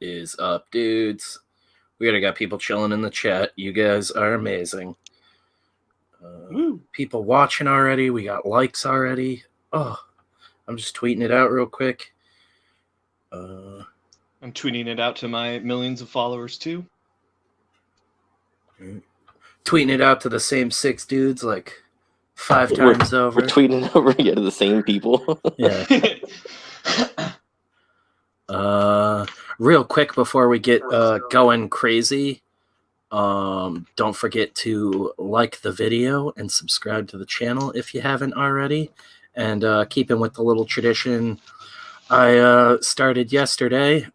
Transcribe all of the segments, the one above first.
is up, dudes? We already got people chilling in the chat. You guys are amazing. People watching already. We got likes already. Oh, I'm just tweeting it out real quick. I'm tweeting it out to my millions of followers too. Tweeting it out to the same 6 dudes like 5 times over. We're tweeting it over to the same people. Yeah. Real quick before we get going crazy, don't forget to like the video and subscribe to the channel if you haven't already. And keeping with the little tradition I started yesterday,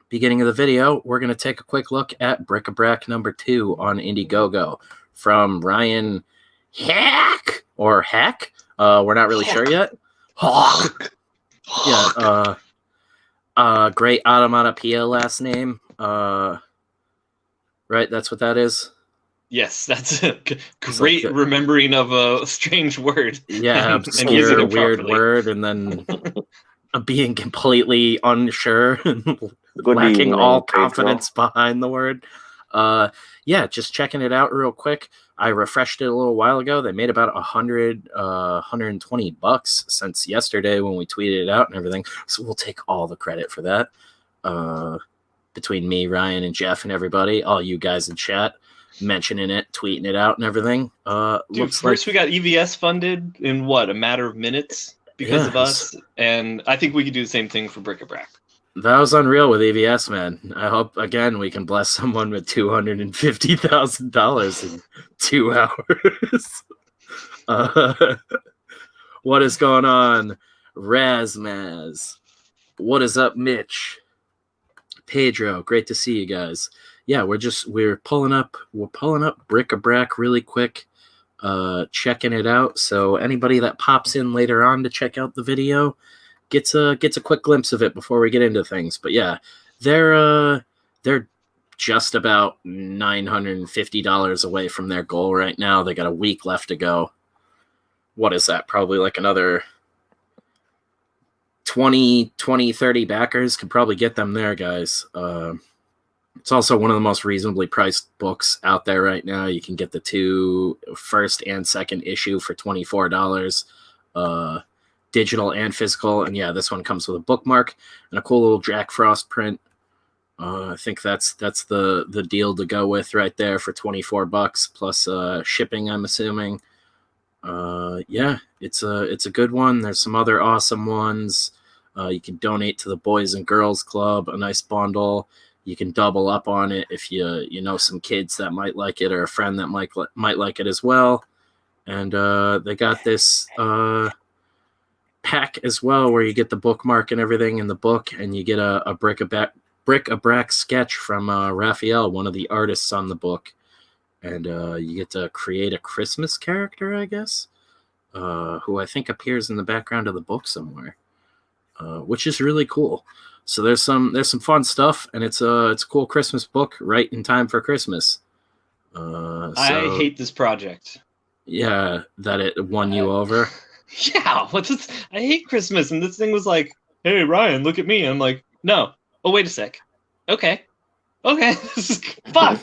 beginning of the video, we're going to take a quick look at Bric-a-Brac number 2 on Indiegogo from Ryan Hack or Hack. We're not really sure yet. Hawk. Yeah. Great onomatopoeia last name. Right, that's what that is. Yes, that's a great remembering of a strange word. Yeah, obscure, weird word, and then being completely unsure and lacking all confidence behind the word. Yeah, just checking it out real quick. I refreshed it a little while ago. They made about $120 since yesterday when we tweeted it out and everything. So we'll take all the credit for that. Between me, Ryan, and Jeff and everybody, all you guys in chat, mentioning it, tweeting it out and everything. Dude, first we got EVS funded in a matter of minutes because of us. And I think we could do the same thing for Bric-a-Brac. That was unreal with EVS, man. I hope, again, we can bless someone with $250,000 in 2 hours. What is going on? Razmaz. What is up, Mitch? Pedro, great to see you guys. Yeah, we're pulling up Bric-a-Brac really quick, checking it out. So anybody that pops in later on to check out the video gets a quick glimpse of it before we get into things. But yeah, they're just about $950 away from their goal right now. They got a week left to go. What is that? Probably like another 20, 30 backers could probably get them there, guys. It's also one of the most reasonably priced books out there right now. You can get the 2 first and second issue for $24. Digital and physical, and yeah, this one comes with a bookmark and a cool little Jack Frost print. I think that's the deal to go with right there for $24 plus shipping, I'm assuming. Yeah, it's a good one. There's some other awesome ones. You can donate to the Boys and Girls Club, a nice bundle. You can double up on it if you know some kids that might like it or a friend that might like it as well. And they got this pack as well where you get the bookmark and everything in the book, and you get a Bric-a-Brac sketch from Raphael, one of the artists on the book, and you get to create a Christmas character, I guess, who I think appears in the background of the book somewhere, which is really cool. So there's some fun stuff, and it's a cool Christmas book right in time for Christmas. I hate this project. Yeah, that it won you over. Yeah, what's this? I hate Christmas, and this thing was like, "Hey, Ryan, look at me." I'm like, "No. Oh, wait a sec. Okay. This is fuck."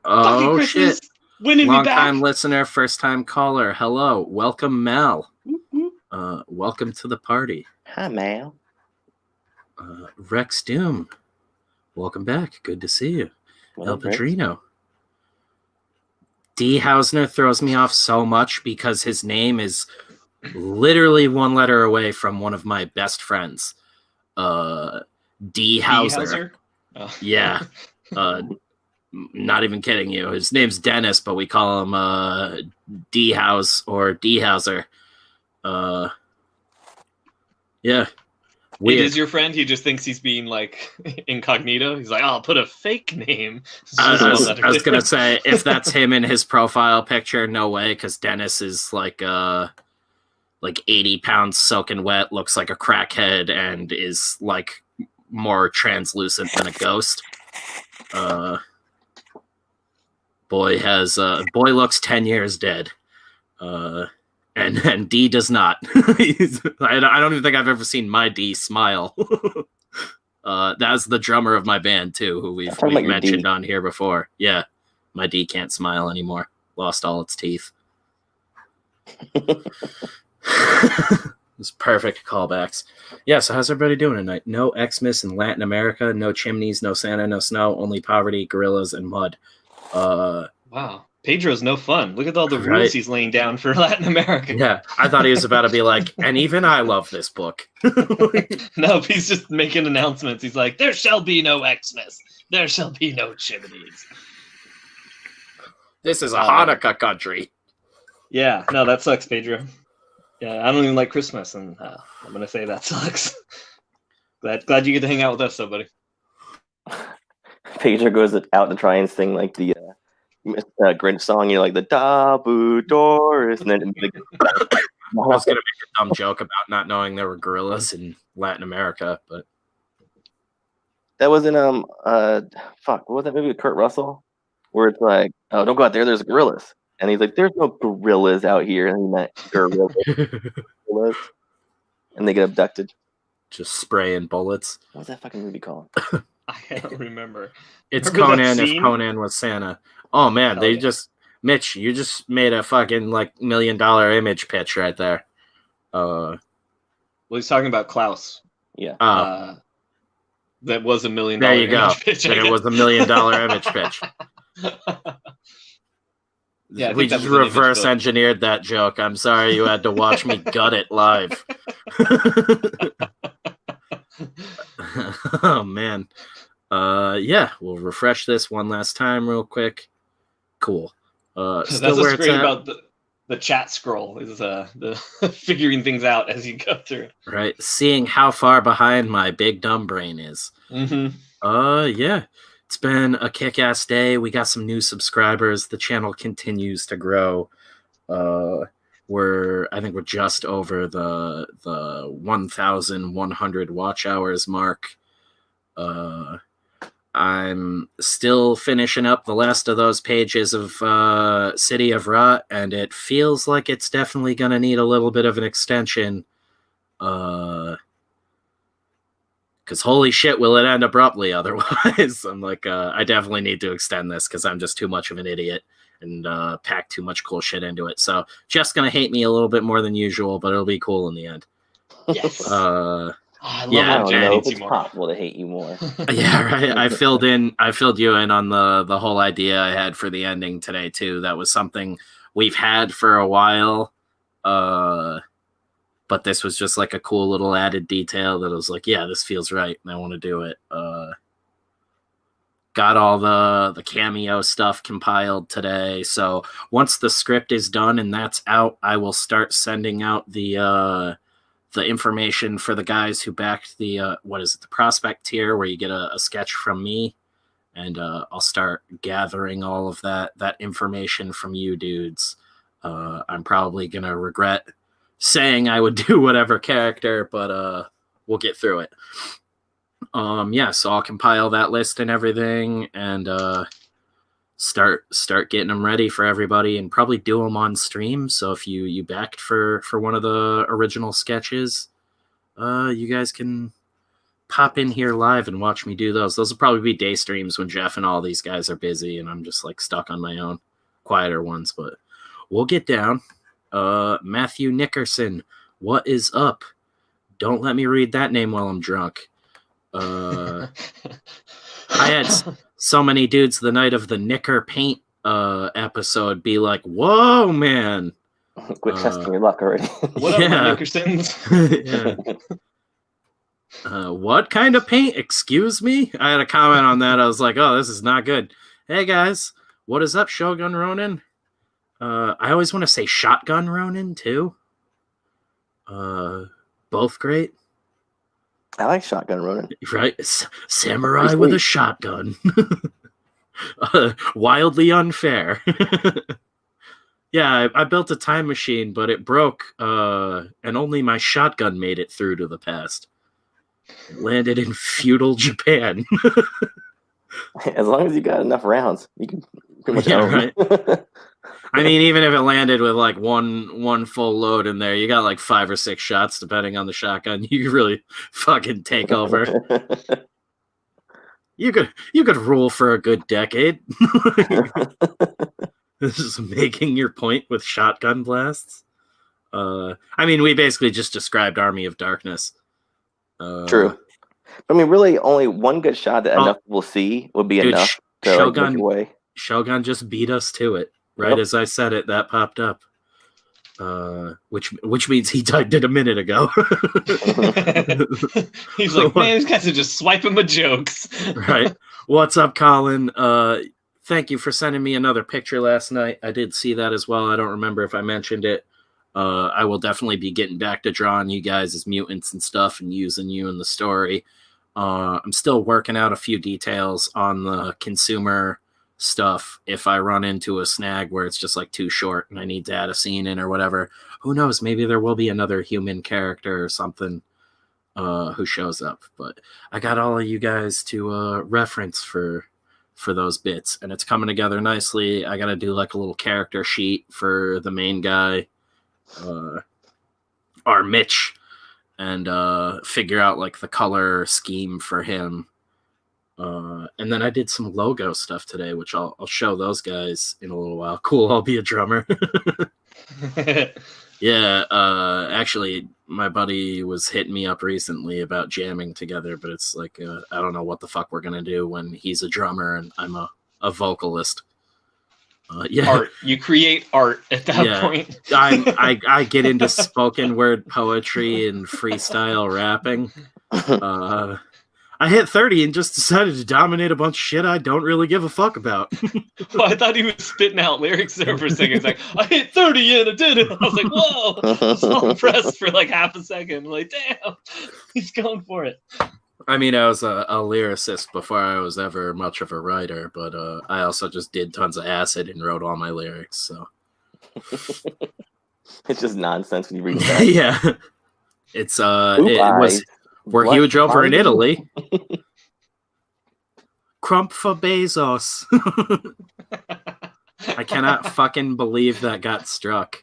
Oh shit! Winning me back. Long-time listener, first-time caller. Hello, welcome, Mel. Welcome to the party. Hi, Mel. Rex Doom, welcome back. Good to see you. El Padrino. D. Hausner throws me off so much because his name is literally 1 letter away from one of my best friends. D. Hauser. Oh. Yeah. Not even kidding you. His name's Dennis, but we call him D. House or D. Hauser. Yeah. Weird. It is your friend. He just thinks he's being like incognito. He's like, "I'll put a fake name." I was gonna say, if that's him in his profile picture, no way, because Dennis is like 80 pounds soaking wet, looks like a crackhead, and is like more translucent than a ghost. Boy looks 10 years dead. And D does not. I don't even think I've ever seen my D smile. That's the drummer of my band too, who we've Talking about your mentioned D. on here before. Yeah, my D can't smile anymore. Lost all its teeth. It's perfect callbacks. Yeah, so how's everybody doing tonight? No Xmas in Latin America, no chimneys, no Santa, no snow, only poverty, gorillas, and mud. Wow. Pedro's no fun. Look at all the Right. rules he's laying down for Latin America. Yeah, I thought he was about to be like, and even I love this book. No, he's just making announcements. He's like, there shall be no Xmas. There shall be no chimneys. This is a Hanukkah country. Yeah, no, that sucks, Pedro. Yeah, I don't even like Christmas, and I'm gonna say that sucks. Glad you get to hang out with us, though, buddy. Pedro goes out to try and sing like the Grinch song, like the Dabu Doris, and then I was gonna make a dumb joke about not knowing there were gorillas in Latin America, but that was in what was that movie with Kurt Russell, where it's like, oh, don't go out there, there's gorillas, and he's like, there's no gorillas out here, and he meant gorillas, and they get abducted. Just spraying bullets. What was that fucking movie called? I don't remember. It's Remember that Conan if scene? Conan was Santa. Oh man, Hell yeah. Mitch, you just made a fucking like $1 million image pitch right there. Well, he's talking about Klaus. Yeah. That was $1 million. There you go. image pitch, I It was $1 million image pitch. guess. Yeah, I We think that just was an image reverse book. engineered that joke. I'm sorry you had to watch me gut it live. Oh man. Yeah, we'll refresh this one last time real quick. Cool. That's Still where what's it's great at. about the chat scroll is the figuring things out as you go through. Right, seeing how far behind my big dumb brain is. Mm-hmm. Yeah, it's been a kick-ass day. We got some new subscribers. The channel continues to grow. I think we're just over the 1,100 watch hours mark. I'm still finishing up the last of those pages of City of Rot, and it feels like it's definitely going to need a little bit of an extension. Because holy shit, will it end abruptly otherwise? I'm like, I definitely need to extend this because I'm just too much of an idiot and pack too much cool shit into it. So just going to hate me a little bit more than usual, but it'll be cool in the end. Yes. I love Yeah, I that don't Jan know if hates it's you more. possible to hate you more. Yeah, right. I filled you in on the whole idea I had for the ending today too. That was something we've had for a while. But this was just like a cool little added detail that was like, yeah, this feels right and I want to do it. Got all the cameo stuff compiled today. So once the script is done and that's out, I will start sending out the information for the guys who backed the the prospect tier, where you get a sketch from me, and I'll start gathering all of that information from you dudes. I'm probably gonna regret saying I would do whatever character, but we'll get through it. Yeah, so I'll compile that list and everything, and start getting them ready for everybody, and probably do them on stream. So if you backed for one of the original sketches, you guys can pop in here live and watch me do those. Those will probably be day streams when Jeff and all these guys are busy and I'm just like stuck on my own, quieter ones, but we'll get down. Matthew Nickerson, what is up? Don't let me read that name while I'm drunk. I had so many dudes the night of the Knicker Paint episode be like, whoa, man. Quit testing your luck already. What up, my Nickersons? Yeah. What kind of paint? Excuse me? I had a comment on that. I was like, oh, this is not good. Hey, guys. What is up, Shogun Ronin? I always want to say Shotgun Ronin, too. Both great. I like Shotgun Ronin. Right? Samurai with a shotgun. Wildly unfair. Yeah, I built a time machine, but it broke, and only my shotgun made it through to the past. It landed in feudal Japan. As long as you got enough rounds, you can pretty much own. Right. I mean, even if it landed with like one full load in there, you got like 5 or 6 shots, depending on the shotgun. You can really fucking take over. You could rule for a good decade. This is making your point with shotgun blasts. I mean, we basically just described Army of Darkness. True. I mean, really, only one good shot that enough people see would be enough to like, make your way. Shogun just beat us to it. Right as I said it, that popped up. Which means he typed it a minute ago. He's like, man, these guys are just swiping my jokes. Right. What's up, Colin? Thank you for sending me another picture last night. I did see that as well. I don't remember if I mentioned it. I will definitely be getting back to drawing you guys as mutants and stuff and using you in the story. I'm still working out a few details on the consumer stuff. If I run into a snag where it's just like too short and I need to add a scene in or whatever, who knows? Maybe there will be another human character or something who shows up. But I got all of you guys to reference for those bits, and it's coming together nicely. I got to do like a little character sheet for the main guy, our Mitch, and figure out like the color scheme for him. And then I did some logo stuff today, which I'll show those guys in a little while. Cool, I'll be a drummer. Yeah, actually, my buddy was hitting me up recently about jamming together, but it's like, I don't know what the fuck we're going to do when he's a drummer and I'm a vocalist. Yeah. Art. You create art at that point. I get into spoken word poetry and freestyle rapping. I hit 30 and just decided to dominate a bunch of shit I don't really give a fuck about. Well, I thought he was spitting out lyrics there for a second. It's like, I hit 30 and I did it. I was like, whoa. I was so impressed for like half a second. I'm like, damn, he's going for it. I mean, I was a lyricist before I was ever much of a writer, but I also just did tons of acid and wrote all my lyrics, so. It's just nonsense when you read that. Yeah. It's, we're huge over in Italy. Crump for Bezos. I cannot fucking believe that got struck.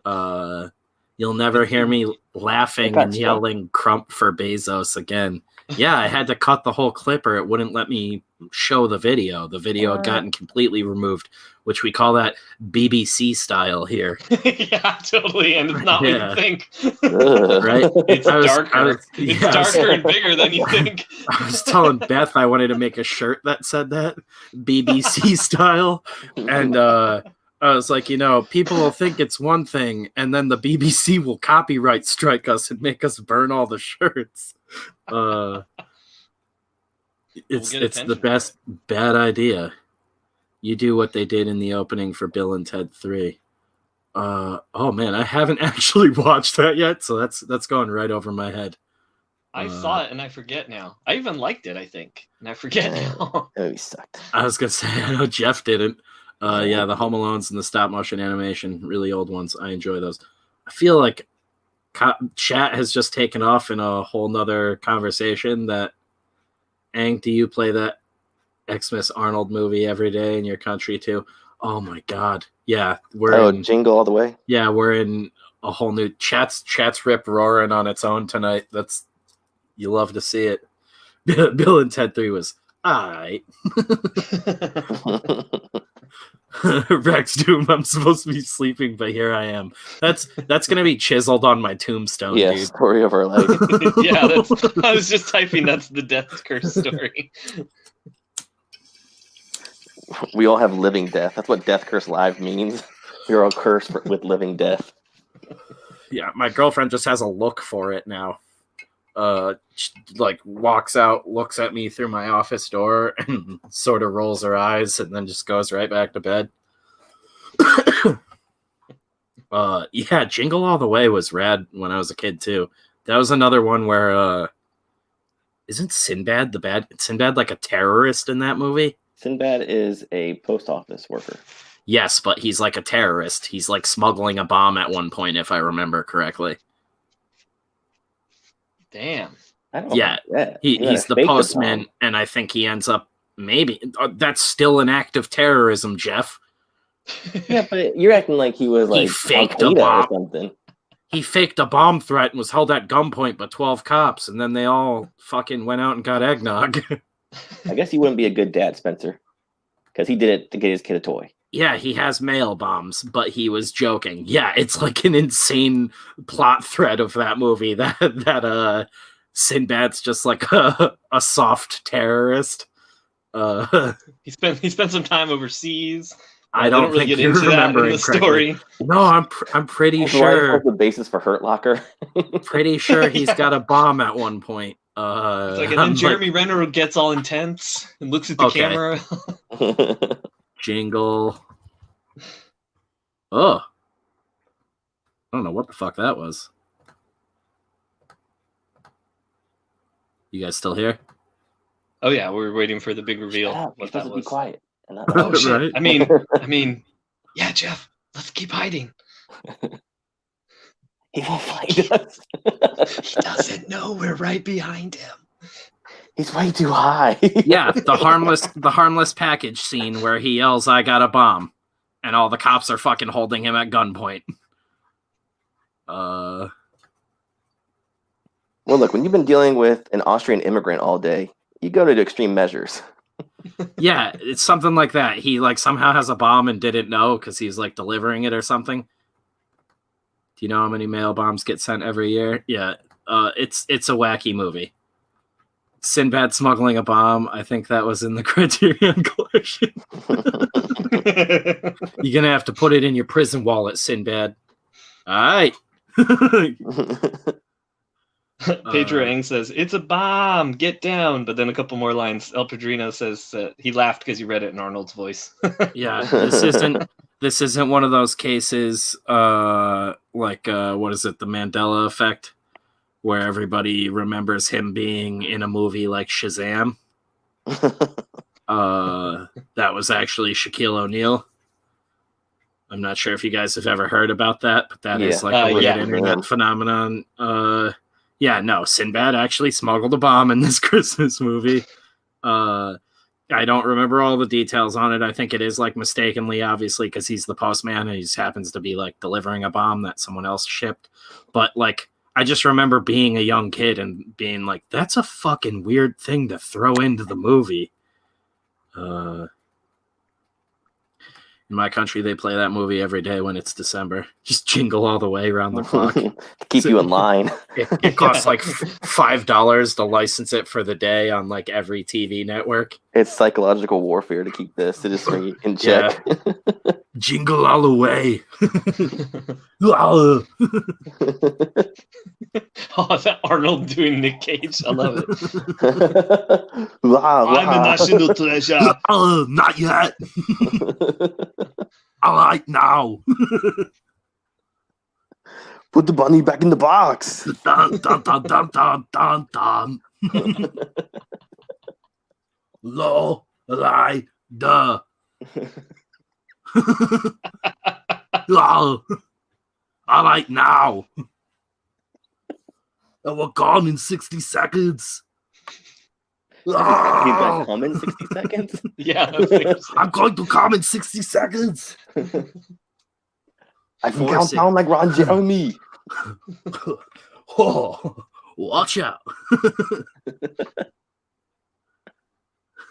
You'll never hear me laughing and yelling crump for Bezos again. Yeah, I had to cut the whole clip or it wouldn't let me show the video. The video had gotten completely removed, which we call that BBC style here. Yeah, totally. And it's not what you think. Right? It's darker. It's darker and bigger than you think. I was telling Beth I wanted to make a shirt that said that, BBC style. And I was like, people will think it's one thing, and then the BBC will copyright strike us and make us burn all the shirts. It's the best bad idea. You do what they did in the opening for Bill and Ted 3. Oh man, I haven't actually watched that yet, so that's going right over my head. I saw it and I forget now. I even liked it, I think, and I forget now. Oh, he sucked. I was gonna say, I know Jeff didn't. Yeah, the Home Alones and the stop motion animation, really old ones. I enjoy those. I feel like chat has just taken off in a whole nother conversation that, Ang, do you play that Xmas Arnold movie every day in your country too? Oh my God. Yeah. Jingle All the Way? Yeah, we're in a whole new chat's rip roaring on its own tonight. You love to see it. Bill and Ted 3 was alright. Rex Doom, I'm supposed to be sleeping, but here I am. That's gonna be chiseled on my tombstone, dude. Story of our life. Yeah, I was just typing that's the Death Curse story. We all have living death. That's what Death Curse Live means. We're all cursed with living death. Yeah, my girlfriend just has a look for it now. Like walks out, looks at me through my office door, and sort of rolls her eyes, and then just goes right back to bed. Yeah, Jingle All the Way was rad when I was a kid too. That was another one where isn't Sinbad like a terrorist in that movie? Sinbad is a post office worker. Yes, but he's like a terrorist. He's like smuggling a bomb at one point, if I remember correctly. Damn. Yeah, he's the postman, and I think he ends up maybe that's still an act of terrorism, Jeff. Yeah, but you're acting like he was like he faked a bomb or something. He faked a bomb threat and was held at gunpoint by 12 cops, and then they all fucking went out and got eggnog. I guess he wouldn't be a good dad, Spencer, because he did it to get his kid a toy. Yeah, he has mail bombs, but he was joking. Yeah, it's like an insane plot thread of that movie that Sinbad's just like a soft terrorist. He spent some time overseas. I don't really think get you're into that in the remembering correctly. story. No, I'm pretty Also, why is sure. that the basis for Hurt Locker. Pretty sure he's got a bomb at one point. It's like, and then Jeremy Renner gets all intense and looks at the camera. Jingle. Oh. I don't know what the fuck that was. You guys still here? Oh yeah, we're waiting for the big reveal. Shut up. You're What supposed that to be was. quiet. And not Oh shit! Right? I mean, yeah, Jeff. Let's keep hiding. He won't find us. He doesn't know we're right behind him. He's way too high. Yeah, the harmless package scene where he yells, "I got a bomb," and all the cops are fucking holding him at gunpoint. Well, look, when you've been dealing with an Austrian immigrant all day, you go to extreme measures. Yeah, it's something like that. He like somehow has a bomb and didn't know because he's like delivering it or something. Do you know how many mail bombs get sent every year? Yeah, it's a wacky movie. Sinbad smuggling a bomb. I think that was in the Criterion Collection. You're gonna have to put it in your prison wallet, Sinbad. All right. Pedro Eng says, "It's a bomb, get down." But then a couple more lines. El Padrino says he laughed because he read it in Arnold's voice. Yeah, this isn't one of those cases like what is it, the Mandela effect, where everybody remembers him being in a movie like Shazam. That was actually Shaquille O'Neal. I'm not sure if you guys have ever heard about that, but that is like a weird internet phenomenon. Yeah, no, Sinbad actually smuggled a bomb in this Christmas movie. I don't remember all the details on it. I think it is like mistakenly, obviously, because he's the postman and he just happens to be like delivering a bomb that someone else shipped. But like, I just remember being a young kid and being like, that's a fucking weird thing to throw into the movie. In my country, they play that movie every day when it's December. Just jingle all the way around the clock. To keep you in line. It costs like $5 to license it for the day on like every TV network. It's psychological warfare to keep this to just in check. Yeah. Jingle all the way. Oh, is that Arnold doing Nick Cage? I love it. I'm a national treasure. Not yet. All right, now. Put the bunny back in the box. Dun, dun, dun, dun, dun, dun, dun. Low, lie, duh. All right, now. And we're gone in 60 seconds. He's gonna come in 60 seconds? Yeah. I'm going to come in 60 seconds. I can count down like Ron Jeremy. Oh, watch out.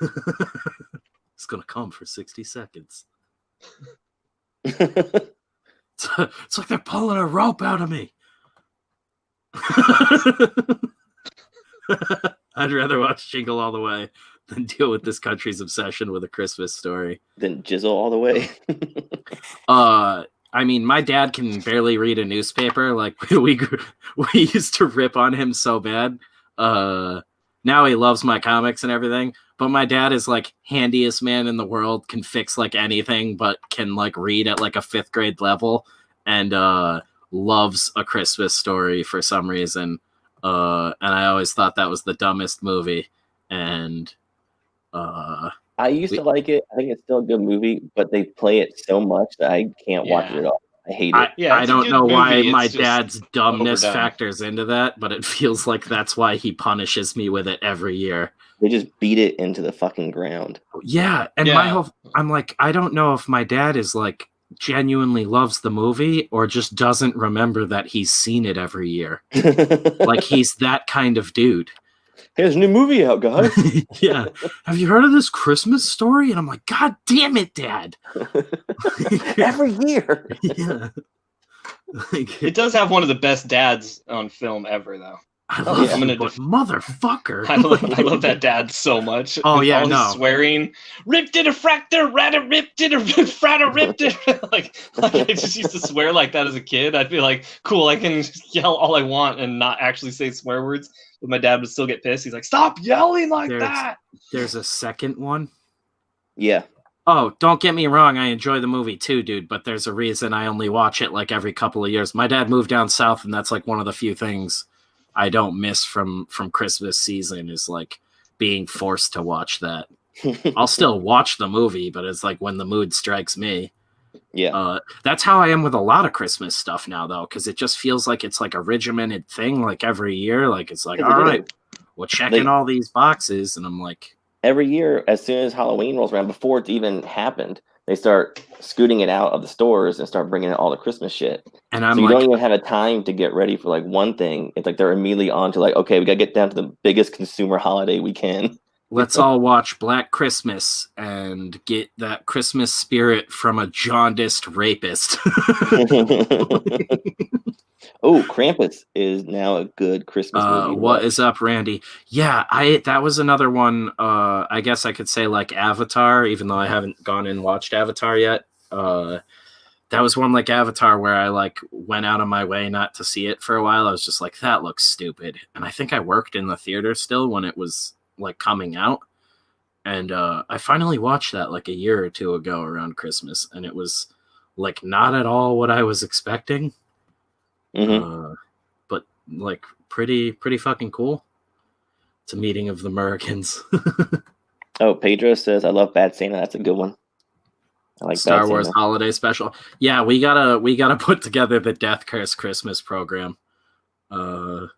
It's going to come for 60 seconds. It's like they're pulling a rope out of me. I'd rather watch Jingle All the Way than deal with this country's obsession with A Christmas Story. Then jizzle all the way. I mean, my dad can barely read a newspaper. Like we used to rip on him so bad. Now he loves my comics and everything. But my dad is like handiest man in the world, can fix like anything, but can like read at like a 5th grade level, and loves A Christmas Story for some reason. And I always thought that was the dumbest movie. And I used to like it. I think it's still a good movie, but they play it so much that I can't watch it at all. I hate it. I don't know why my just dad's dumbness overdone. factors into that, but it feels like that's why he punishes me with it every year. They just beat it into the fucking ground. Yeah, and I'm like, I don't know if my dad is like genuinely loves the movie or just doesn't remember that he's seen it every year. Like he's that kind of dude. Hey, there's a new movie out, guys. Yeah. Have you heard of this Christmas Story? And I'm like, God damn it, Dad. Every year. Yeah. It does have one of the best dads on film ever, though. I love yeah. you, but motherfucker. I love that dad so much. Oh, With yeah, all his no. swearing. Ripped it a fractor, rata ripped it a frata ripped it. like I just used to swear like that as a kid. I'd be like, cool, I can yell all I want and not actually say swear words. But my dad would still get pissed. He's like, stop yelling like that. There's a second one. Yeah. Oh, don't get me wrong. I enjoy the movie too, dude. But there's a reason I only watch it like every couple of years. My dad moved down south, and that's like one of the few things I don't miss from Christmas season is like being forced to watch that. I'll still watch the movie, but it's like when the mood strikes me. Yeah. That's how I am with a lot of Christmas stuff now, though, because it just feels like it's like a regimented thing, like every year. Like it's like, all right, we'll check in all these boxes, and I'm like, every year, as soon as Halloween rolls around, before it's even happened, they start scooting it out of the stores and start bringing in all the Christmas shit. And I'm so you like, don't even have a time to get ready for like one thing. It's like they're immediately on to like, okay, we gotta get down to the biggest consumer holiday we can. Let's all watch Black Christmas and get that Christmas spirit from a jaundiced rapist. Oh, Krampus is now a good Christmas movie. What is up, Randy? Yeah, that was another one. I guess I could say like Avatar, even though I haven't gone and watched Avatar yet. That was one like Avatar where I like went out of my way not to see it for a while. I was just like, that looks stupid. And I think I worked in the theater still when it was like coming out. And I finally watched that like a year or two ago around Christmas, and it was like not at all what I was expecting. Mm-hmm. But like pretty fucking cool. It's a meeting of the Americans. Oh, Pedro says, I love Bad Santa. That's a good one. I like Star Bad Wars Santa. Holiday Special. Yeah, we gotta put together the Death Curse Christmas program. I've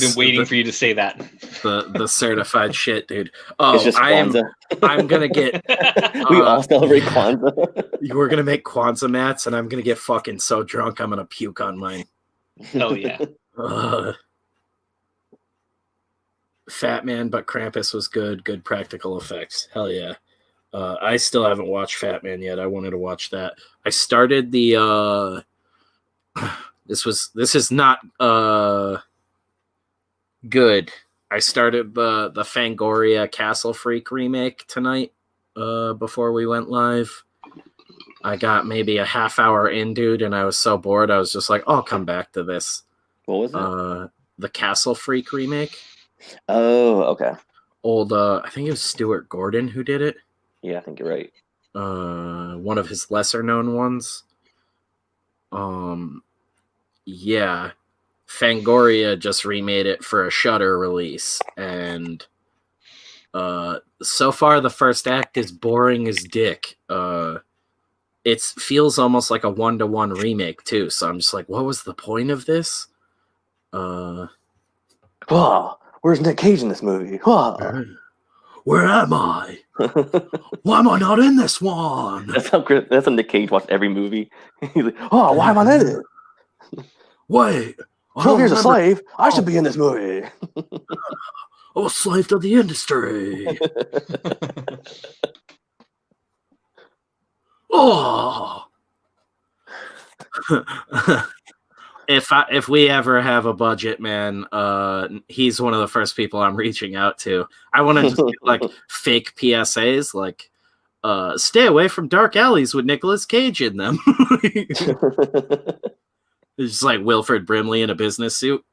been waiting for you to say that. The certified shit, dude. Oh, It's just Kwanzaa. I'm gonna get. We all celebrate Kwanzaa. We're gonna make Kwanzaa mats, and I'm gonna get fucking so drunk I'm gonna puke on mine. Hell yeah. Fat Man, but Krampus was good. Good practical effects. Hell yeah. I still haven't watched Fat Man yet. I wanted to watch that. I started the. This is not good. I started the Fangoria Castle Freak remake tonight before we went live. I got maybe a half hour in, dude, and I was so bored. I was just like, I'll come back to this. What was it? The Castle Freak remake. Oh, okay. Old, I think it was Stuart Gordon who did it. Yeah, I think you're right. One of his lesser known ones. Yeah. Fangoria just remade it for a Shudder release, and so far the first act is boring as dick. It feels almost like a 1-to-1 remake too, so I'm just like, what was the point of this? Oh, where's Nick Cage in this movie? Oh. Where am I? Why am I not in this one? That's how Nick Cage watched every movie. He's like, oh, why am I in it? Wait. 12 years a slave. I should be in this movie. I'm a slave to the industry. Oh. If we ever have a budget, man, he's one of the first people I'm reaching out to. I want to just get, like, fake PSAs, like, stay away from dark alleys with Nicolas Cage in them. It's just like Wilford Brimley in a business suit.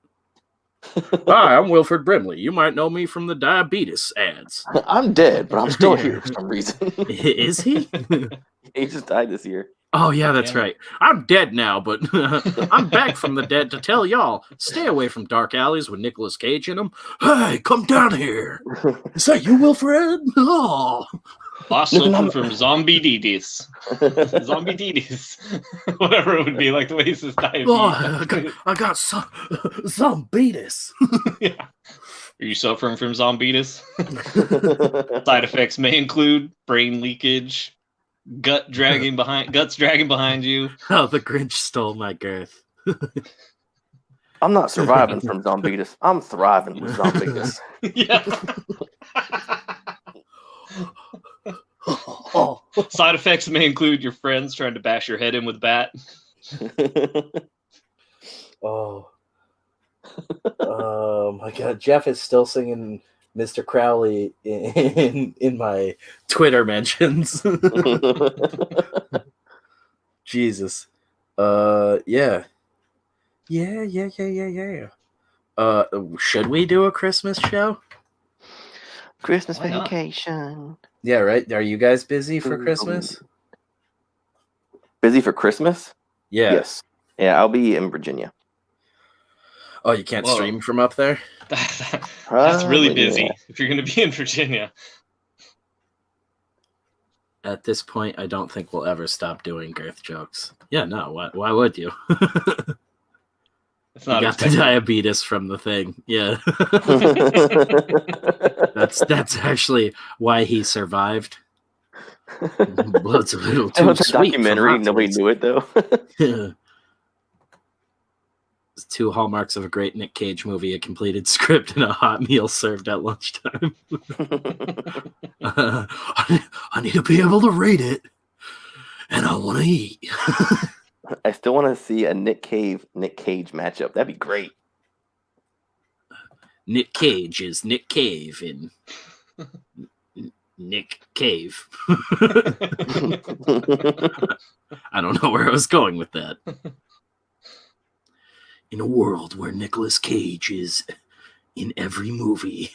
Hi, I'm Wilford Brimley. You might know me from the diabetes ads. I'm dead, but I'm still here for some reason. Is he? He just died this year. Oh, yeah, that's right. I'm dead now, but I'm back from the dead to tell y'all, stay away from dark alleys with Nicolas Cage in them. Hey, come down here. Is that you, Wilfred? Oh. Also from Zombie Didis. Zombie Didis. Whatever it would be, like the way he says diabetes. Oh, I got zombitis. Yeah. Are you suffering from zombitis? Side effects may include brain leakage, guts dragging behind you. Oh, the Grinch stole my girth. I'm not surviving from zombitis. I'm thriving with zombitis. Yeah. Side effects may include your friends trying to bash your head in with a bat. Oh. My God, Jeff is still singing Mr. Crowley in my Twitter mentions. Jesus. Yeah. Should we do a Christmas show? Christmas Why not? vacation. Yeah, right. Are you guys busy for Christmas? Busy for Christmas? Yeah. Yes. Yeah, I'll be in Virginia. Oh, you can't Whoa. stream from up there? That's really Probably, busy yeah. if you're going to be in Virginia. At this point, I don't think we'll ever stop doing girth jokes. Yeah, no. Why would you? It's You not got the expected. diabetes from the thing. Yeah. That's actually why he survived. Blood's a little That too was a sweet. documentary. Nobody knew it, though. It's 2 hallmarks of a great Nick Cage movie: a completed script and a hot meal served at lunchtime. I need to be able to rate it, and I want to eat. I still want to see a Nick Cage matchup. That'd be great. Nick Cage is Nick Cave in Nick Cave. I don't know where I was going with that. In a world where Nicolas Cage is in every movie.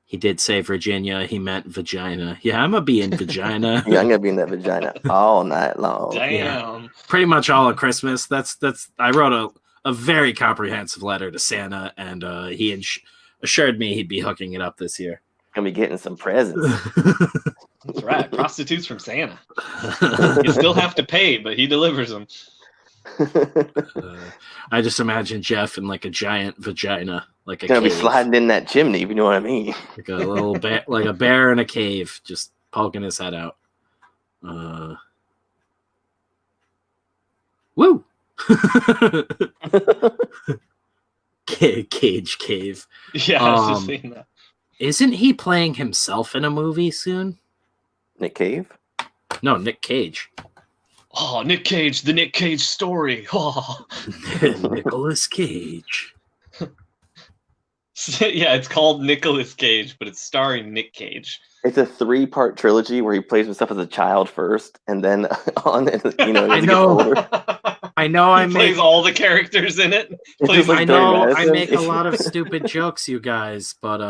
He did say Virginia. He meant vagina. Yeah, I'm going to be in vagina. Yeah, I'm going to be in that vagina all night long. Damn. Yeah. Pretty much all of Christmas. I wrote a very comprehensive letter to Santa, and he assured me he'd be hooking it up this year. Gonna be getting some presents. That's right. Prostitutes from Santa. You still have to pay, but he delivers them. I just imagine Jeff in like a giant vagina, like a Gonna cave. be sliding in that chimney, if you know what I mean. Like a little bear, like a bear in a cave, just poking his head out. Woo! Cage cave. Yeah, I was just saying that. Isn't he playing himself in a movie soon? Nick Cave? No, Nick Cage. Oh, Nick Cage, the Nick Cage story. Oh. Nicolas Cage. Yeah, it's called Nicolas Cage, but it's starring Nick Cage. It's a 3-part trilogy where he plays himself as a child first, and then on, you know, I know. I know. He plays all the characters in it. Plays like I know. I Madison. make a lot of stupid jokes, you guys, but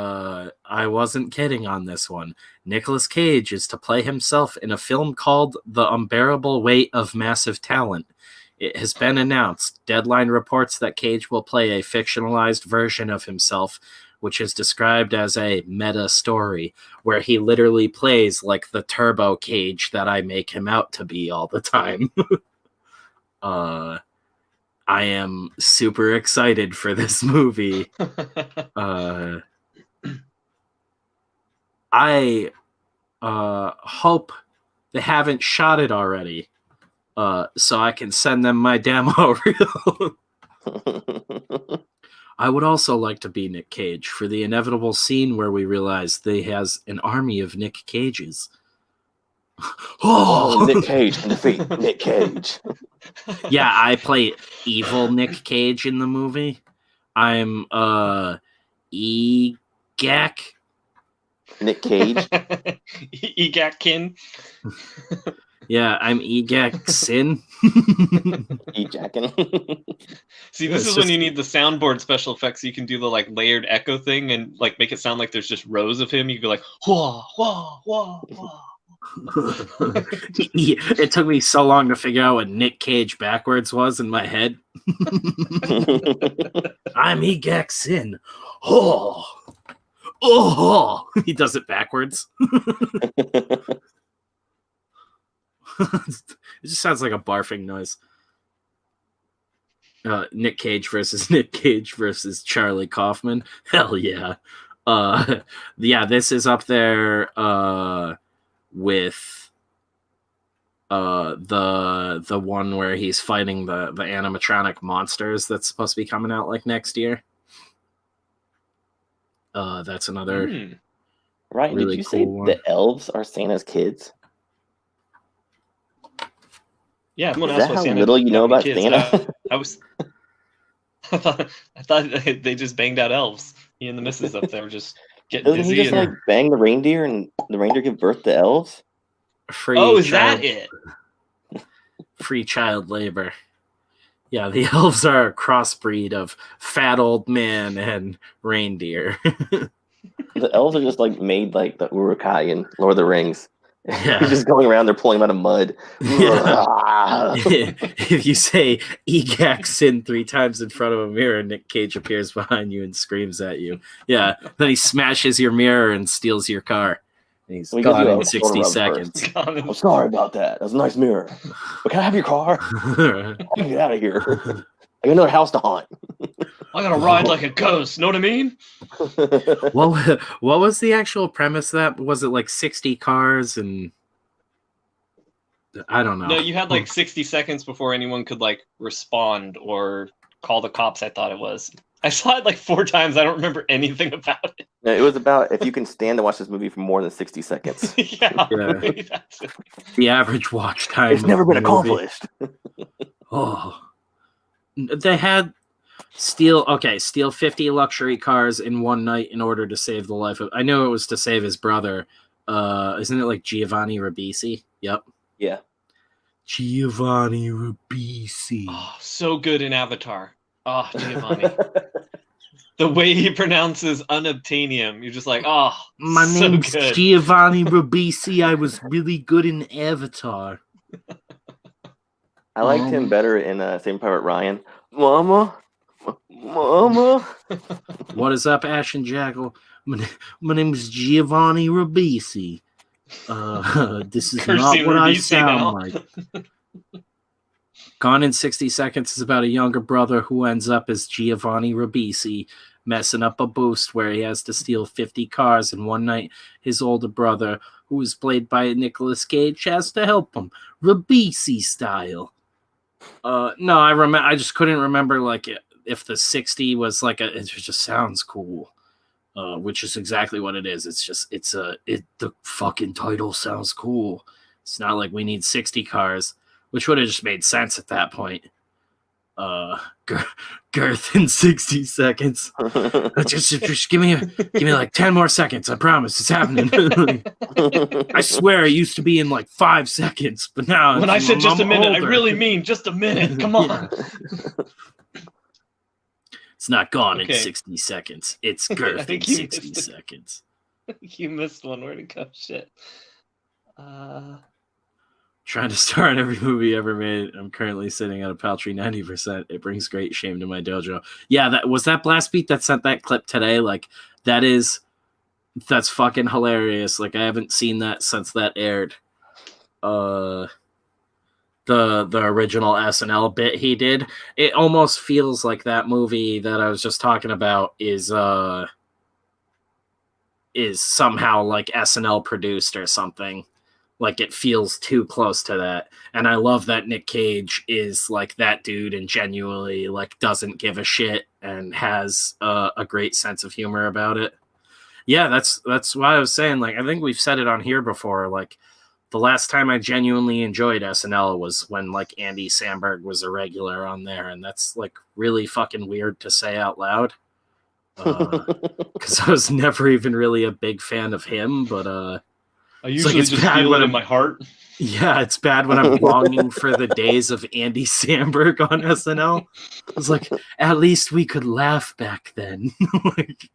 I wasn't kidding on this one. Nicolas Cage is to play himself in a film called The Unbearable Weight of Massive Talent. It has been announced. Deadline reports that Cage will play a fictionalized version of himself, which is described as a meta story, where he literally plays like the Turbo Cage that I make him out to be all the time. I am super excited for this movie. I hope they haven't shot it already, so I can send them my demo reel. I would also like to be Nick Cage for the inevitable scene where we realize they has an army of Nick Cages. Oh, Nick Cage can defeat Nick Cage. Yeah, I play evil Nick Cage in the movie. I'm Egak. Nick Cage. Egakkin. Yeah, I'm Egak Sin. Ejackin. See, this is when you need the soundboard special effects so you can do the like layered echo thing and like make it sound like there's just rows of him. You go like whoa, whoa, whoa, whoa. It took me so long to figure out what Nick Cage backwards was in my head. I'm Egak Sin. Oh, oh, he does it backwards. It just sounds like a barfing noise. Nick Cage versus Nick Cage versus Charlie Kaufman. Hell yeah. Yeah, this is up there with The one where he's fighting the animatronic monsters that's supposed to be coming out like next year. That's another Ryan, really did you cool say one. the elves are Santa's kids? Yeah, everyone Is else that was how Santa little you know having about kids. Santa? I thought they just banged out elves. He and the missus up there were just getting Doesn't busy. he just and... like bang the reindeer and the reindeer give birth to elves? Oh, is that it? Free child labor. Yeah, the elves are a crossbreed of fat old man and reindeer. The elves are just like made like the Uruk-hai in Lord of the Rings. Yeah. He's just going around there pulling them out of mud. Yeah. If you say Egaxin 3 times in front of a mirror, Nick Cage appears behind you and screams at you. Yeah. Then he smashes your mirror and steals your car. And he's gone in 60 seconds. I'm sorry about that. That was a nice mirror. But can I have your car? I can get out of here. I got another house to haunt. I gotta ride like a ghost. Know what I mean? What was the actual premise of that? Was it like 60 cars and I don't know. No, you had like 60 seconds before anyone could like respond or call the cops, I thought it was. I saw it like 4 times. I don't remember anything about it. No, it was about if you can stand to watch this movie for more than 60 seconds. Yeah. The average watch time. It's never been accomplished. Oh. They had steal 50 luxury cars in one night in order to save the life of... I know it was to save his brother. Isn't it like Giovanni Ribisi? Yep. Yeah. Giovanni Ribisi. Oh, so good in Avatar. Oh, Giovanni. The way he pronounces unobtainium, you're just like, oh, my so name's good. Giovanni Ribisi. I was really good in Avatar. I liked him better in Saving Private Ryan. Mama. What is up, Ash and Jackal? My name is Giovanni Ribisi. This is Cursing not what I Ribisi sound now. like. Gone in 60 Seconds is about a younger brother who ends up as Giovanni Ribisi, messing up a boost where he has to steal 50 cars in one night. His older brother, who is played by Nicolas Cage, has to help him, Ribisi style. No, I just couldn't remember like if the 60 was like it just sounds cool. Which is exactly what it is. It's just the fucking title sounds cool. It's not like we need 60 cars, which would have just made sense at that point. Girth in 60 seconds. just give me like 10 more seconds. I promise it's happening. I swear it used to be in like 5 seconds, but now when I said just a minute, older. I really mean just a minute. Come on. It's not gone in 60 seconds. It's girth in 60 seconds. You missed one. Where'd it go? Shit. Trying to star in every movie ever made. I'm currently sitting at a paltry 90%. It brings great shame to my dojo. Yeah, that was that Blast Beat that sent that clip today. Like, that's fucking hilarious. Like, I haven't seen that since that aired. The original SNL bit he did. It almost feels like that movie that I was just talking about is somehow like SNL produced or something. Like it feels too close to that. And I love that Nick Cage is like that dude and genuinely like doesn't give a shit and has a great sense of humor about it. Yeah, that's why I was saying, like, I think we've said it on here before. Like, the last time I genuinely enjoyed SNL was when like Andy Samberg was a regular on there, and that's like really fucking weird to say out loud. Because I was never even really a big fan of him, but I usually just feel it in my heart. Yeah, it's bad when I'm longing for the days of Andy Samberg on SNL. It's like, at least we could laugh back then. Like,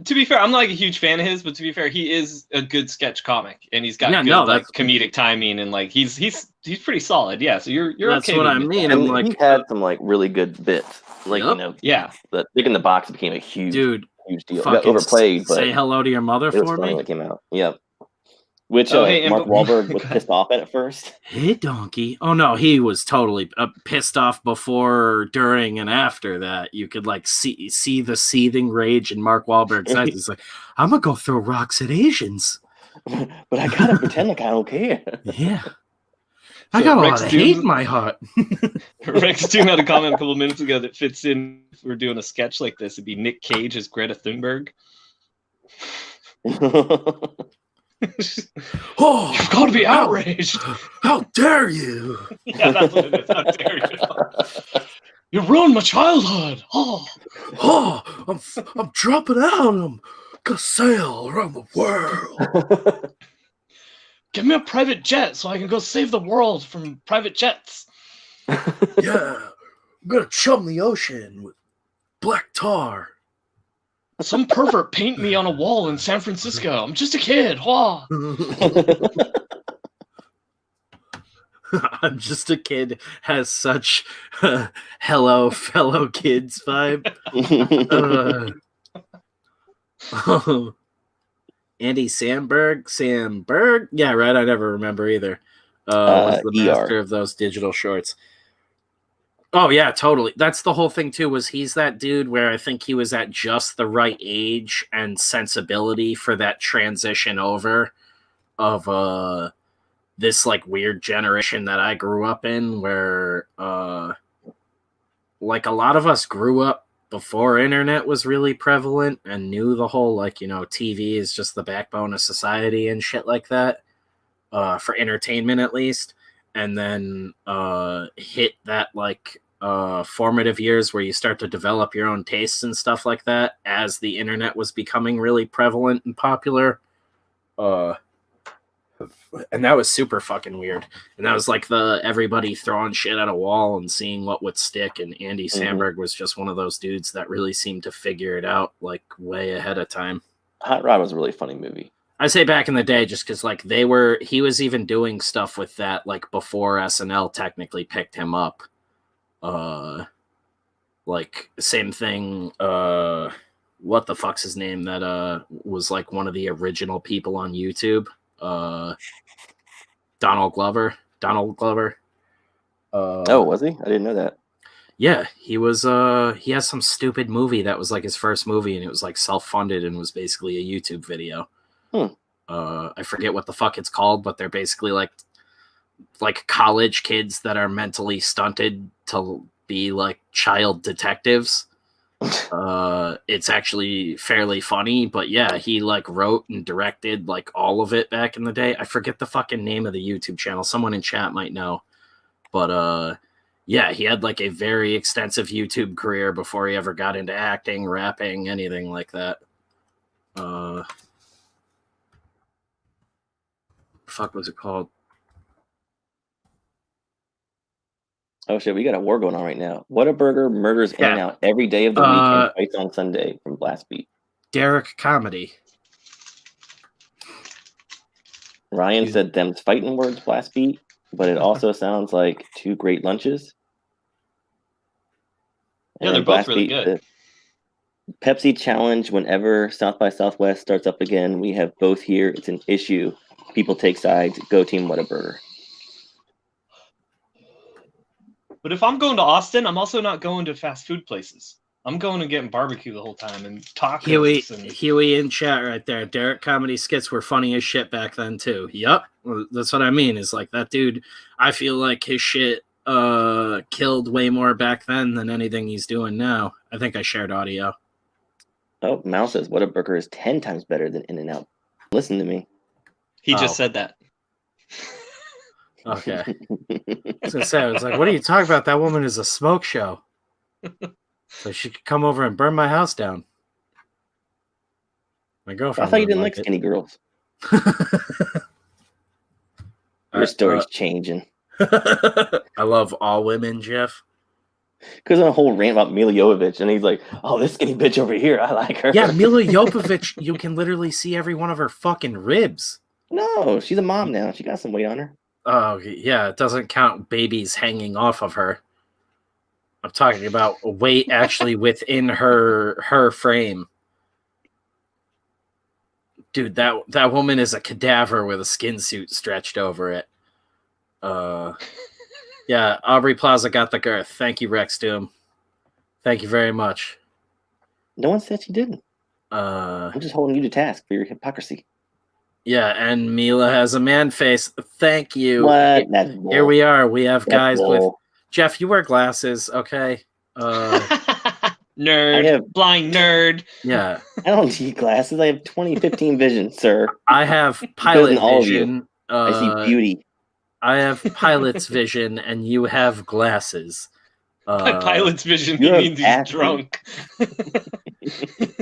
to be fair, I'm not like a huge fan of his, but to be fair, he is a good sketch comic, and he's got like comedic timing, and like he's pretty solid. Yeah, so you're that's okay. That's what I mean. And like, he had some like really good bits, like yeah, the Dick in the Box became a huge deal. It got overplayed, but Say hello to your mother for me. When it came out, yep. Which Mark Wahlberg was pissed off at first. Hey, donkey. Oh, no, he was totally pissed off before, during, and after that. You could, like, see the seething rage in Mark Wahlberg's eyes. He's like, I'm going to go throw rocks at Asians. But I got to pretend like I don't care. Yeah. I got a Rex lot of hate Doom- in my heart. Rex Doom had a comment a couple of minutes ago that fits in. If we're doing a sketch like this, it'd be Nick Cage as Greta Thunberg. Oh, You've got to be outraged. how dare you? Yeah, that's what it is. How dare you? You ruined my childhood. Oh, I'm dropping out. I'm gonna sail around the world. give me a private jet so I can go save the world from private jets. Yeah, I'm gonna chum the ocean with black tar. Some pervert paint me on a wall in San Francisco. I'm just a kid. Oh. I'm just a kid has such hello fellow kids vibe. Andy Samberg? Yeah, right. I never remember either. Was the master of those digital shorts. Oh yeah, totally. That's the whole thing too, was he's that dude where I think he was at just the right age and sensibility for that transition over of this like weird generation that I grew up in, where like a lot of us grew up before internet was really prevalent and knew the whole like, you know, TV is just the backbone of society and shit like that, for entertainment at least, and then hit that like formative years where you start to develop your own tastes and stuff like that as the internet was becoming really prevalent and popular. And that was super fucking weird. And that was like the everybody throwing shit at a wall and seeing what would stick. And Andy Samberg was just one of those dudes that really seemed to figure it out like way ahead of time. Hot Rod was a really funny movie. I say back in the day just because like he was even doing stuff with that like before SNL technically picked him up. Like same thing. What the fuck's his name? That was like one of the original people on YouTube. Donald Glover. Oh, was he? I didn't know that. Yeah, he was. He has some stupid movie that was like his first movie, and it was like self-funded and was basically a YouTube video. I forget what the fuck it's called, but they're basically like college kids that are mentally stunted to be like child detectives. It's actually fairly funny, but yeah, he like wrote and directed like all of it back in the day. I forget the fucking name of the YouTube channel. Someone in chat might know, but yeah, he had like a very extensive YouTube career before he ever got into acting, rapping, anything like that. Fuck was it called? Oh shit, we got a war going on right now. Whataburger murders In-N-Out every day of the weekend, fights on Sunday from Blast Beat. Derek Comedy. Ryan said them's fighting words, Blast Beat, but it also sounds like two great lunches. Yeah, they're both really good. Pepsi challenge whenever South by Southwest starts up again. We have both here. It's an issue. People take sides. Go Team Whataburger. But if I'm going to Austin, I'm also not going to fast food places. I'm going and getting barbecue the whole time and tacos. Huey in chat right there. Derek Comedy skits were funny as shit back then too. Yup. Well, that's what I mean. Is like that dude, I feel like his shit killed way more back then than anything he's doing now. I think I shared audio. Oh, Mal says Whataburger is 10 times better than In-N-Out. Listen to me. He just said that. Okay. I was gonna say, I was like, what are you talking about? That woman is a smoke show. So she could come over and burn my house down. My girlfriend. I thought you didn't like skinny girls. Your story's changing. I love all women, Jeff. Because on a whole rant about Mila Jovovich, and he's like, oh, this skinny bitch over here, I like her. Yeah, Mila Jovovich, you can literally see every one of her fucking ribs. No, she's a mom now. She got some weight on her. Oh, yeah, it doesn't count babies hanging off of her. I'm talking about weight actually within her frame. Dude, that woman is a cadaver with a skin suit stretched over it. Yeah, Aubrey Plaza got the girth. Thank you, Rex Doom. Thank you very much. No one said she didn't. I'm just holding you to task for your hypocrisy. Yeah, and Mila has a man face. Thank you. What? That's bull. Here we are. We have That's guys with bull. Jeff. You wear glasses, okay? Nerd, blind nerd. Yeah, I don't need glasses. I have 20/15 vision, sir. I have pilot all of you. vision. I see beauty. I have pilot's vision, and you have glasses. By pilot's vision, you he have means he's acid. drunk.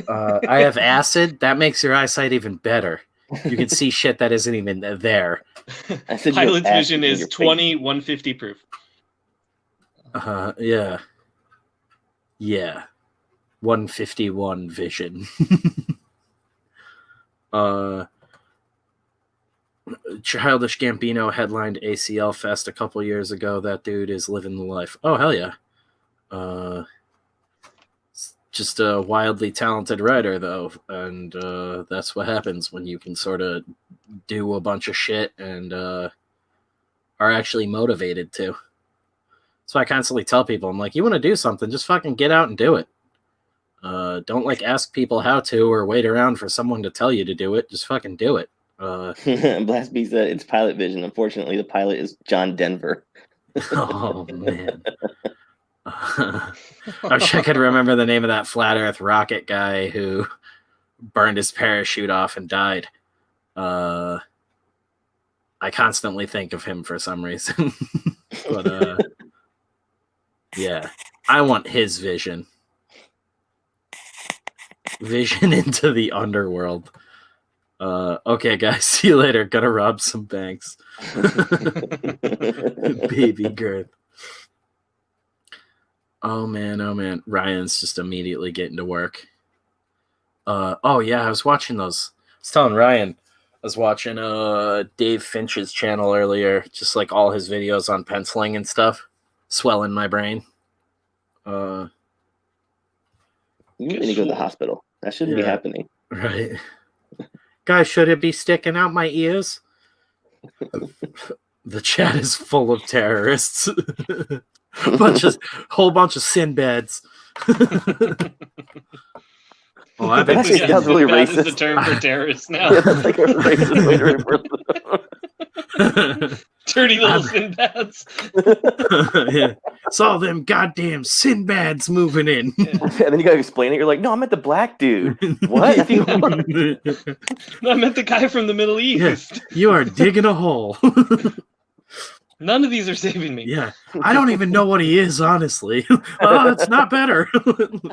I have acid. That makes your eyesight even better. You can see shit that isn't even there. I said you have Pilot's acid vision in is your face. 20, 150 proof. Yeah. Yeah. 151 vision. Childish Gambino headlined ACL Fest a couple years ago. That dude is living the life. Oh, hell yeah. Just a wildly talented writer, though. And that's what happens when you can sort of do a bunch of shit and are actually motivated to. So I constantly tell people, I'm like, you want to do something, just fucking get out and do it. Don't like ask people how to or wait around for someone to tell you to do it. Just fucking do it. Blast B said it's pilot vision. Unfortunately, the pilot is John Denver. Oh, man. I wish I could remember the name of that flat earth rocket guy who burned his parachute off and died. I constantly think of him for some reason. But yeah, I want his vision. Vision into the underworld. Okay, guys, see you later. Gonna rob some banks. Baby girth. Oh man. Ryan's just immediately getting to work. Oh yeah, I was watching those. I was telling Ryan, I was watching Dave Finch's channel earlier, just like all his videos on penciling and stuff. Swelling my brain. You need to go to the hospital. That shouldn't be happening. Right. Guys, should it be sticking out my ears? The chat is full of terrorists. Whole bunch of Sinbads. Oh, I bet That sounds really That racist. is the term for terrorists now. Yeah, that's like a racist way to refer to them. Dirty little Sinbads. Yeah. It's all them goddamn Sinbads moving in. And then you gotta explain it. You're like, no, I meant the black dude. What? I meant the guy from the Middle East. Yeah, you are digging a hole. None of these are saving me. Yeah, I don't even know what he is, honestly. Oh, it's not better. I don't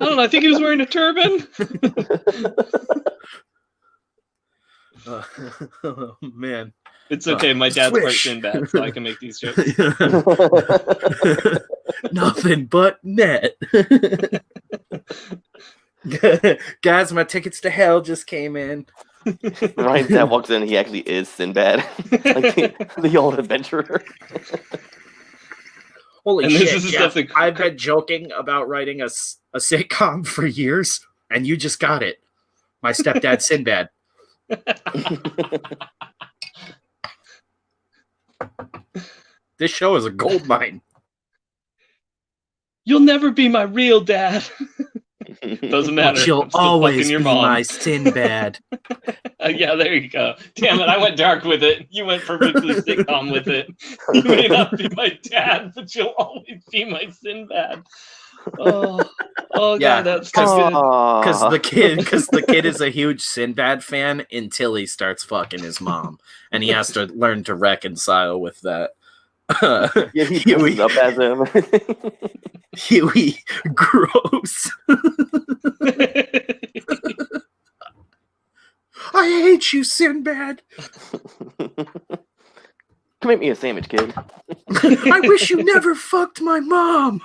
know. I think he was wearing a turban. Oh, man. It's okay. My dad's part Swish. Sinbad, so I can make these jokes. Nothing but net. Guys, my tickets to hell just came in. Ryan's dad walks in, he actually is Sinbad. Like the old adventurer. Holy And this shit, is the Jeff, stuff that- I've been joking about writing a sitcom for years, and you just got it. My stepdad Sinbad. This show is a gold mine. You'll never be my real dad. Doesn't matter. But you'll I'm still always fucking be your mom. my Sinbad. Yeah, there you go. Damn it, I went dark with it. You went perfectly sitcom with it. You may not be my dad, but you'll always be my Sinbad. Oh Yeah, God, that's so good. Because the kid is a huge Sinbad fan until he starts fucking his mom, and he has to learn to reconcile with that. Yeah, he dresses up as him. Huey, gross. I hate you, Sinbad. Come make me a sandwich, kid. I wish you never fucked my mom.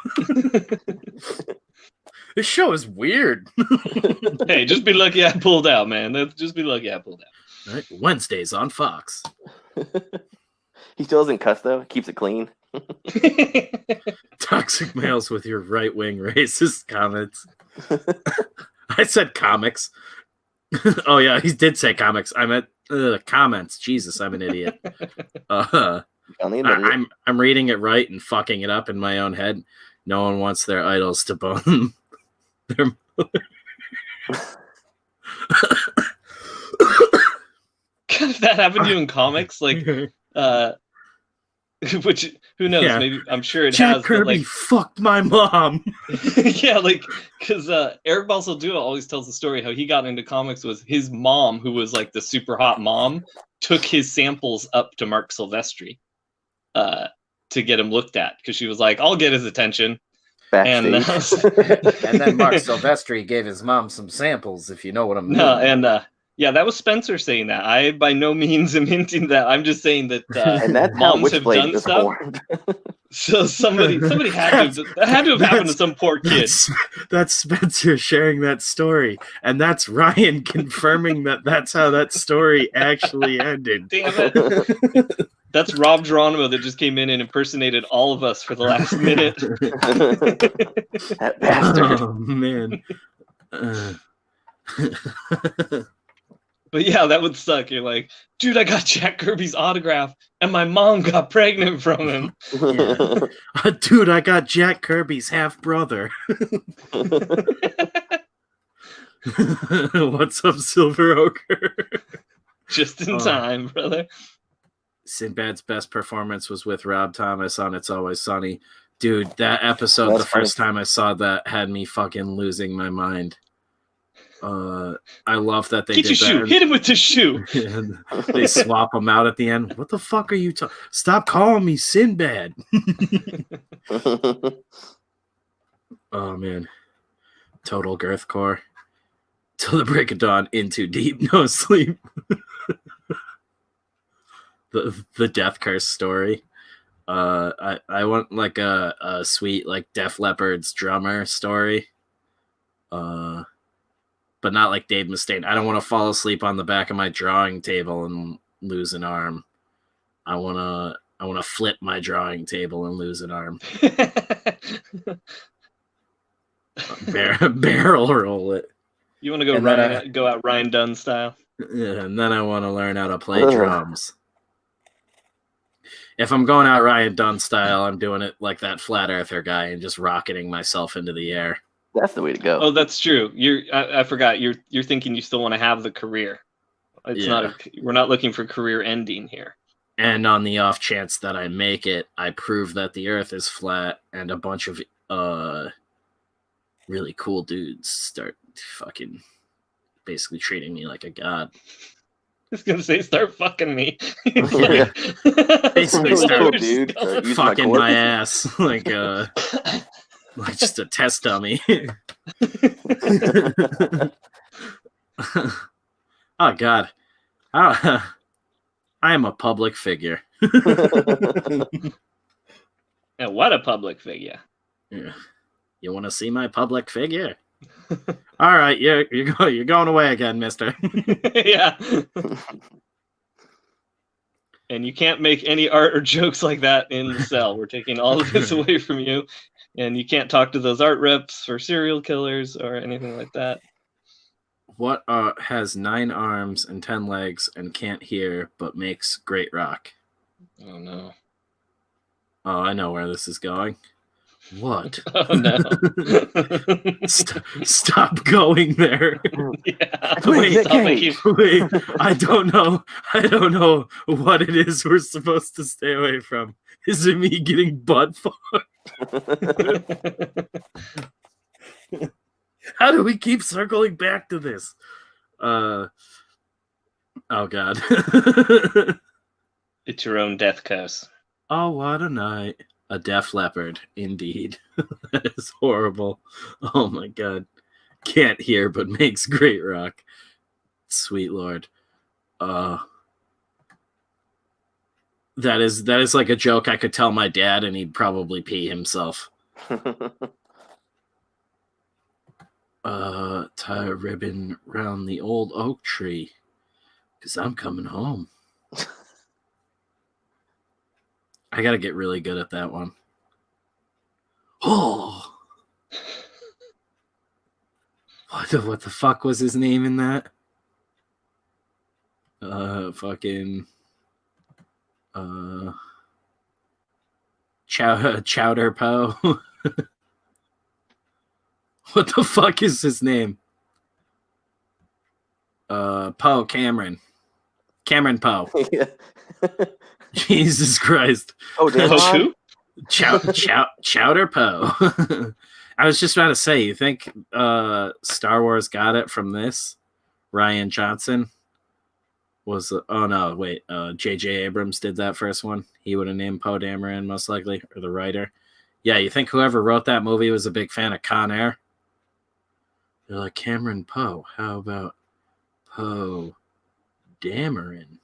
This show is weird. Hey, just be lucky I pulled out, man. Just be lucky I pulled out. Right? Wednesdays on Fox. He still doesn't cuss though. Keeps it clean. Toxic males with your right-wing racist comments. I said comics. Oh yeah, he did say comics. I meant comments. Jesus, I'm an idiot. I'm reading it right and fucking it up in my own head. No one wants their idols to bone their mother. God, if that happened to you in comics, like, which who knows? Yeah. Maybe I'm sure it Jack has. Kirby But like, fucked my mom. yeah, like because Eric Balsaldua always tells the story how he got into comics was his mom, who was like the super hot mom, took his samples up to Mark Silvestri to get him looked at because she was like, "I'll get his attention." Backstage. And then Mark Silvestri gave his mom some samples, if you know what I mean. No, and yeah, that was Spencer saying that. I by no means am hinting that. I'm just saying that and that's how moms have Witchblade done was stuff. formed. So somebody had to have happened to some poor kid. That's Spencer sharing that story, and that's Ryan confirming that that's how that story actually ended. Damn it! That's Rob Geronimo that just came in and impersonated all of us for the last minute. That bastard. Oh man. But yeah, that would suck. You're like, dude, I got Jack Kirby's autograph, and my mom got pregnant from him. Yeah. Dude, I got Jack Kirby's half brother. What's up, Silver Ochre? Just in time, brother. Sinbad's best performance was with Rob Thomas on It's Always Sunny. Dude, that episode, the first time I saw that, had me fucking losing my mind. I love that they Get did your that. shoe. Hit him with the shoe. And they swap him out at the end. What the fuck are you talking? Stop calling me Sinbad. Oh man, total girth core. Till the break of dawn, into deep, no sleep. the death curse story. I want like a sweet like Def Leppard's drummer story. But not like Dave Mustaine. I don't want to fall asleep on the back of my drawing table and lose an arm. I want to flip my drawing table and lose an arm. Barrel roll it. You want to go go out Ryan Dunn style? Yeah, and then I want to learn how to play drums. If I'm going out Ryan Dunn style, I'm doing it like that flat earther guy and just rocketing myself into the air. That's the way to go. Oh, that's true. I forgot. You're thinking you still want to have the career. It's we're not looking for career ending here. And on the off chance that I make it, I prove that the earth is flat and a bunch of really cool dudes start fucking basically treating me like a god. I was gonna say start fucking me. Basically start dude. fucking my ass. Like just a test dummy. Oh God. I am a public figure. And what a public figure. Yeah. You want to see my public figure? All right, you're going away again, mister. Yeah. And you can't make any art or jokes like that in the cell. We're taking all of this away from you. And you can't talk to those art reps for serial killers or anything like that. What has 9 arms and 10 legs and can't hear but makes great rock? Oh no. Oh, I know where this is going. What? Oh no. Stop going there. Yeah. Wait. I don't know what it is we're supposed to stay away from. Is it me getting butt fucked? How do we keep circling back to this? Oh God. It's your own death curse. Oh, what a night. A Def Leppard, indeed. That is horrible. Oh my God. Can't hear but makes great rock. Sweet Lord. That is like a joke I could tell my dad and he'd probably pee himself. Tie a ribbon round the old oak tree, 'cause I'm coming home. I gotta get really good at that one. Oh, what the fuck was his name in that? Chowder Poe. What the fuck is his name? Poe Cameron. Cameron Poe. Yeah. Jesus Christ. Oh, damn. Poach who? Chowder Poe. I was just about to say, you think Star Wars got it from this? Ryan Johnson was J.J. Abrams did that first one. He would have named Poe Dameron most likely, or the writer. Yeah, you think whoever wrote that movie was a big fan of Con Air? They're like, Cameron Poe. How about Poe Dameron?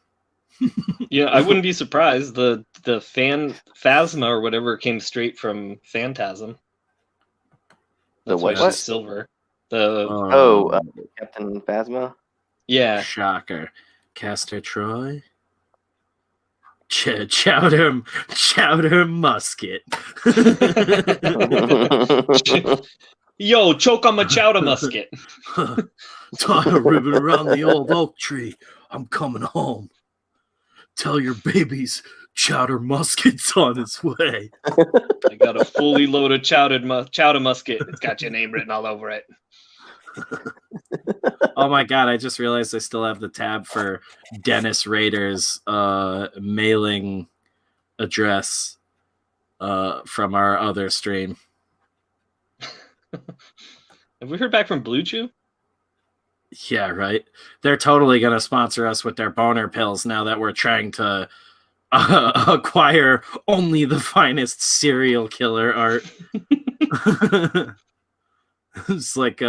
Yeah, I wouldn't be surprised. The Phasma or whatever came straight from Phantasm. The That's why what? she's silver. The Captain Phasma? yeah. Shocker. Castor Troy. Chowder Musket. Yo, choke on my chowder musket. Tie a ribbon around the old oak tree. I'm coming home. Tell your babies Chowder Musket's on its way. I got a fully loaded chowder musket. It's got your name written all over it. Oh my god, I just realized I still have the tab for Dennis Rader's mailing address from our other stream. Have we heard back from Blue Chew? Yeah, right. They're totally going to sponsor us with their boner pills now that we're trying to acquire only the finest serial killer art. It's like,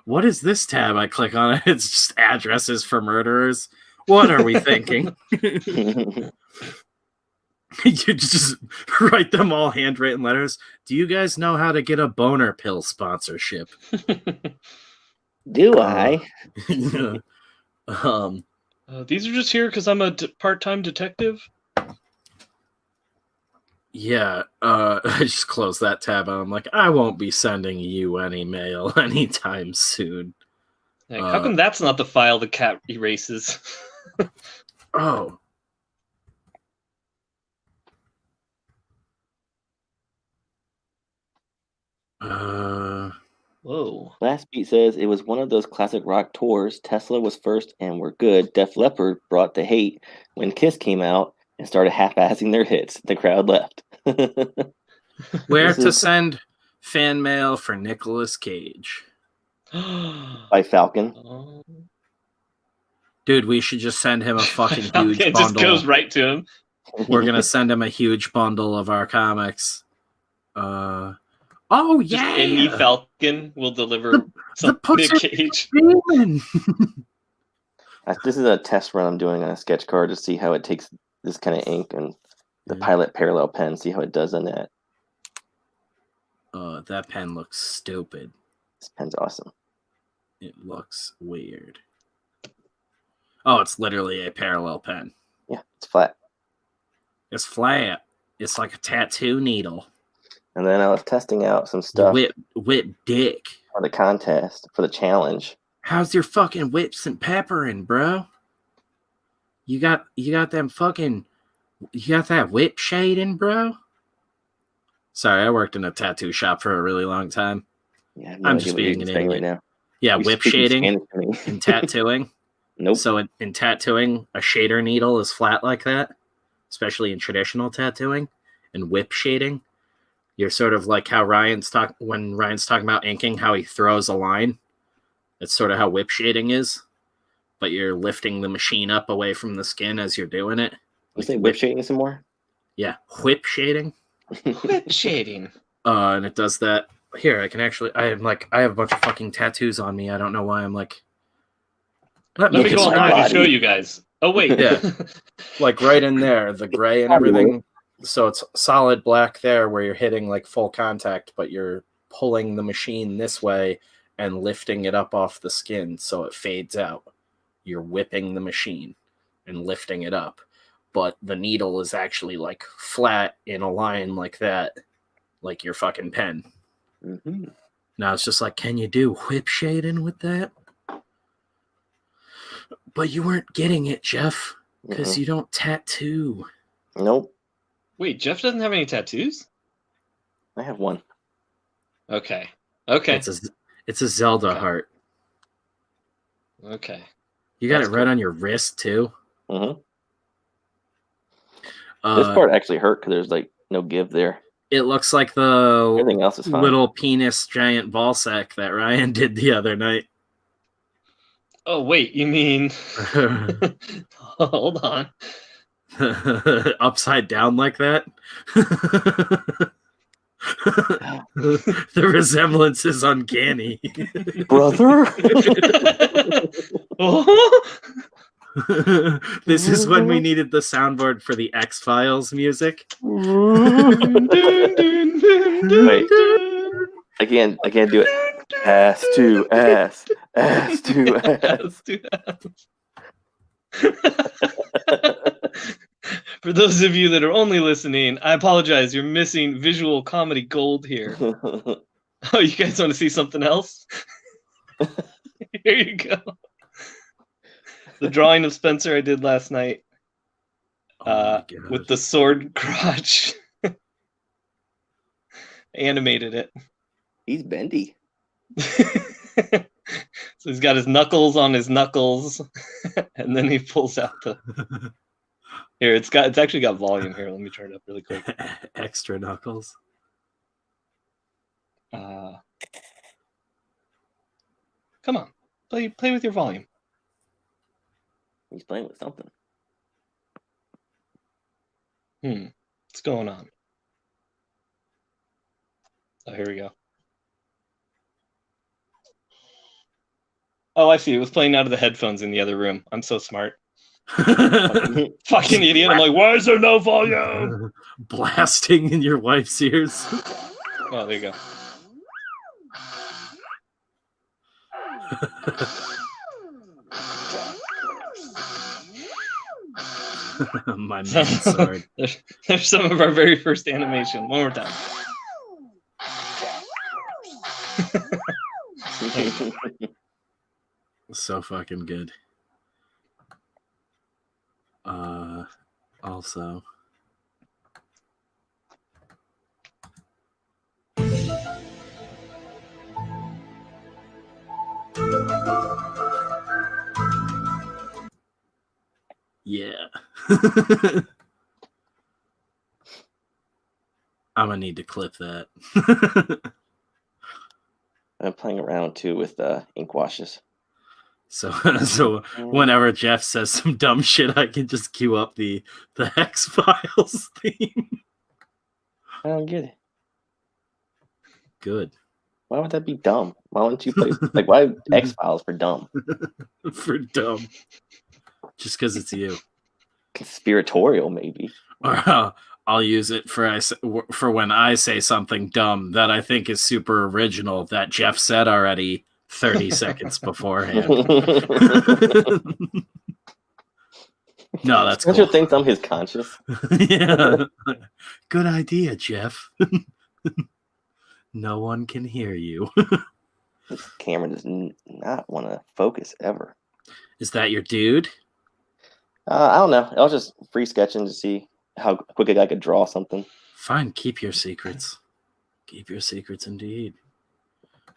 what is this tab? I click on it. It's just addresses for murderers. What are we thinking? You just write them all handwritten letters. Do you guys know how to get a boner pill sponsorship? Do I? These are just here because I'm a part-time detective. Yeah, I just closed that tab and I'm like, I won't be sending you any mail anytime soon. Like, how come that's not the file the cat erases? Oh. Whoa. Last beat says it was one of those classic rock tours. Tesla was first and were good. Def Leppard brought the hate when Kiss came out and started half-assing their hits. The crowd left. Where to send fan mail for Nicolas Cage? By Falcon. Oh. Dude, we should just send him a fucking huge It bundle. just goes right to him. We're gonna send him a huge bundle of our comics. Oh Just yeah, any Falcon will deliver some Nick Cage. This is a test run I'm doing on a sketch card to see how it takes this kind of ink and the Pilot parallel pen. See how it does on that. That pen looks stupid. This pen's awesome. It looks weird. Oh, it's literally a parallel pen. Yeah, it's flat. It's flat. It's like a tattoo needle. And then I was testing out some stuff Whip dick. for the contest, for the challenge. How's your fucking whips and peppering, bro? You got them fucking, you got that whip shading, bro? Sorry, I worked in a tattoo shop for a really long time. Yeah, I have no I'm idea just what you're being an saying idiot. right now. Yeah, You're whip speaking shading Spanish to me. and tattooing. Nope. So in tattooing, a shader needle is flat like that, especially in traditional tattooing. And whip shading, you're sort of like how when Ryan's talking about inking, how he throws a line. It's sort of how whip shading is, but you're lifting the machine up away from the skin as you're doing it. You say whip shading some more? Yeah, whip shading. Whip shading. And it does that. Here, I have a bunch of fucking tattoos on me. I don't know why I'm like. Let me go online and show you guys. Oh wait, yeah, like right in there, the gray and everything. So it's solid black there where you're hitting like full contact, but you're pulling the machine this way and lifting it up off the skin so it fades out. You're whipping the machine and lifting it up, but the needle is actually like flat in a line like that, like your fucking pen. Mm-hmm. Now it's just like, can you do whip shading with that? But you weren't getting it, Jeff, because you don't tattoo. Nope. Wait, Jeff doesn't have any tattoos? I have one. Okay. It's a Zelda heart. Okay. You got That's it right cool. on your wrist too. Mm-hmm. This part actually hurt because there's like no give there. It looks like the Everything else is fine. little penis giant ball sack that Ryan did the other night. Oh wait, you mean? Hold on. Upside down like that. The resemblance is uncanny. Brother. This is when we needed the soundboard for the X-Files music. Wait. I can't do it. Ass to ass. Ass to ass. For those of you that are only listening, I apologize. You're missing visual comedy gold here. Oh, you guys want to see something else? Here you go. The drawing of Spencer I did last night with the sword crotch. Animated it. He's bendy. So he's got his knuckles on his knuckles, and then he pulls out the. Here, it's actually got volume here. Let me turn it up really quick. Extra knuckles. Come on, play with your volume. He's playing with something. What's going on? Oh, here we go. Oh, I see. It was playing out of the headphones in the other room. I'm so smart. Fucking idiot. I'm like, why is there no volume? Blasting in your wife's ears. Oh, there you go. My man sword. There's some of our very first animation. One more time. So fucking good. Also. Yeah. I'm gonna need to clip that. I'm playing around too with ink washes. So whenever Jeff says some dumb shit, I can just cue up the X-Files theme. I don't get it. Good. Why would that be dumb? Why wouldn't you play like why X-Files for dumb? For dumb. Just because it's you. Conspiratorial, maybe. Or I'll use it for when I say something dumb that I think is super original that Jeff said already 30 seconds beforehand. No, that's cool. Spencer thinks I'm his conscious. Yeah. Good idea, Jeff. No one can hear you. This camera does not want to focus ever. Is that your dude? I don't know. I was just free sketching to see how quick a guy could draw something. Fine, keep your secrets. Keep your secrets indeed.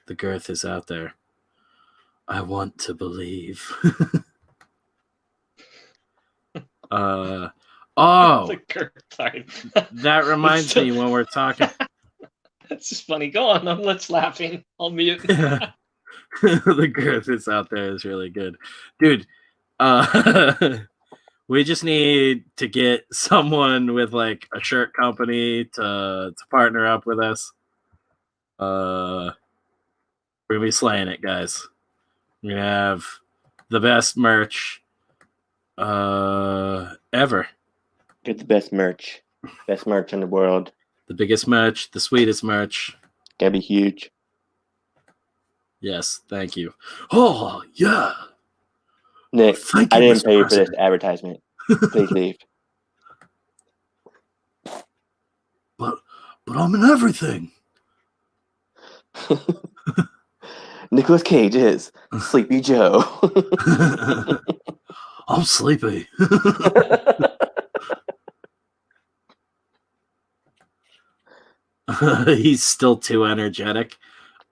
The girth is out there. I want to believe. Oh, Sorry. That reminds me when we're talking. That's just funny. Go on. I'm let's laughing. I'll mute. The girth is out there is really good. Dude, we just need to get someone with like a shirt company to partner up with us. We're gonna be slaying it, guys. We're gonna have the best merch ever. Get the best merch. Best merch in the world. The biggest merch, the sweetest merch. Gotta be huge. Yes, thank you. Oh, yeah. Nick, Thank you, I didn't Mr. pay you for this President. advertisement. Please leave. But I'm in everything. Nicolas Cage is Sleepy Joe. I'm sleepy. He's still too energetic.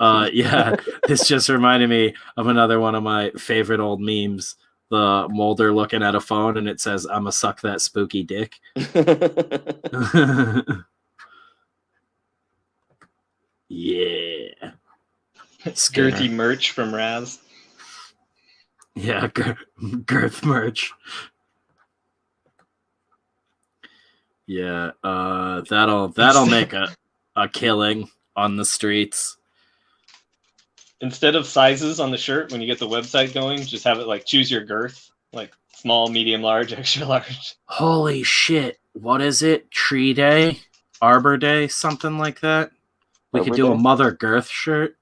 Yeah, this just reminded me of another one of my favorite old memes. the Mulder looking at a phone and it says, "I'ma suck that spooky dick." Yeah. Girthy merch from Raz. Yeah, girth merch. Yeah, that'll make a killing on the streets. Instead of sizes on the shirt, when you get the website going, just have it like choose your girth, like small, medium, large, extra large. Holy shit! What is it? Tree Day, Arbor Day, something like that. We could do a Mother Girth shirt.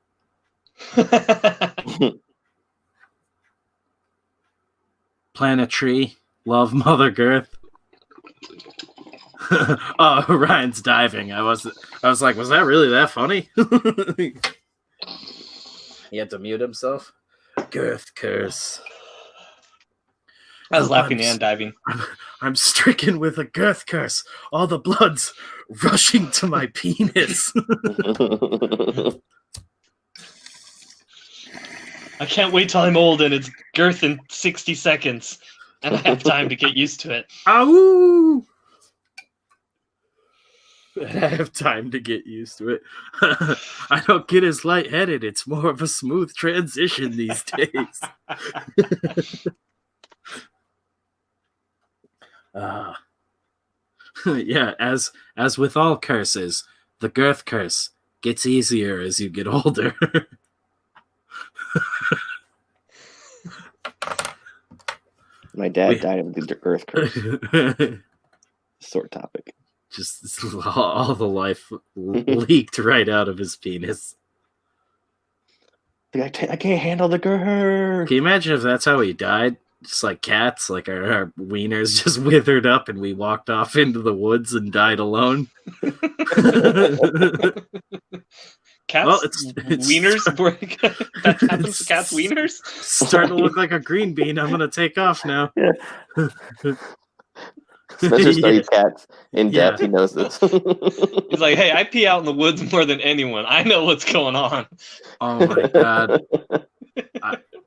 Plant a tree. Love Mother Girth. Oh, Ryan's diving. I was like, was that really that funny? He had to mute himself. Girth curse. I was laughing and diving. I'm stricken with a girth curse. All the blood's rushing to my penis. I can't wait till I'm old and it's girth in 60 seconds. And I have time to get used to it. Ow! I have time to get used to it. I don't get as lightheaded. It's more of a smooth transition these days. Yeah, as with all curses, the girth curse gets easier as you get older. My dad died of the girth curse. Sore topic. Just all the life leaked right out of his penis. I can't handle the girth. Can you imagine if that's how he died? Just like cats, like our wieners just withered up and we walked off into the woods and died alone. Cats, well, it's wieners break. That happens to cats' wieners. Starting to look like a green bean. I'm gonna take off now. Yeah. Spencer studies cats in depth. He knows this. He's like, hey, I pee out in the woods more than anyone. I know what's going on. Oh my god.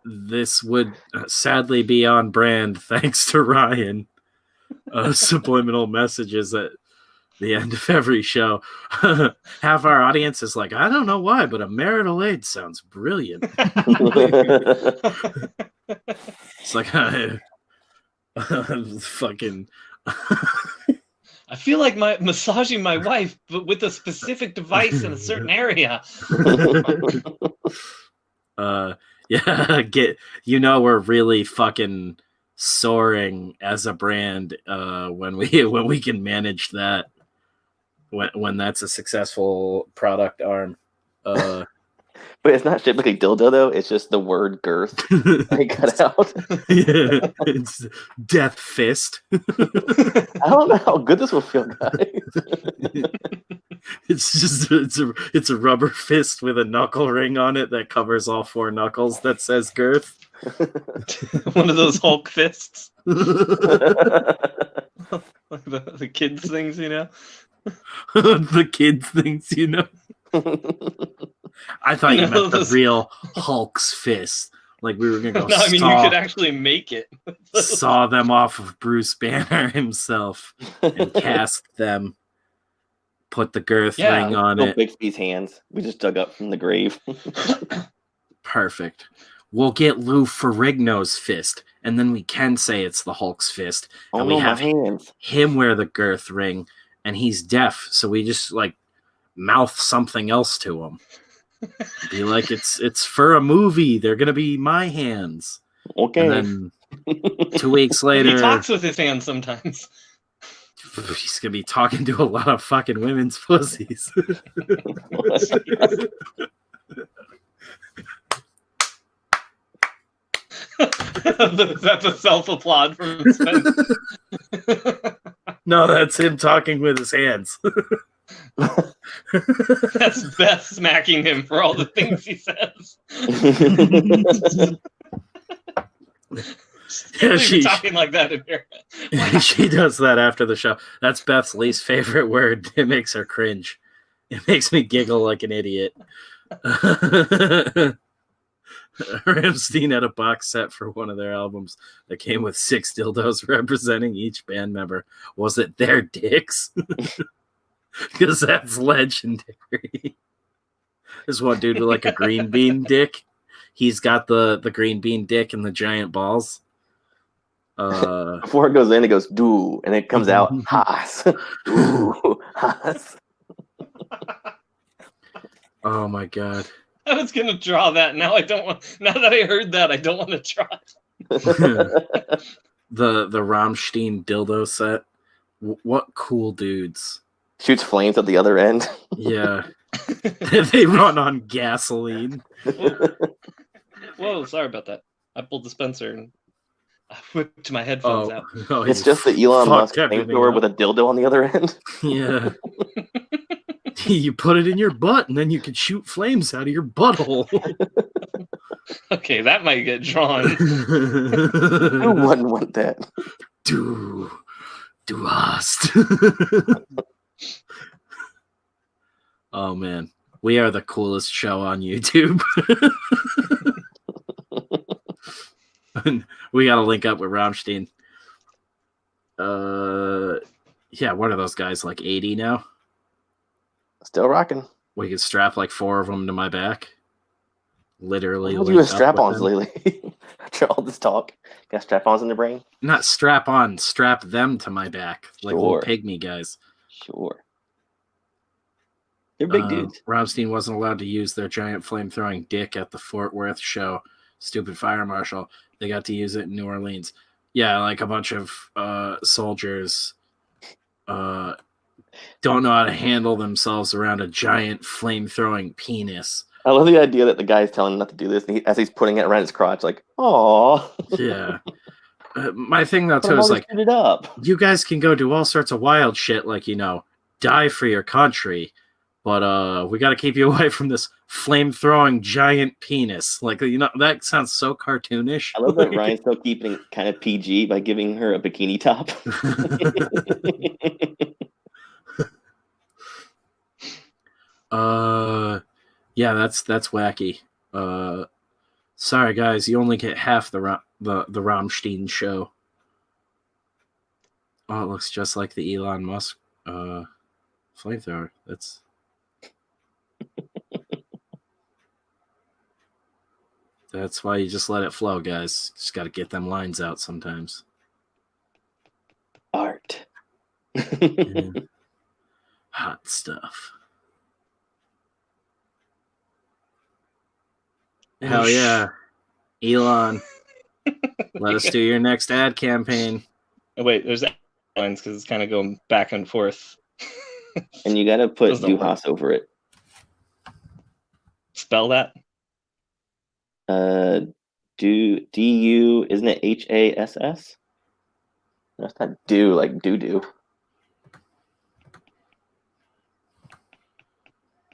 This would sadly be on brand thanks to Ryan. Subliminal messages at the end of every show. Half our audience is like, I don't know why, but a marital aid sounds brilliant. It's like, fucking... I feel like massaging my wife, but with a specific device in a certain area. Yeah, we're really fucking soaring as a brand when we can manage that, when that's a successful product arm. But it's not typically dildo though. It's just the word girth they cut out. Yeah, it's death fist. I don't know how good this will feel, guys. It's a rubber fist with a knuckle ring on it that covers all 4 knuckles that says girth. One of those Hulk fists. Like the kids things, you know. The kids things, you know. I thought you meant the real Hulk's fist. Like we were gonna go. No, I mean you could actually make it. Saw them off of Bruce Banner himself and cast them. Put the girth ring on it. Bixby's hands. We just dug up from the grave. Perfect. We'll get Lou Ferrigno's fist, and then we can say it's the Hulk's fist, and we have him wear the girth ring, and he's deaf, so we just like mouth something else to him. Be like, it's for a movie. They're gonna be my hands. Okay. And then 2 weeks later, he talks with his hands sometimes. He's gonna be talking to a lot of fucking women's pussies. That's a self-applaud from Spencer. No, that's him talking with his hands. That's Beth smacking him for all the things he says. Yeah, she's talking like that in here. She does that after the show. That's Beth's least favorite word. It makes her cringe. It makes me giggle like an idiot. Rammstein had a box set for one of their albums that came with 6 dildos representing each band member. Was it their dicks? Because that's legendary. There's one dude with like a green bean dick. He's got the green bean dick and the giant balls. Before it goes in, it goes do, and it comes out Haas. Ooh, Haas. Oh my god. I was gonna draw that. Now I don't want. Now that I heard that, I don't want to draw it. the Rammstein dildo set. What cool dudes. Shoots flames at the other end. Yeah. They run on gasoline. Whoa, sorry about that. I pulled the Spencer and I whipped my headphones out. Oh, It's just the Elon Musk flamethrower with a dildo on the other end. Yeah. You put it in your butt and then you can shoot flames out of your butthole. Okay, that might get drawn. Who wouldn't want that? Du hast. Oh man, we are the coolest show on YouTube. We gotta link up with Rammstein. Yeah, what are those guys, like 80 now? Still rocking. We could strap like 4 of them to my back. Literally. What are you doing strap-ons lately? After all this talk, got strap-ons in the brain? Not strap on, strap them to my back, like little pygmy guys. Sure. They're big dudes. Rammstein wasn't allowed to use their giant flame-throwing dick at the Fort Worth show. Stupid fire marshal. They got to use it in New Orleans. Yeah, like a bunch of soldiers don't know how to handle themselves around a giant flame-throwing penis. I love the idea that the guy's telling him not to do this, and as he's putting it around his crotch, like, "Aw." Yeah. My thing, though, too, is like, it up. You guys can go do all sorts of wild shit, like, die for your country, but we got to keep you away from this flame-throwing giant penis. Like, that sounds so cartoonish. I love that Ryan's still keeping it kind of PG by giving her a bikini top. Yeah, that's wacky. Sorry guys, you only get half the Rammstein show. Oh, it looks just like the Elon Musk flamethrower. That's why you just let it flow, guys. Just got to get them lines out sometimes. Art. Yeah. Hot stuff. Hell yeah. Elon, let us do your next ad campaign. Oh, wait, there's lines because it's kind of going back and forth. And you got to put Du hast over it. Spell that? D-U, isn't it H-A-S-S? No, it's not do, like doo-doo.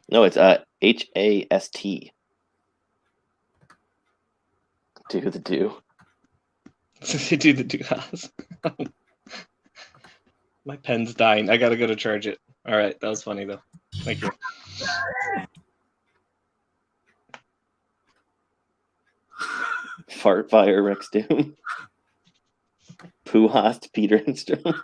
No, it's H-A-S-T. Do the do. They do the Du hast. My pen's dying. I gotta go to charge it. All right, that was funny though. Thank you. Fart Fire Rex Doom. Pooh hast Peter Enstrom.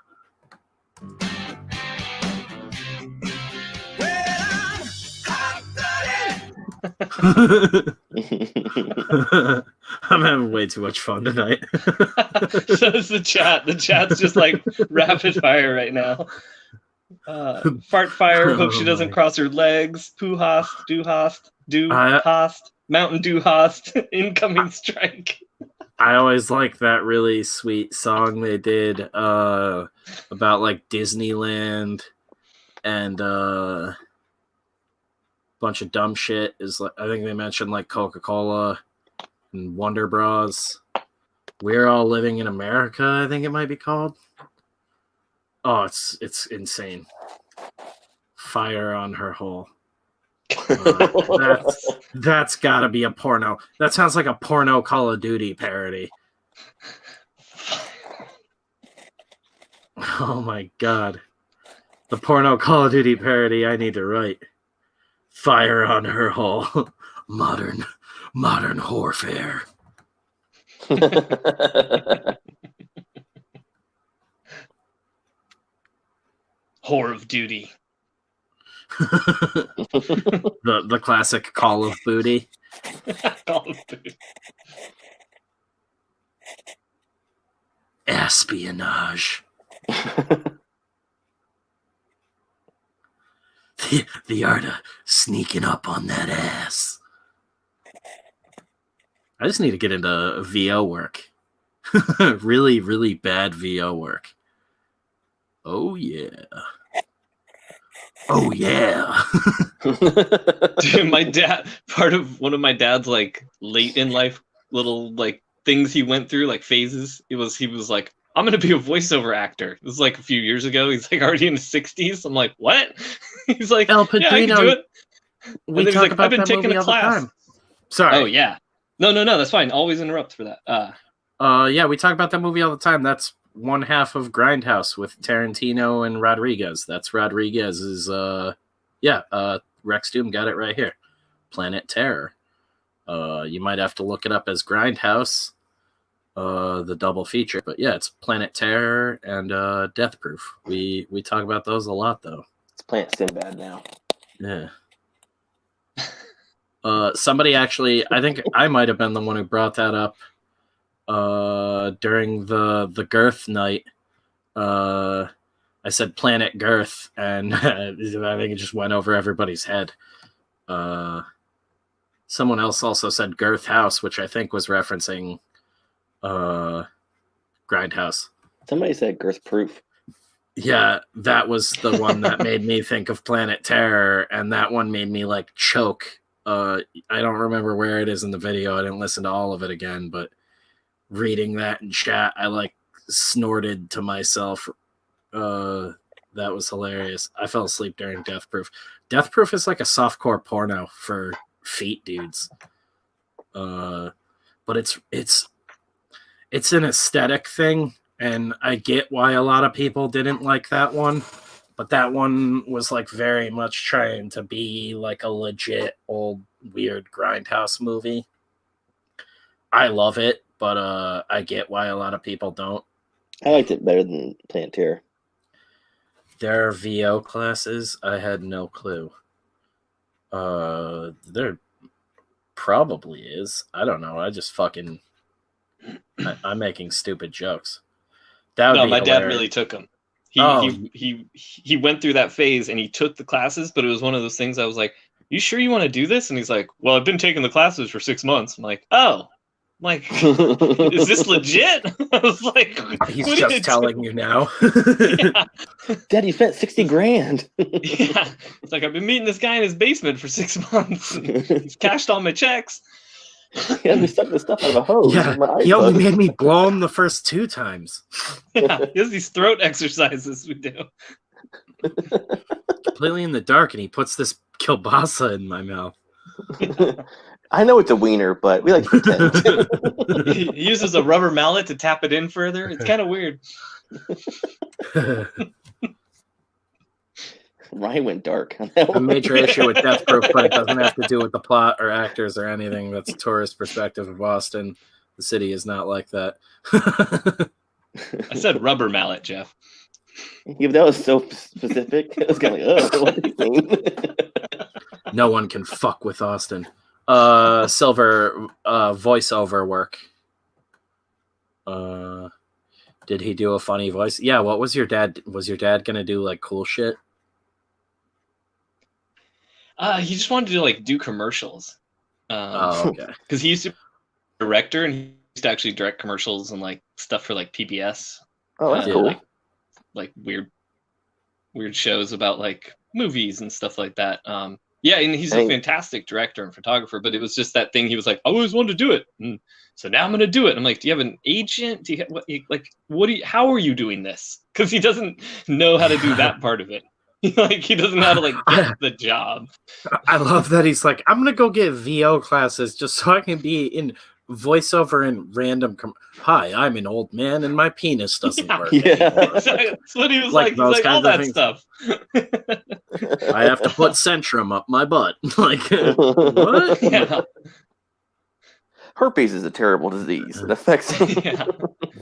I'm having way too much fun tonight. So is the chat. The chat's just like rapid fire right now. Fart fire. Hope she doesn't cross her legs. Pooh hast. Du hast. Hast. Mountain Dew hast. Incoming strike. I always like that really sweet song they did about like Disneyland and bunch of dumb shit. Is like, I think they mentioned like Coca-Cola and Wonder Bras. We're All Living in America, I think it might be called. Oh, it's insane. Fire on her hole. That's gotta be a porno. That sounds like a porno Call of Duty parody. Oh my god. The porno Call of Duty parody I need to write. Fire on her hole. Modern Modern warfare. Whore of duty. the classic Call of Booty. Call of Duty. Espionage. The art of sneaking up on that ass. I just need to get into VO work. Really, really bad VO work. Oh, yeah. Oh, yeah. Dude, my dad, part of one of my dad's like late in life little like things he went through, like phases, he was like, I'm gonna be a voiceover actor. This is like a few years ago. He's like already in his 60s. I'm like, what? He's like, El yeah, I can Padrino, do it. we he's talk like, about I've been that taking movie a all the class. time. Sorry. Oh yeah. No, that's fine. Always interrupt for that. Yeah, we talk about that movie all the time. That's one half of Grindhouse with Tarantino and Rodriguez. That's Rodriguez's Rex Doom got it right here. Planet Terror. You might have to look it up as Grindhouse, the double feature. But yeah, it's Planet Terror and Death Proof. We talk about those a lot though. It's Planet Sinbad now. Yeah. Somebody actually, I think I might have been the one who brought that up during the Girth night. I said Planet Girth, and I think it just went over everybody's head. Someone else also said Girth House, which I think was referencing Grindhouse. Somebody said Girth Proof. Yeah, that was the one that made me think of Planet Terror, and that one made me like choke. I don't remember where it is in the video. I didn't listen to all of it again, but reading that in chat, I like snorted to myself. That was hilarious. I fell asleep during Death Proof. Death Proof is like a softcore porno for feet dudes. But it's an aesthetic thing, and I get why a lot of people didn't like that one. But that one was like very much trying to be like a legit old weird Grindhouse movie. I love it, but I get why a lot of people don't. I liked it better than Planet Terror. There are VO classes. I had no clue. There probably is. I don't know. I just fucking... I'm making stupid jokes. That would No, be my dad hilarious. really took them. Oh. He went through that phase and he took the classes, but it was one of those things I was like, you sure you want to do this? And he's like, well, I've been taking the classes for 6 months. I'm like, oh. I'm like, is this legit? I was like, He's just telling you now. Yeah. Dad, you spent $60,000. Yeah. It's like, I've been meeting this guy in his basement for 6 months. And he's cashed all my checks. He had me suck the stuff out of a hose. Yeah, he only made me blow him the first 2 times. Yeah, he has these throat exercises we do. Completely in the dark, and he puts this kielbasa in my mouth. I know it's a wiener, but we like to pretend. He uses a rubber mallet to tap it in further. It's kind of weird. Ryan went dark on that A one. major issue with Death Proof, but it doesn't have to do with the plot or actors or anything. That's a tourist perspective of Boston. The city is not like that. I said rubber mallet, Jeff. Yeah, but that was so specific. It was kind of like, oh, what do you mean? No one can fuck with Austin. Silver voiceover work. Did he do a funny voice? Yeah, what was your dad? Was your dad gonna do like cool shit? He just wanted to like do commercials. Okay. Because he used to be a director and he used to actually direct commercials and like stuff for like PBS. Oh, that's cool. Like weird shows about like movies and stuff like that. Yeah, and he's a fantastic director and photographer, but it was just that thing. He was like, I always wanted to do it. And so now I'm going to do it. I'm like, do you have an agent? Do you have, how are you doing this? Because he doesn't know how to do that part of it. Like, he doesn't know how to like get the job. I love that he's like, I'm going to go get VO classes just so I can be in voiceover and random. Hi, I'm an old man and my penis doesn't work. Yeah. That's what he was like. He's like, all that stuff. I have to put Centrum up my butt. Like, what? Yeah. Herpes is a terrible disease. It affects. Yeah.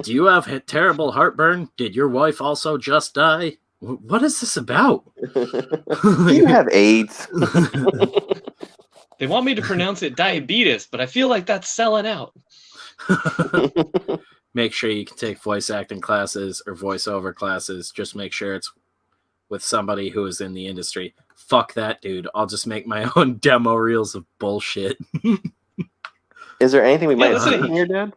Do you have terrible heartburn? Did your wife also just die? What is this about? Do you have AIDS? They want me to pronounce it diabetes, but I feel like that's selling out. Make sure you can take voice acting classes or voiceover classes. Just make sure it's with somebody who is in the industry. Fuck that, dude. I'll just make my own demo reels of bullshit. Is there anything we might have listen, seen here, Dad?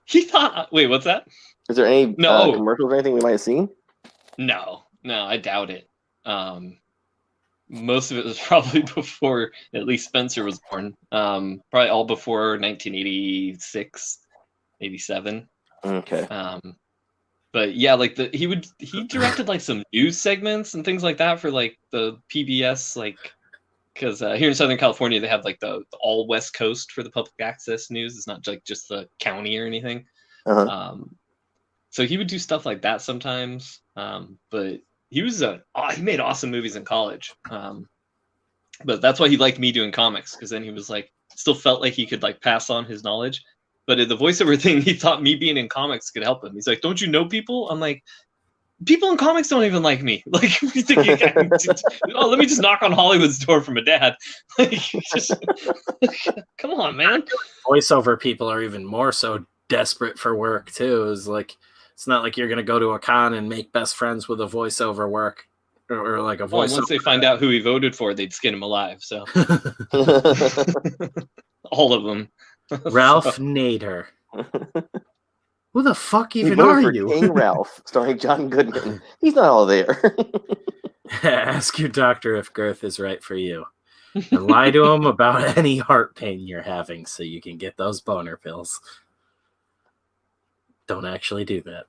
He thought. Wait, what's that? Is there any No. commercials or anything we might have seen? No, I doubt it. Most of it was probably before at least Spencer was born. Probably all before 1986, 87. Okay. But yeah, like he directed like some news segments and things like that for like the PBS, like because here in Southern California they have like the all West Coast for the public access news. It's not like just the county or anything. Uh-huh. So he would do stuff like that sometimes. But he was he made awesome movies in college. But that's why he liked me doing comics, because then he was like still felt like he could like pass on his knowledge. But in the voiceover thing, he thought me being in comics could help him. He's like, "Don't you know people?" I'm like, "People in comics don't even like me." Like, you think oh, let me just knock on Hollywood's door from a dad. Like, just, come on, man. Voiceover people are even more so desperate for work too. It's not like you're gonna go to a con and make best friends with a voiceover work or like a voiceover. Once they find out who he voted for, they'd skin him alive. So all of them. Ralph Nader. Who the fuck He even voted are for you? King Ralph, starring John Goodman. He's not all there. Ask your doctor if girth is right for you. And lie to him about any heart pain you're having so you can get those boner pills. Don't actually do that.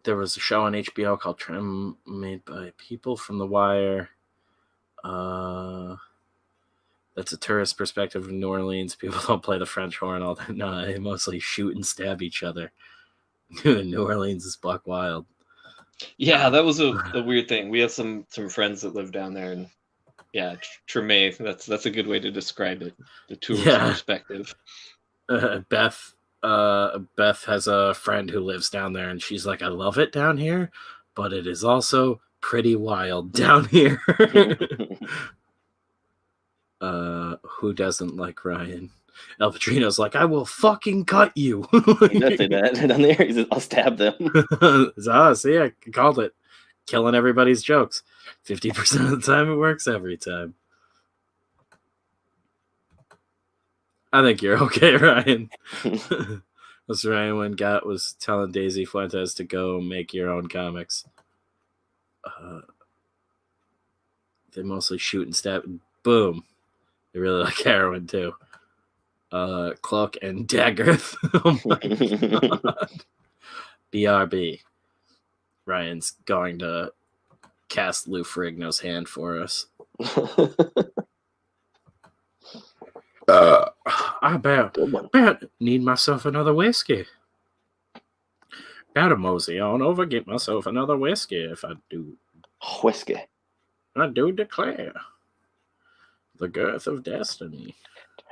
There was a show on HBO called Trim, made by people from The Wire. That's a tourist perspective of New Orleans. People don't play the French horn all that. No, they mostly shoot and stab each other. New Orleans is buck wild. Yeah, that was a weird thing. We have some friends that live down there, and yeah, Treme. That's a good way to describe it. The tourist perspective. Beth has a friend who lives down there, and she's like, "I love it down here, but it is also pretty wild down here." Who doesn't like Ryan? El Patrino's like, "I will fucking cut you." He does say that down there. He says, "I'll stab them." See, I called it. Killing everybody's jokes. 50% of the time, it works every time. I think you're okay, Ryan. What's Ryan was telling Daisy Fuentes to go make your own comics. They mostly shoot and stab. Boom. They really like heroin too. Cloak and Dagger. Oh my god. BRB. Ryan's going to cast Lou Ferrigno's hand for us. I bet need myself another whiskey. Gotta mosey on over, get myself another whiskey if I do. Whiskey. I do declare the girth of destiny.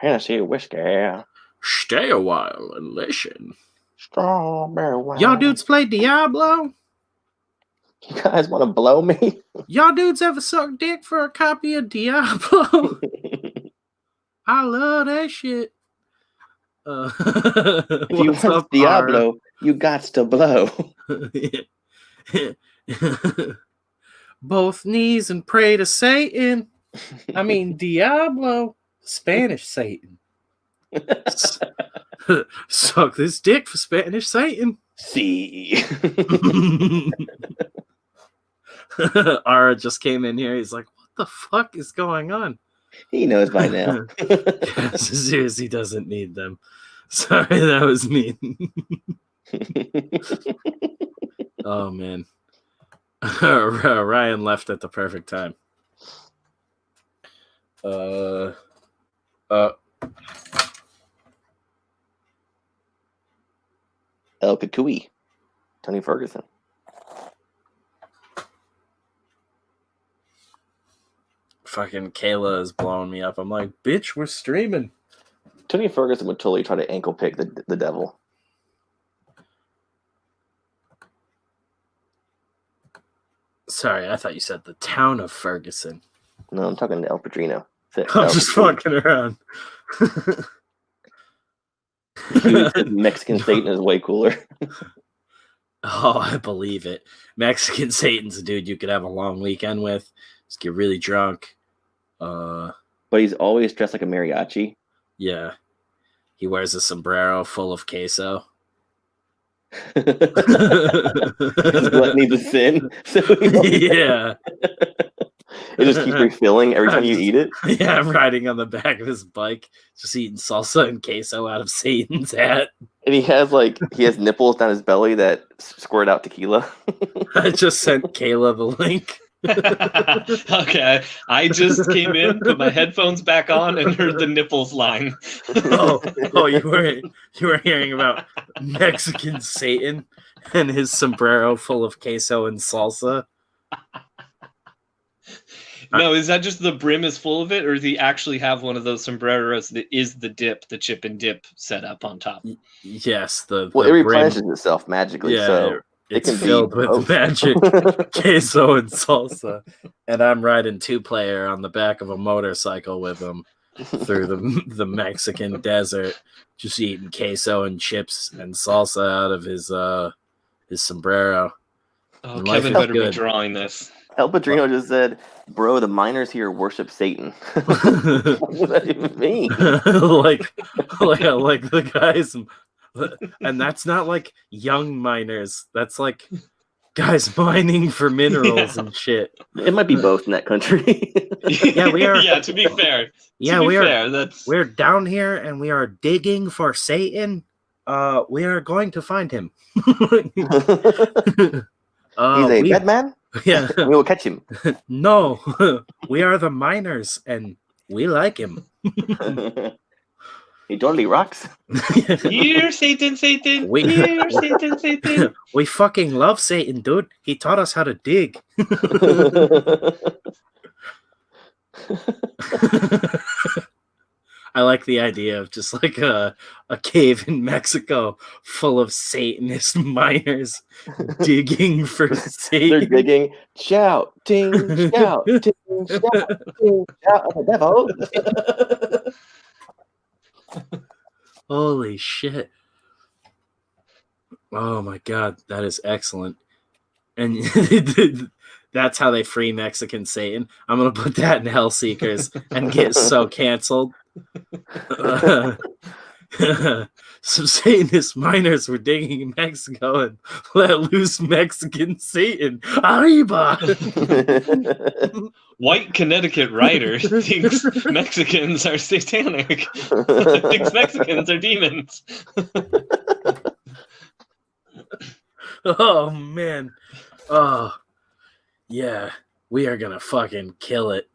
Tennessee whiskey. Stay a while and listen. Strawberry wine. Y'all dudes play Diablo? You guys want to blow me? Y'all dudes ever suck dick for a copy of Diablo? I love that shit. If you want Diablo, you got to blow. Both knees and pray to Satan. I mean, Diablo, Spanish Satan. Suck this dick for Spanish Satan. See. Ara just came in here. He's like, what the fuck is going on? He knows by now. Yes, he doesn't need them. Sorry, that was mean. Oh, man. Ryan left at the perfect time. El Kukui. Tony Ferguson. Fucking Kayla is blowing me up. I'm like, bitch, we're streaming. Tony Ferguson would totally try to ankle pick the devil. Sorry, I thought you said the town of Ferguson. No, I'm talking to El Padrino. I'm just fucking around. Mexican Satan is way cooler. Oh, I believe it. Mexican Satan's a dude you could have a long weekend with. Just get really drunk. But he's always dressed like a mariachi. Yeah. He wears a sombrero full of queso. His gluttony to sin. So Yeah. It just keeps refilling every time you eat it. Yeah, I'm riding on the back of his bike, just eating salsa and queso out of Satan's hat. And he has nipples down his belly that squirt out tequila. I just sent Kayla the link. Okay, I just came in, put my headphones back on, and heard the nipples line. Oh, you were hearing about Mexican Satan and his sombrero full of queso and salsa. No, is that just the brim is full of it, or does he actually have one of those sombreros that is the dip, the chip and dip set up on top? Yes, it replenishes itself magically. Yeah, so it's filled with magic queso and salsa. And I'm riding 2-player on the back of a motorcycle with him through the Mexican desert, just eating queso and chips and salsa out of his sombrero. Oh, And Kevin better be drawing this. El Padrino just said, "Bro, the miners here worship Satan." What does that even mean? like the guys, and that's not like young miners. That's like guys mining for minerals and shit. It might be both in that country. Yeah, we are. Yeah, to be fair. Yeah, we're down here and we are digging for Satan. We are going to find him. He's a bad man. Yeah, we will catch him. No, we are the miners and we like him. He totally rocks. Here, Satan, Satan. Here, Satan, Satan. We fucking love Satan, dude. He taught us how to dig. I like the idea of just like a cave in Mexico full of Satanist miners digging for Satan. They're digging, shout, ting, shout, ting, shout, ting, shout at the devil. Holy shit. Oh my god, that is excellent. And that's how they free Mexican Satan. I'm going to put that in Hellseekers and get so canceled. Some Satanist miners were digging in Mexico and let loose Mexican Satan. Arriba! White Connecticut writer thinks Mexicans are satanic. Thinks Mexicans are demons. Oh, man. Oh, yeah. We are going to fucking kill it.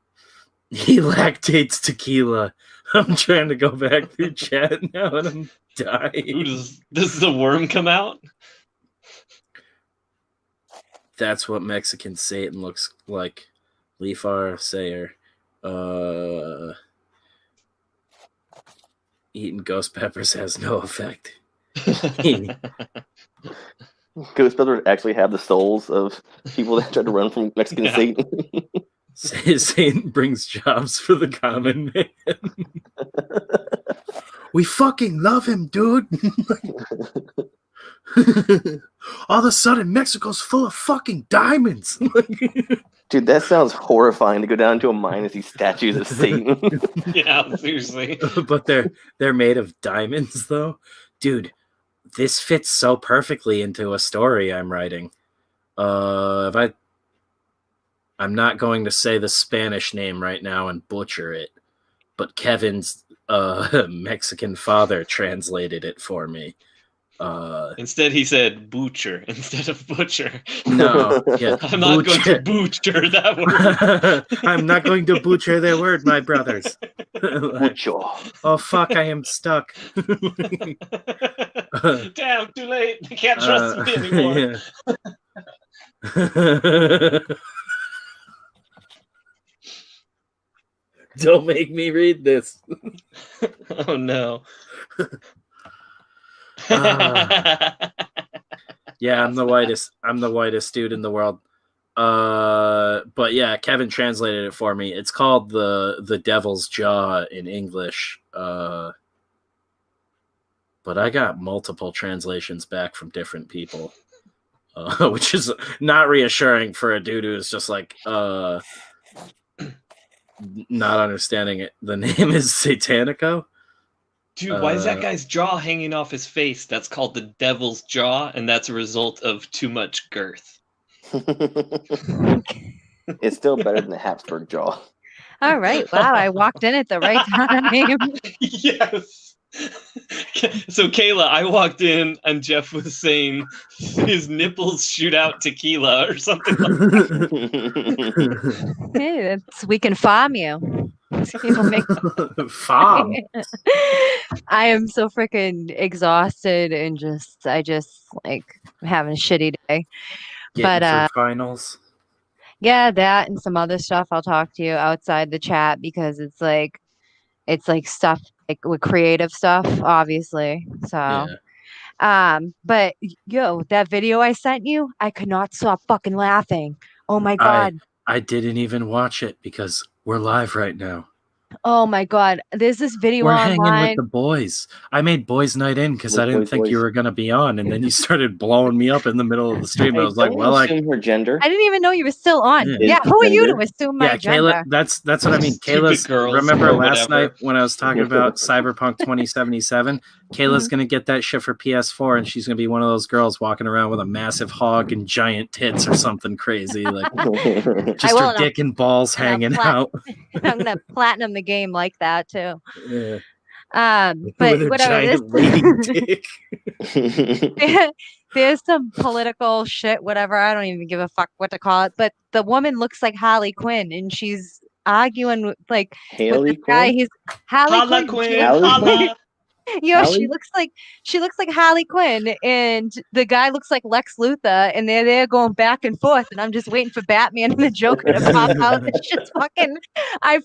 He lactates tequila. I'm trying to go back through chat now and I'm dying. Ooh, does the worm come out? That's what Mexican Satan looks like. Leafar Sayer. Eating ghost peppers has no effect. Ghost peppers actually have the souls of people that tried to run from Mexican Satan. Satan brings jobs for the common man. We fucking love him, dude. All of a sudden, Mexico's full of fucking diamonds. Dude, that sounds horrifying to go down to a mine and see statues of Satan. Yeah, seriously. But they're made of diamonds, though. Dude, this fits so perfectly into a story I'm writing. I'm not going to say the Spanish name right now and butcher it, but Kevin's Mexican father translated it for me. Instead, he said butcher instead of butcher. No, yeah, I'm not going to butcher that word. I'm not going to butcher their word, my brothers. Butcher. Oh, fuck, I am stuck. Damn, too late. I can't trust me anymore. Yeah. Don't make me read this. Oh no. Yeah, I'm the whitest. I'm the whitest dude in the world. But yeah, Kevin translated it for me. It's called the Devil's Jaw in English. But I got multiple translations back from different people, which is not reassuring for a dude who's just like not understanding it. The name is Satanico. Dude, why is that guy's jaw hanging off his face? That's called the devil's jaw, and that's a result of too much girth. It's still better than the Habsburg jaw. All right. Wow, I walked in at the right time. Yes. So Kayla, I walked in and Jeff was saying his nipples shoot out tequila or something like that. Hey, we can farm you. Farm. I am so freaking exhausted and I just like having a shitty day. Getting through finals. Yeah, that and some other stuff. I'll talk to you outside the chat because it's like stuff like with creative stuff, obviously. So, Yeah. But yo, that video I sent you, I could not stop fucking laughing. Oh my God. I didn't even watch it because we're live right now. Oh my God. There's this video We're online. hanging with the boys. I made boys night in because I didn't think you were going to be on. And then you started blowing me up in the middle of the stream. I was like, well, assume her gender. I didn't even know you were still on. Yeah, who are you to assume my gender? Kayla, that's what I mean. Kayla's, remember last night when I was talking about Cyberpunk 2077? Kayla's going to get that shit for PS4 and she's going to be one of those girls walking around with a massive hog and giant tits or something crazy. Like just her dick and balls hanging out. I'm going to platinum the game like that too. Yeah. But whatever. There's some political shit, whatever. I don't even give a fuck what to call it. But the woman looks like Harley Quinn, and she's arguing with this guy. He's Harley Quinn. She looks like Harley Quinn, and the guy looks like Lex Luthor, and they're there going back and forth, and I'm just waiting for Batman and the Joker to pop out. It's just I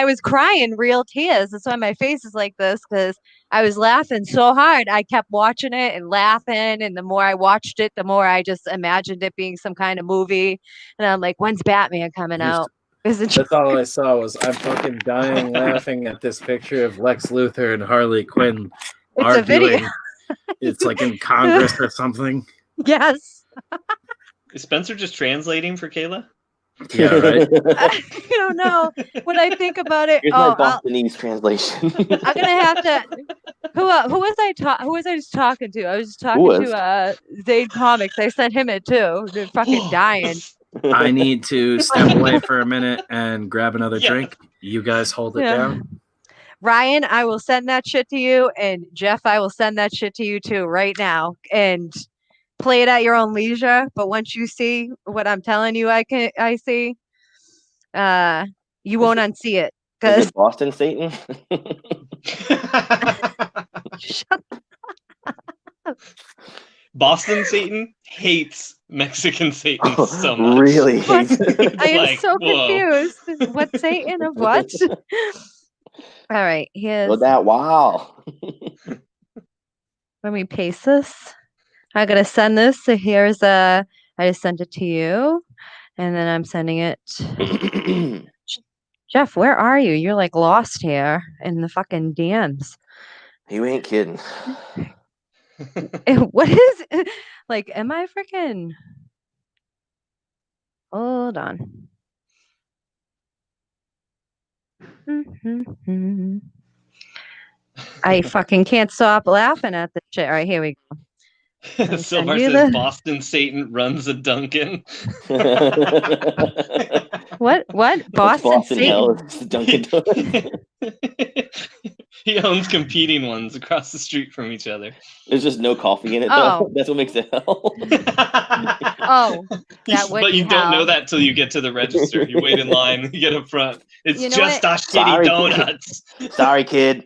was crying real tears. That's why my face is like this, because I was laughing so hard. I kept watching it and laughing, and the more I watched it, the more I just imagined it being some kind of movie, and I'm like, when's Batman coming out? That's all I saw was I'm fucking dying laughing at this picture of Lex Luthor and Harley Quinn arguing. A video. It's like in Congress or something. Yes. Is Spencer just translating for Kayla? Yeah, right. I don't know. When I think about it, here's my Bostonese translation. I'm gonna have to. Who was I just talking to? I was just talking to Zayd Comics. I sent him it too. They're fucking dying. I need to step away for a minute and grab another drink. You guys hold it down. Ryan, I will send that shit to you, and Jeff, I will send that shit to you too right now. And play it at your own leisure. But once you see what I'm telling you, I see, you won't unsee it. Is it Boston Satan? Shut up. Boston Satan hates Mexican Satan so much. Really? I am so confused. What Satan of what? All right, here's that. Wow. Let me paste this. I'm gonna send this. So here's I just sent it to you, and then I'm sending it. Jeff, where are you? You're like lost here in the fucking DMs. You ain't kidding. What is like? Am I freaking? Hold on. I fucking can't stop laughing at this shit. All right, here we go. Silvar says Boston Satan runs a Dunkin'. What? Boston Satan? Hell is Dunkin' He owns competing ones across the street from each other. There's just no coffee in it, though. That's what makes it hell. But you don't know that till you get to the register. You wait in line, you get up front. It's just a shitty donuts. Sorry, kid.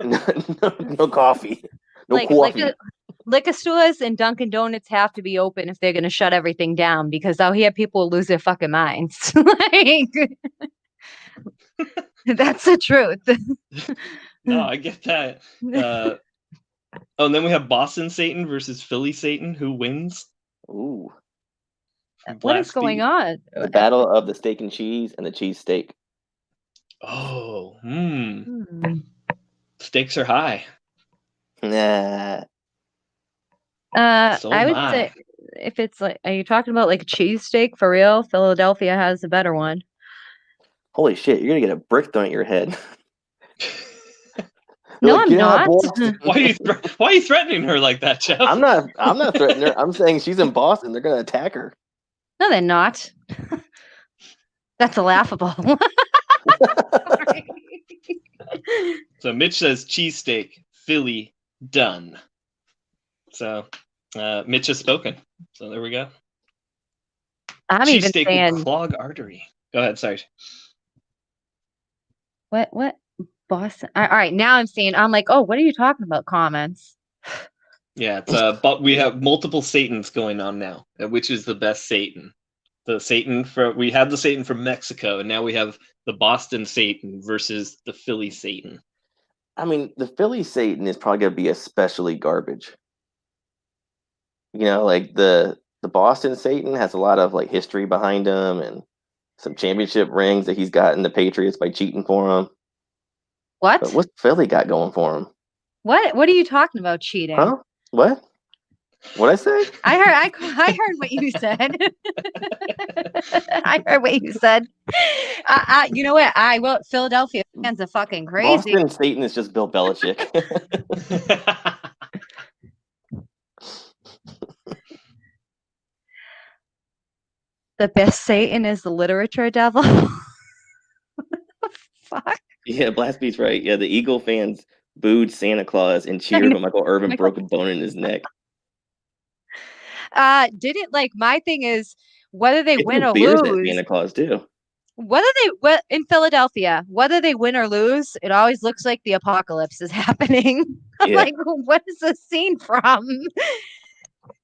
No coffee. No coffee. Liquor stores and Dunkin' Donuts have to be open if they're going to shut everything down, because out here people lose their fucking minds. That's the truth. No, I get that. And then we have Boston Satan versus Philly Satan. Who wins? Ooh. What is going on? The battle of the steak and cheese and the cheese steak. Oh, stakes are high. Nah. I would say if it's like, are you talking about like a cheesesteak for real? Philadelphia has a better one. Holy shit, you're gonna get a brick thrown at your head. No, I'm not. Why are you threatening her like that, Jeff? I'm not threatening her. I'm saying she's in Boston. They're gonna attack her. No, they're not. That's laughable. So Mitch says cheesesteak, Philly, done. So Mitch has spoken. So there we go. I'm even saying will clog artery. Go ahead, sorry. What? Boston. All right, now I'm like, oh, what are you talking about? Comments. Yeah, it's but we have multiple Satans going on now. Which is the best Satan? We had the Satan from Mexico, and now we have the Boston Satan versus the Philly Satan. I mean, the Philly Satan is probably gonna be especially garbage. You know, like the Boston Satan has a lot of like history behind him and some championship rings that he's gotten the Patriots by cheating for him. What? But what's Philly got going for him? What are you talking about cheating? Huh? What? What'd I say? I heard what you said. I heard what you said. You know what? Philadelphia fans are fucking crazy. Boston Satan is just Bill Belichick. The best Satan is the literature devil. What the fuck? Yeah, Blastbeat's right. Yeah, the Eagle fans booed Santa Claus and cheered when Michael Irvin broke a bone in his neck. Did it like my thing is whether they win or lose. Santa Claus too. In Philadelphia, whether they win or lose, it always looks like the apocalypse is happening. Yeah. Like, what is this scene from?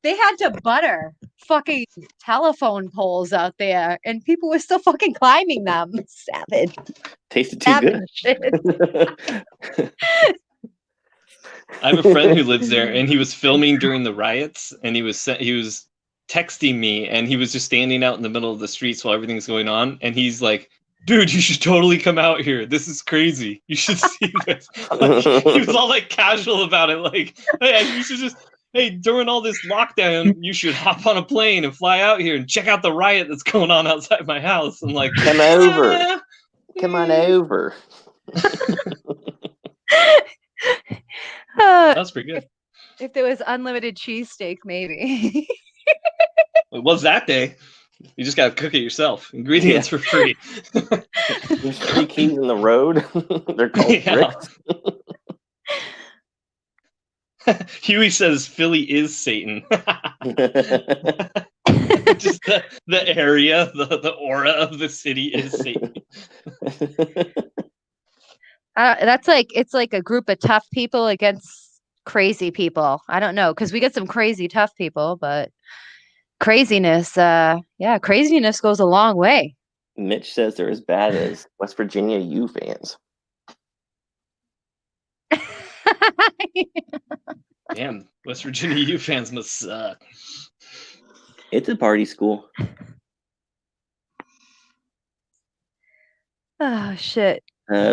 They had to butter fucking telephone poles out there, and people were still fucking climbing them. Savage. Tasted too good. I have a friend who lives there, and he was filming during the riots, and he was texting me, and he was just standing out in the middle of the streets while everything's going on, and he's like, dude, you should totally come out here. This is crazy. You should see this. Like, he was all like casual about it. Like, hey, you should just, hey, during all this lockdown, you should hop on a plane and fly out here and check out the riot that's going on outside my house. I'm like, come over. Come on over. That was pretty good. If there was unlimited cheesesteak, maybe. It was that day. You just gotta cook it yourself. Ingredients for free. There's 3 keys in the road. They're called bricks. Huey says Philly is Satan. Just the area, the aura of the city is Satan. That's like, it's like a group of tough people against crazy people. I don't know, because we get some crazy tough people, but craziness, craziness goes a long way. Mitch says they're as bad as West Virginia U fans. Damn, West Virginia U fans must suck. It's a party school. Oh, shit.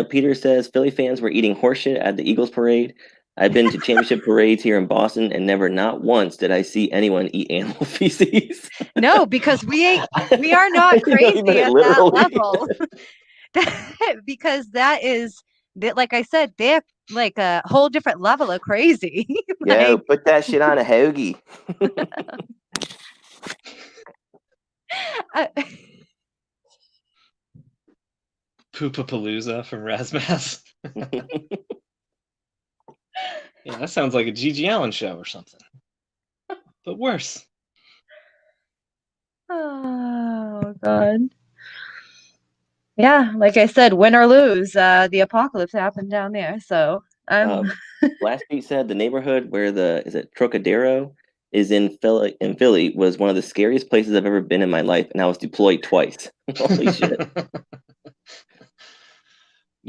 Peter says Philly fans were eating horseshit at the Eagles parade. I've been to championship parades here in Boston, and not once did I see anyone eat animal feces. No, because we are not crazy at that level. Because that is, like I said, they're like a whole different level of crazy. Yo, put that shit on a hoagie. Poopapalooza from Razmaz. Yeah, that sounds like a G.G. Allen show or something. But worse. Oh, God. Yeah, like I said, win or lose, the apocalypse happened down there. So, Last beat said the neighborhood where is it Trocadero is in Philly was one of the scariest places I've ever been in my life, and I was deployed twice. Holy shit.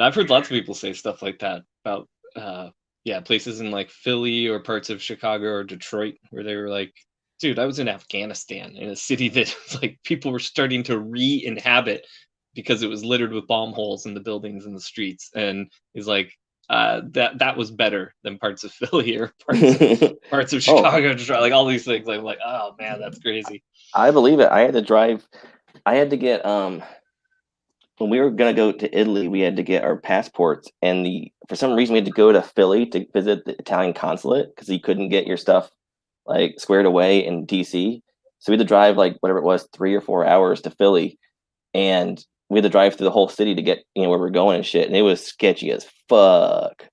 I've heard lots of people say stuff like that about places in like Philly or parts of Chicago or Detroit where they were like, dude, I was in Afghanistan in a city that like people were starting to re-inhabit because it was littered with bomb holes in the buildings and the streets. And he's like, that was better than parts of Philly or parts of Chicago, Detroit, like all these things. I'm like, oh man, that's crazy. I believe it. I had to get when we were gonna go to Italy, we had to get our passports, and for some reason we had to go to Philly to visit the Italian consulate because you couldn't get your stuff like squared away in DC. So we had to drive like whatever it was, 3 or 4 hours to Philly, and we had to drive through the whole city to get where we're going and shit, and it was sketchy as fuck.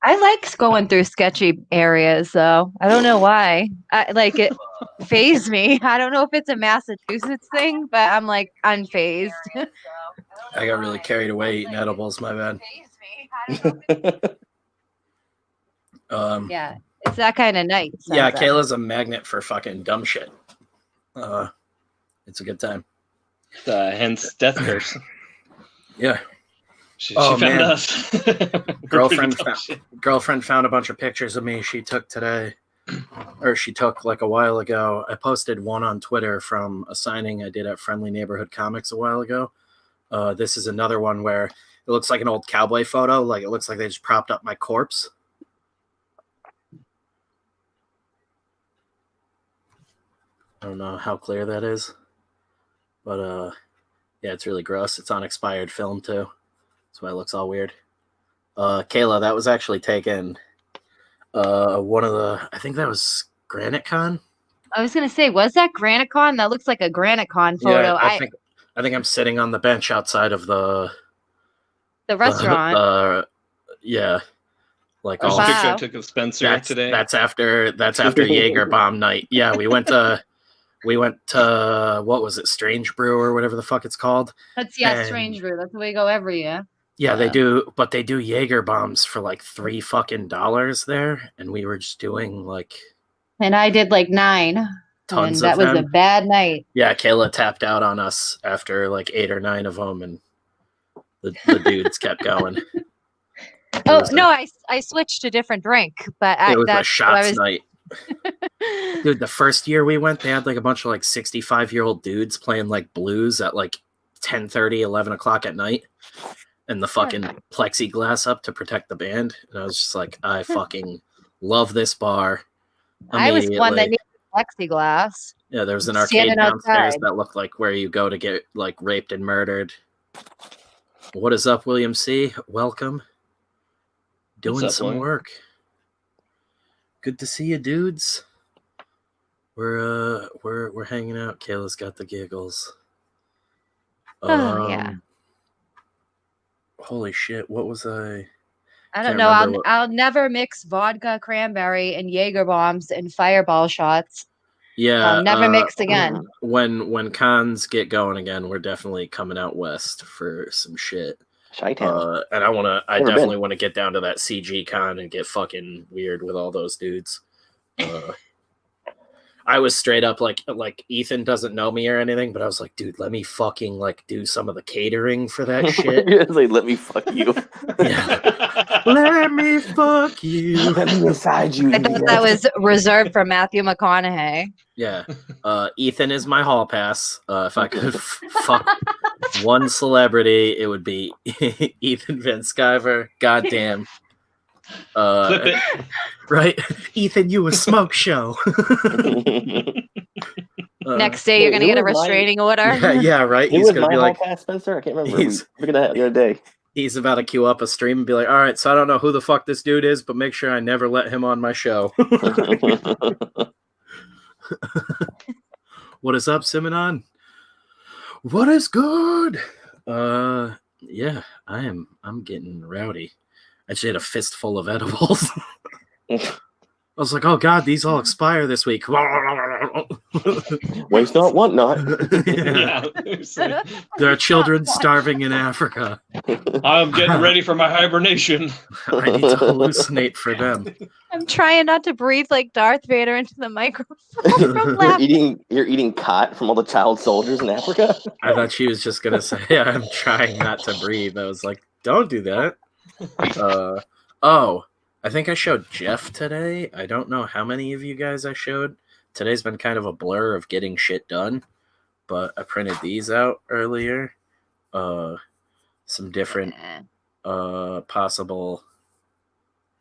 I like going through sketchy areas, though. I don't know why. It fazed me. I don't know if it's a Massachusetts thing, but I'm like unfazed. I got really carried away eating edibles. My bad. Yeah, it's that kind of night. Yeah, Kayla's a magnet for fucking dumb shit. It's a good time. Hence death curse. Yeah. She found us. Girlfriend found a bunch of pictures of me she took today, or she took like a while ago. I posted one on Twitter from a signing I did at Friendly Neighborhood Comics a while ago. This is another one where it looks like an old cowboy photo. Like it looks like they just propped up my corpse. I don't know how clear that is, but yeah, it's really gross. It's on expired film too. That's why it looks all weird. Kayla, that was actually taken I think that was GraniteCon. I was gonna say, was that GraniteCon? That looks like a GraniteCon photo. Yeah, I think I'm sitting on the bench outside of the restaurant. Yeah. Like all picture I took of Spencer today. That's after Jaeger bomb night. Yeah, we went to what was it, Strange Brew or whatever the fuck it's called. That's Strange Brew. That's the way we go every year. Yeah, they do, but they do Jaeger bombs for like $3 fucking there, and we were just doing like. And I did like 9. Tons and that of them. Was a bad night. Yeah, Kayla tapped out on us after like 8 or 9 of them, and the dudes kept going. I switched to a different drink, but it was a shots night. Dude, the first year we went, they had like a bunch of like 65-year-old dudes playing like blues at like 10:30, 11 o'clock at night, and the fucking plexiglass up to protect the band. And I was just like, I fucking love this bar. I was one that needed plexiglass. Yeah, there was an arcade downstairs that looked like where you go to get like raped and murdered. What is up, William C? Welcome. Doing some work. Good to see you, dudes. We're hanging out. Kayla's got the giggles. Yeah. Holy shit! What was I? I don't know. I'll never mix vodka, cranberry, and Jaeger bombs and fireball shots. Yeah. Never mix again. When cons get going again, we're definitely coming out west for some shit. And I definitely want to get down to that CG con and get fucking weird with all those dudes. I was straight up like Ethan doesn't know me or anything, but I was like, dude, let me fucking like do some of the catering for that shit. Like, let me fuck you. Yeah. Let me fuck you. Let me massage you. I thought that was reserved for Matthew McConaughey. Yeah. Ethan is my hall pass. If I could fuck one celebrity, it would be Ethan Van Sciver. Goddamn. Flip it. Right? Ethan, you a smoke show. Next day, you're going to get a restraining order. Yeah, right. He's going to be like, Spencer? I can't remember. We figured that out the other day. He's about to queue up a stream and be like, all right, so I don't know who the fuck this dude is, but make sure I never let him on my show. What is up, Simonon? What is good? Yeah, I'm getting rowdy. I just ate a fistful of edibles. I was like, oh god, these all expire this week. Waste not, want not. Yeah. Yeah. There are children starving in Africa. I'm getting ready for my hibernation. I need to hallucinate for them. I'm trying not to breathe like Darth Vader into the microphone. You're eating cot from all the child soldiers in Africa? I thought she was just gonna say, yeah, I'm trying not to breathe. I was like, don't do that. I think I showed Jeff today. I don't know how many of you guys I showed. Today's been kind of a blur of getting shit done, but I printed these out earlier. Some different possible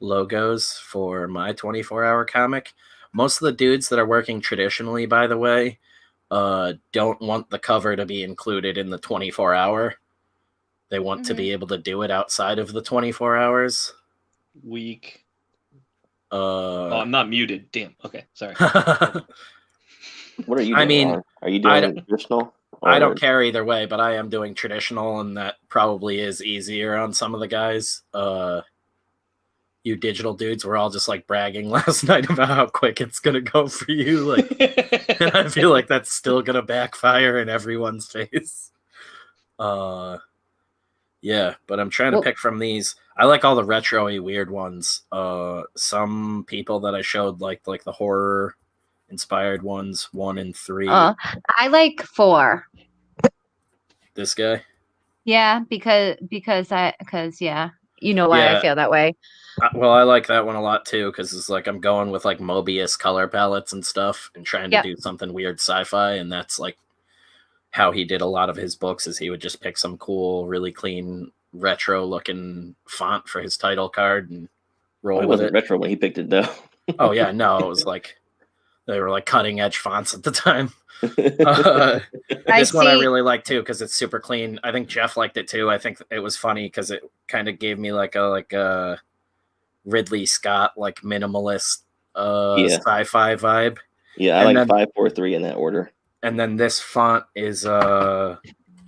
logos for my 24-hour comic. Most of the dudes that are working traditionally, by the way, don't want the cover to be included in the 24-hour. They want to be able to do it outside of the 24 hours. Weak. Oh, I'm not muted. Damn. Okay, sorry. What are you doing? Are you doing traditional? I don't care either way, but I am doing traditional, and that probably is easier on some of the guys. You digital dudes were all just like bragging last night about how quick it's gonna go for you, like, and I feel like that's still gonna backfire in everyone's face. Yeah, but I'm trying to pick from these. I like all the retro-y weird ones. Some people that I showed like the horror inspired ones, 1 and 3. I like 4. This guy? Yeah, because yeah, you know why I feel that way. Well, I like that one a lot too, because it's like I'm going with like Mobius color palettes and stuff and trying to do something weird sci-fi, and that's like how he did a lot of his books, is he would just pick some cool, really clean, retro-looking font for his title card and roll with it. It wasn't retro when he picked it, though. Oh, yeah, no, it was like, they were like cutting-edge fonts at the time. This one I really like, too, because it's super clean. I think Jeff liked it, too. I think it was funny because it kind of gave me like a Ridley Scott, like, minimalist sci-fi vibe. Yeah, I like 543 in that order. And then this font is it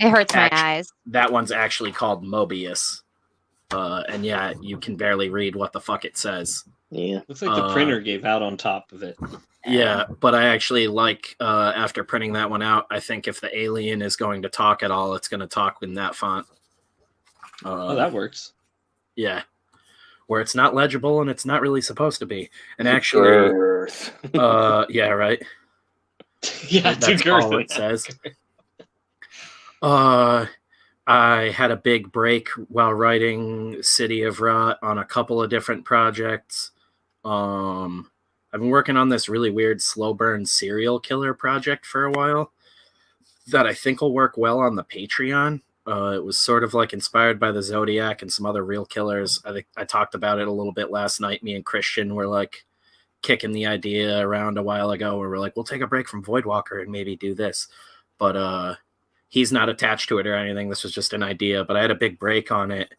hurts my eyes. That one's actually called Mobius. And yeah, you can barely read what the fuck it says. Yeah. Looks like the printer gave out on top of it. Yeah, but I actually like after printing that one out, I think if the alien is going to talk at all, it's going to talk in that font. That works. Yeah. Where it's not legible and it's not really supposed to be. And actually yeah, right. Yeah, that's all it says. I had a big break while writing City of Rot on a couple of different projects. I've been working on this really weird slow burn serial killer project for a while that I think will work well on the Patreon. It was sort of like inspired by the Zodiac and some other real killers. I think I talked about it a little bit last night. Me and Christian were like kicking the idea around a while ago where we're like, we'll take a break from Voidwalker and maybe do this. But he's not attached to it or anything. This was just an idea, but I had a big break on it.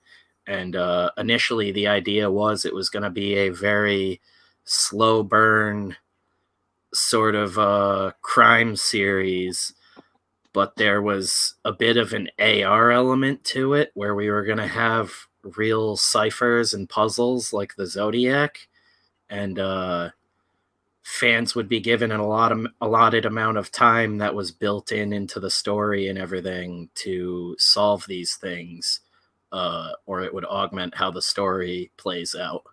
And initially the idea was it was going to be a very slow burn sort of crime series, but there was a bit of an AR element to it where we were going to have real ciphers and puzzles like the Zodiac. And fans would be given an allotted amount of time that was built into the story and everything to solve these things, or it would augment how the story plays out.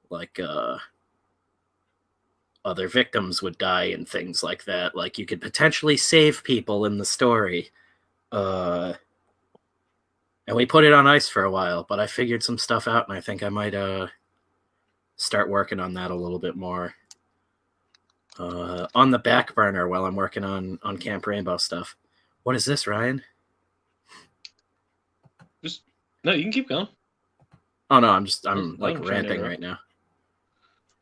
Like other victims would die and things like that. Like you could potentially save people in the story. And we put it on ice for a while, but I figured some stuff out and I think I might start working on that a little bit more on the back burner while I'm working on Camp Rainbow stuff. What is this, Ryan? No, you can keep going. Oh no, I'm like ranting right now.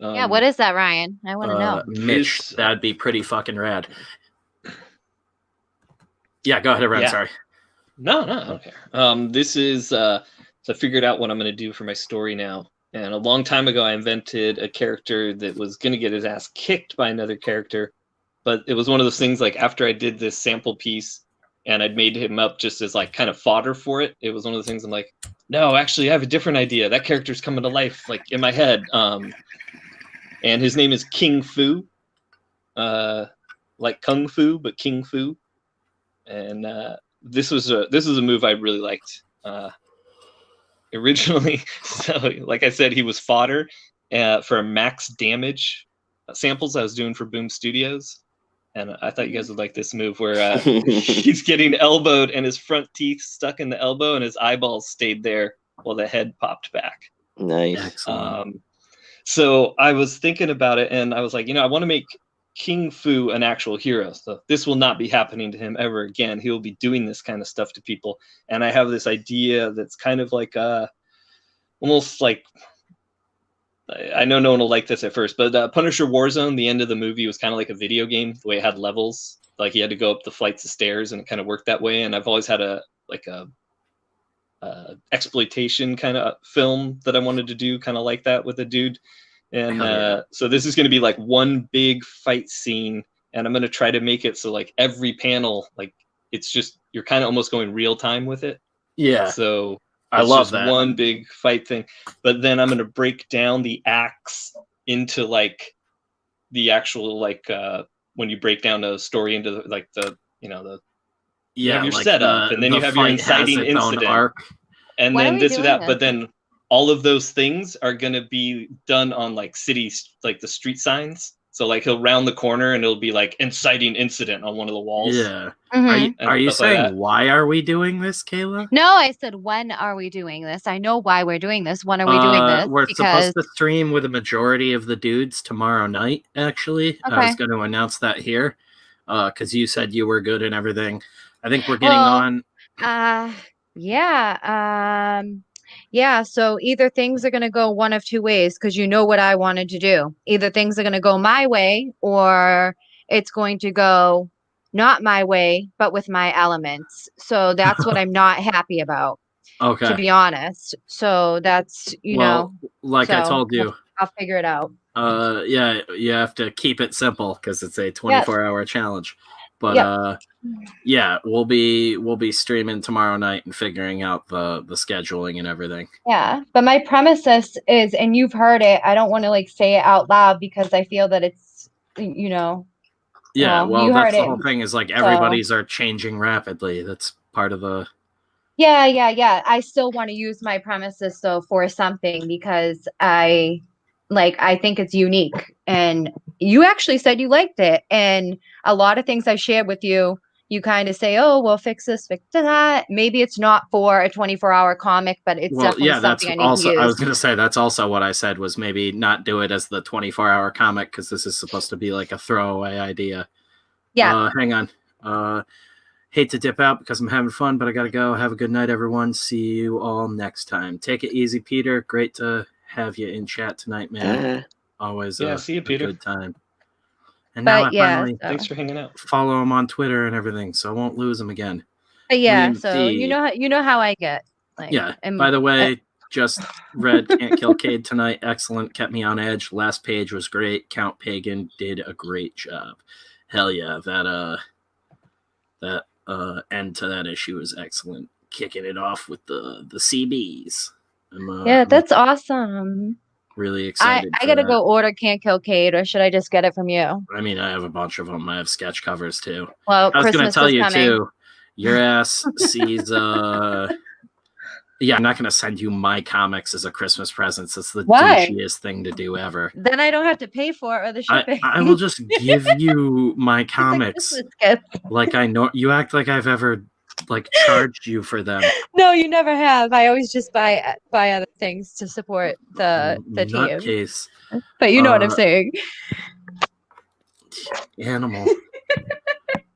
Yeah, what is that, Ryan? I want to know. Mitch, that'd be pretty fucking rad. Yeah, go ahead, Ryan. Yeah. Sorry. No, I don't care. This is so I figured out what I'm going to do for my story now. And a long time ago, I invented a character that was going to get his ass kicked by another character. But it was one of those things, like, after I did this sample piece and I'd made him up just as, like, kind of fodder for it, it was one of the things I'm like, no, actually, I have a different idea. That character's coming to life, like, in my head. and his name is King Fu, like Kung Fu, but King Fu. And this was a move I really liked originally. So, like I said, he was fodder for max damage samples I was doing for Boom Studios. And I thought you guys would like this move where he's getting elbowed and his front teeth stuck in the elbow and his eyeballs stayed there while the head popped back. Nice. So I was thinking about it and I was like, I want to make King Fu an actual hero. So this will not be happening to him ever again. He will be doing this kind of stuff to people. And I have this idea that's kind of like almost like, I know no one will like this at first, but Punisher Warzone, the end of the movie was kind of like a video game, the way it had levels. Like he had to go up the flights of stairs and it kind of worked that way. And I've always had a exploitation kind of film that I wanted to do kind of like that with a dude. And so this is going to be like one big fight scene. And I'm going to try to make it so like every panel, like it's just, you're kind of almost going real time with it. Yeah. So I love that. One big fight thing, but then I'm going to break down the acts into like the actual, like when you break down a story into you have your like setup and then you have your inciting incident and then this or that. But then all of those things are going to be done on like cities, like the street signs. So like he'll round the corner and it'll be like inciting incident on one of the walls. Yeah. Are you saying why are we doing this, Kayla? No, I said when are we doing this? I know why we're doing this. When are we doing this? We're supposed to stream with a majority of the dudes tomorrow night, actually. Okay. I was going to announce that here because you said you were good and everything. I think we're getting on. Yeah, so either things are going to go one of two ways because you know what I wanted to do. Either things are going to go my way or it's going to go not my way, but with my elements. So that's what I'm not happy about, to be honest. So that's, I told you. I'll figure it out. Yeah, you have to keep it simple because it's a 24-hour challenge. But yeah, we'll be streaming tomorrow night and figuring out the scheduling and everything. Yeah, but my premises is, and you've heard it, I don't want to like say it out loud because I feel that it's, Yeah, well, that's the whole thing is like everybody's are changing rapidly. That's part of the. Yeah. I still want to use my premises though for something because I think it's unique. And you actually said you liked it. And a lot of things I shared with you, you kind of say, oh, well, fix this, fix that. Maybe it's not for a 24-hour comic, but it's definitely something I need to use. I was going to say, that's also what I said was maybe not do it as the 24-hour comic because this is supposed to be like a throwaway idea. Yeah. Hang on. Hate to dip out because I'm having fun, but I got to go. Have a good night, everyone. See you all next time. Take it easy, Peter. Great to have you in chat tonight, man. Always see you, Peter. A good time. And now I finally thanks for hanging out. Follow him on Twitter and everything, so I won't lose him again. But yeah, so you know how I get. Like, yeah. By the way, just read Can't Kill Cade tonight. Excellent. Kept me on edge. Last page was great. Count Pagan did a great job. Hell yeah, that end to that issue is excellent. Kicking it off with the CBs. That's awesome. Really excited. I gotta go order Can't Kill Cade, or should I just get it from you? I mean, I have a bunch of them. I have sketch covers too. Well, I was Christmas gonna tell you coming. too. Your ass sees. Yeah, I'm not gonna send you my comics as a Christmas present. It's the douchiest thing to do ever. Then I don't have to pay for it or the shipping. I will just give you my comics. Like I know you act like I've ever like charged you for them. No, you never have. I always just buy other things to support the team. Case. But you know what I'm saying. Animal.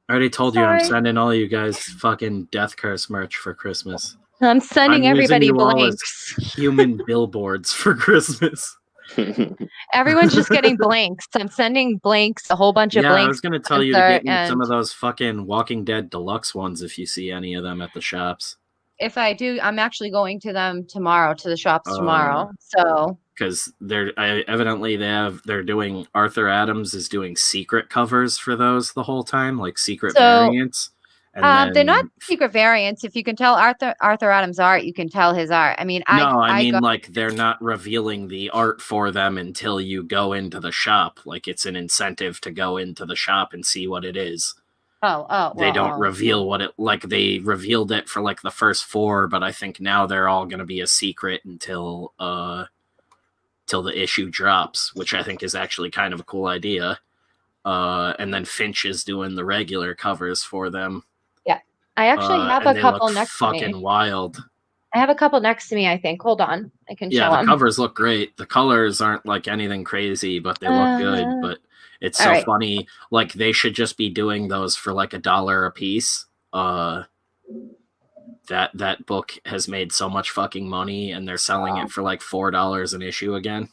I already told you I'm sending all you guys fucking Death Curse merch for Christmas. I'm sending everybody blanks. Human billboards for Christmas. Everyone's just getting blanks. I'm sending blanks, a whole bunch of blanks. I was going to tell you to get me some of those fucking Walking Dead deluxe ones if you see any of them at the shops. If I do, I'm actually going to them tomorrow, to the shops tomorrow. So because they're doing Arthur Adams is doing secret covers for those the whole time, like secret variants. And they're not secret variants. If you can tell Arthur Adams' art, you can tell his art. I mean, I mean, like, they're not revealing the art for them until you go into the shop. Like, it's an incentive to go into the shop and see what it is. They don't reveal what it, like, they revealed it for like the first 4, but I think now they're all going to be a secret until till the issue drops, which I think is actually kind of a cool idea. And then Finch is doing the regular covers for them. Yeah, I actually have a couple next to me. Fucking wild. I have a couple next to me, I think. Hold on, I can show them. Yeah, the covers look great. The colors aren't like anything crazy, but they look good. But it's so funny. Like, they should just be doing those for like $1 a piece. That book has made so much fucking money, and they're selling it for like $4 an issue again.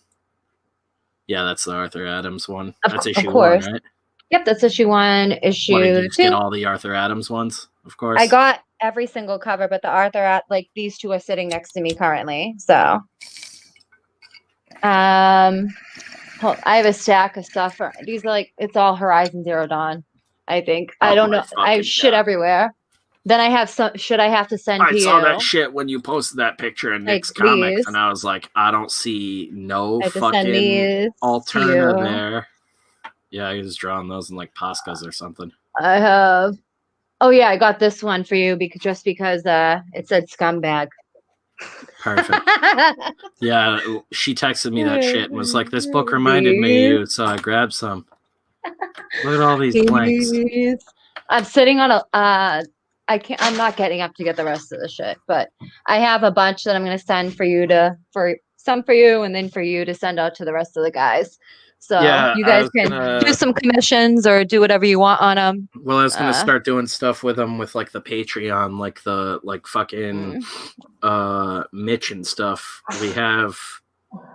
Yeah, that's the Arthur Adams one. That's issue 1, right? Yep, that's issue 1. Issue 2. Did you just get all the Arthur Adams ones? Of course. I got every single cover, but the like these 2 are sitting next to me currently. So, I have a stack of stuff. These are like, it's all Horizon Zero Dawn. I think. I don't know. I have shit everywhere. Then I have some shit I have to send to you. I saw that shit when you posted that picture in Nick's Comics, and I was like, I don't see no fucking Alterna there. Yeah, I was drawing those in like Poscas or something. I have. Oh yeah, I got this one for you because it said scumbag. Perfect. Yeah, she texted me that shit and was like, "This book reminded me of you," so I grabbed some. Look at all these blanks. I'm sitting on a. I'm not getting up to get the rest of the shit, but I have a bunch that I'm going to send for you for you, and then for you to send out to the rest of the guys. So yeah, you guys can do some commissions or do whatever you want on them. Well, I was going to start doing stuff with them with like the Patreon, like the fucking Mitch and stuff.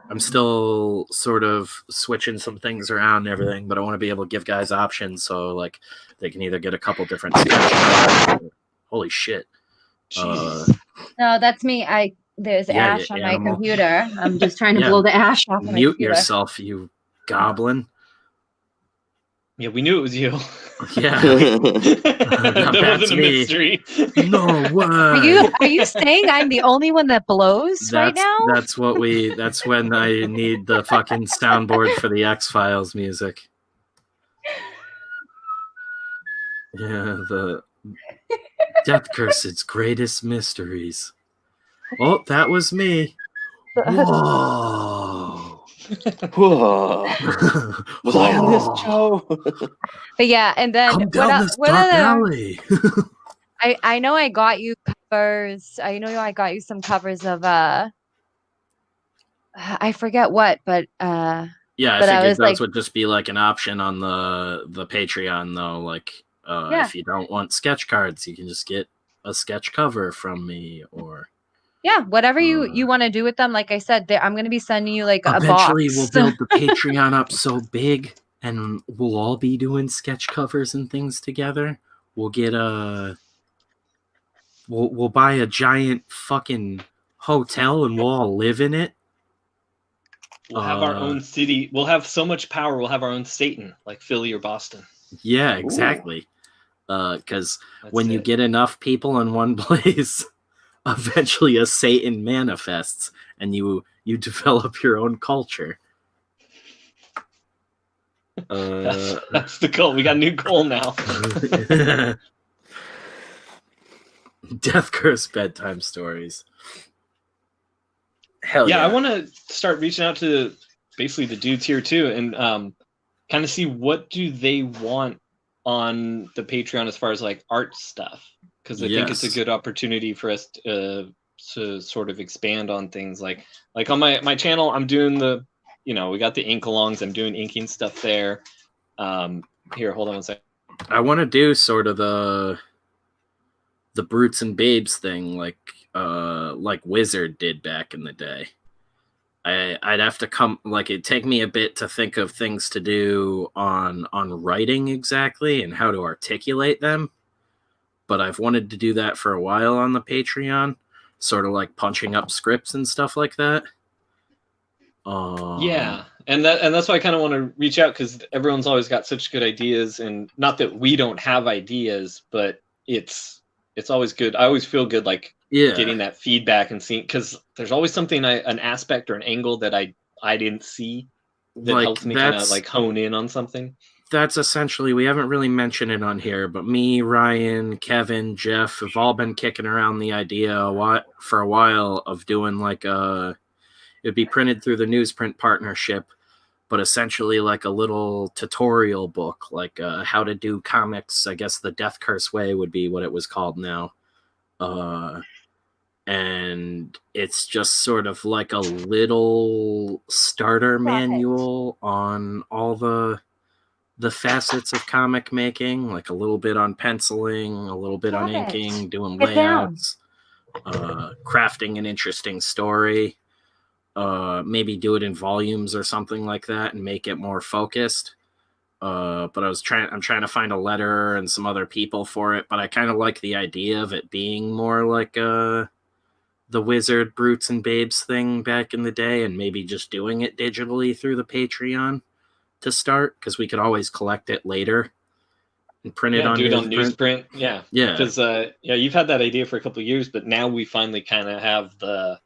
I'm still sort of switching some things around and everything, but I want to be able to give guys options so like they can either get a couple different sketches. Holy shit. No, that's me. There's ash on my computer. I'm just trying to blow the ash off my computer. Mute yourself, you goblin. Yeah, we knew it was you. Yeah. That wasn't a mystery. No way. Are you saying I'm the only one that blows right now? That's when I need the fucking soundboard for the X-Files music. Yeah, the Death Curse's greatest mysteries. Oh, that was me. Whoa. Whoa. Was I on this show? But yeah, and then come down this dark alley. I know I got you covers. I know I got you some covers of I forget what, but yeah, I figured those would just be like an option on the Patreon though. Like if you don't want sketch cards, you can just get a sketch cover from me or yeah, whatever you want to do with them. Like I said, I'm going to be sending you like a box. Eventually, we'll build the Patreon up so big, and we'll all be doing sketch covers and things together. We'll get we'll buy a giant fucking hotel, and we'll all live in it. We'll have our own city. We'll have so much power. We'll have our own Satan, like Philly or Boston. Yeah, exactly. Because when you get enough people in one place, eventually a Satan manifests, and you develop your own culture. That's the goal. We got a new goal now. Death Curse bedtime stories. Hell yeah! I want to start reaching out to basically the dudes here too, and kind of see what do they want on the Patreon as far as like art stuff, because I think it's a good opportunity for us to sort of expand on things like on my channel. I'm doing we got the ink alongs. I'm doing inking stuff there. Here, hold on one second. I want to do sort of the Brutes and Babes thing, like Wizard did back in the day. I'd have to it'd take me a bit to think of things to do on writing exactly and how to articulate them. But I've wanted to do that for a while on the Patreon, sort of like punching up scripts and stuff like that. Yeah, and that's why I kind of want to reach out, because everyone's always got such good ideas, and not that we don't have ideas, but it's always good. I always feel good like getting that feedback and seeing, because there's always something an aspect or an angle that I didn't see that like, helps me kind of like hone in on something. That's essentially, we haven't really mentioned it on here, but me, Ryan, Kevin, Jeff have all been kicking around the idea for a while of doing like it'd be printed through the newsprint partnership, but essentially like a little tutorial book, like how to do comics. I guess the Death Curse Way would be what it was called now. And it's just sort of like a little starter manual on all the facets of comic making, like a little bit on penciling, a little bit on inking, doing layouts, crafting an interesting story, maybe do it in volumes or something like that and make it more focused. But I'm trying to find a letterer and some other people for it, but I kind of like the idea of it being more like the Wizard Brutes and Babes thing back in the day, and maybe just doing it digitally through the Patreon to start, because we could always collect it later and print it on newsprint. Yeah. Because you've had that idea for a couple of years, but now we finally kind of have the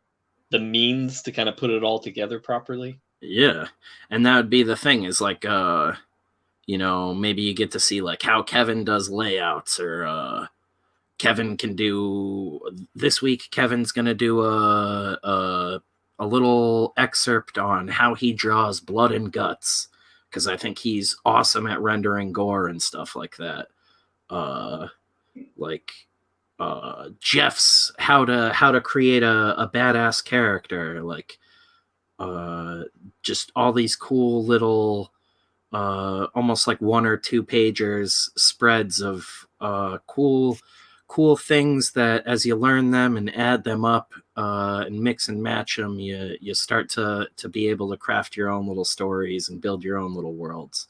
means to kind of put it all together properly. Yeah, and that would be the thing, is like maybe you get to see like how Kevin does layouts, or Kevin can do this week. Kevin's gonna do a little excerpt on how he draws blood and guts, because I think he's awesome at rendering gore and stuff like that. Jeff's how to create a badass character, like just all these cool little almost like 1 or 2 pagers spreads of cool things that as you learn them and add them up and mix and match them, you start to be able to craft your own little stories and build your own little worlds.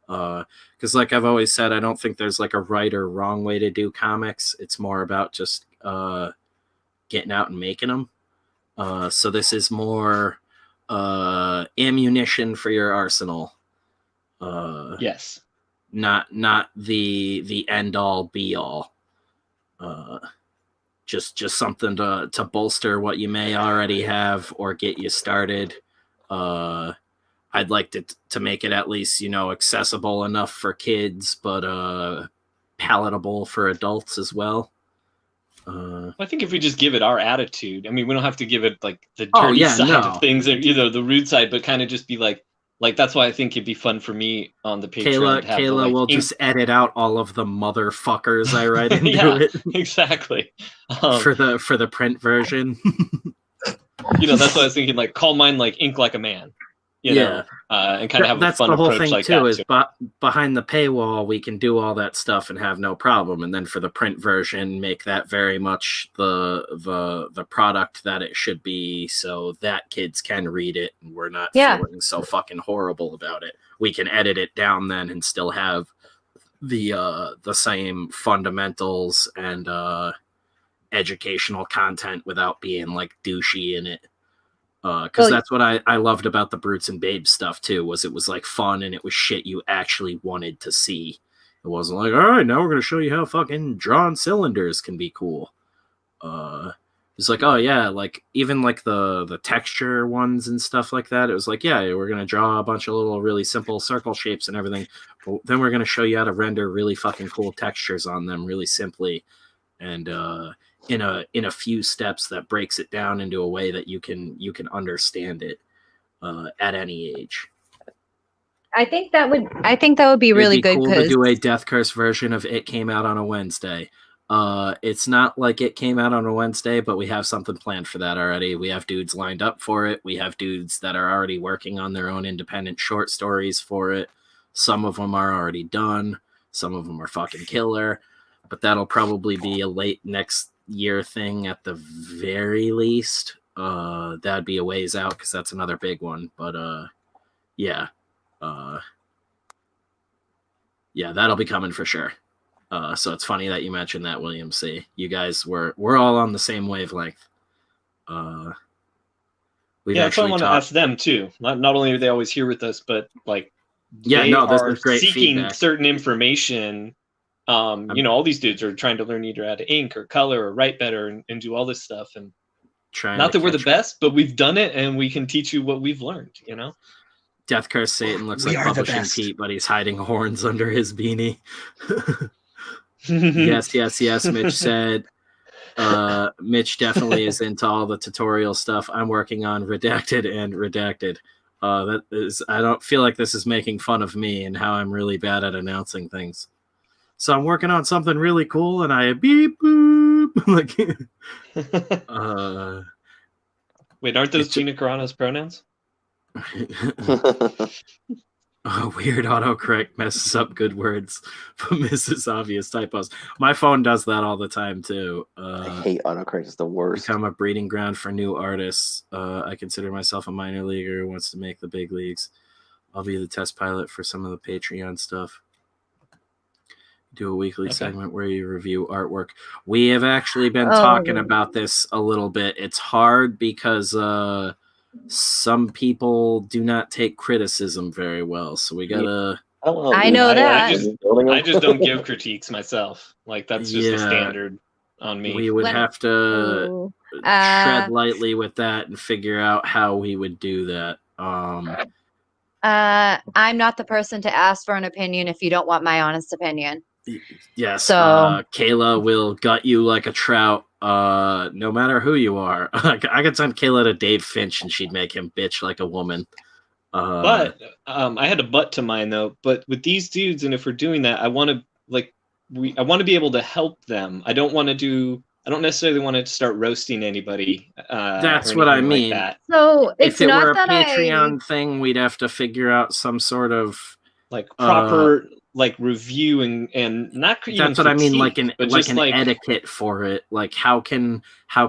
Because like I've always said, I don't think there's like a right or wrong way to do comics. It's more about just getting out and making them. So this is more ammunition for your arsenal. Yes. Not the end all be all. Just something to bolster what you may already have or get you started. I'd like to make it at least, accessible enough for kids, but palatable for adults as well. I think if we just give it our attitude, I mean, we don't have to give it like the dirty side of things, or the rude side, but kind of just be like that's why I think it'd be fun for me on the Patreon. Kayla will just edit out all of the motherfuckers I write into it. Exactly. For the print version. That's what I was thinking. Like, call mine like Ink Like a Man. And kind of have a fun the whole approach thing like too. That is behind the paywall, we can do all that stuff and have no problem. And then for the print version, make that very much the product that it should be, so that kids can read it and we're not feeling so fucking horrible about it. We can edit it down then and still have the same fundamentals and educational content without being like douchey in it. Because that's what I loved about the Brutes and Babes stuff too, was it was like fun and it was shit you actually wanted to see. It wasn't like, all right, now we're going to show you how fucking drawn cylinders can be cool. It's like, oh yeah, like even like the texture ones and stuff like that. It was like, yeah, we're going to draw a bunch of little really simple circle shapes and everything. But then we're going to show you how to render really fucking cool textures on them really simply. And in a few steps that breaks it down into a way that you can understand it at any age. I think that would be really good. Cool to do a Death Curse version of It Came Out on a Wednesday. It's not like It Came Out on a Wednesday, but we have something planned for that already. We have dudes lined up for it. We have dudes that are already working on their own independent short stories for it. Some of them are already done. Some of them are fucking killer. But that'll probably be a late next year thing at the very least. That'd be a ways out because that's another big one. But yeah, that'll be coming for sure. So it's funny that you mentioned that, William C. You guys we're all on the same wavelength. That's what I want to ask them too. Not only are they always here with us, but like this is great seeking feedback. Certain information You know, all these dudes are trying to learn either how to ink or color or write better and do all this stuff. And not that we're the best, but we've done it and we can teach you what we've learned, you know? Death Curse Satan looks like Publishing Pete, but he's hiding horns under his beanie. Yes, Mitch said. Mitch definitely is into all the tutorial stuff. I'm working on Redacted and Redacted. That is, I don't feel like this is making fun of me and how I'm really bad at announcing things. So I'm working on something really cool, and I beep boop. Like, wait, aren't those Gina Carano's pronouns? Weird autocorrect messes up good words, but misses obvious typos. My phone does that all the time too. I hate autocorrect; it's the worst. Become a breeding ground for new artists. I consider myself a minor leaguer who wants to make the big leagues. I'll be the test pilot for some of the Patreon stuff. Do a weekly segment where you review artwork. We have actually been talking about this a little bit. It's hard because some people do not take criticism very well, so we gotta. I know that. I just don't give critiques myself. Like that's just the standard on me. We would have to tread lightly with that and figure out how we would do that. I'm not the person to ask for an opinion if you don't want my honest opinion. Yes. So Kayla will gut you like a trout. No matter who you are. I could send Kayla to Dave Finch and she'd make him bitch like a woman. But I had a butt to mine though. But with these dudes, and if we're doing that, I want to be able to help them. I don't necessarily want to start roasting anybody. That's what I mean. Like that. So if it were a Patreon thing, we'd have to figure out some sort of like proper like review and not even that's what I mean, like an like etiquette for it. Like how can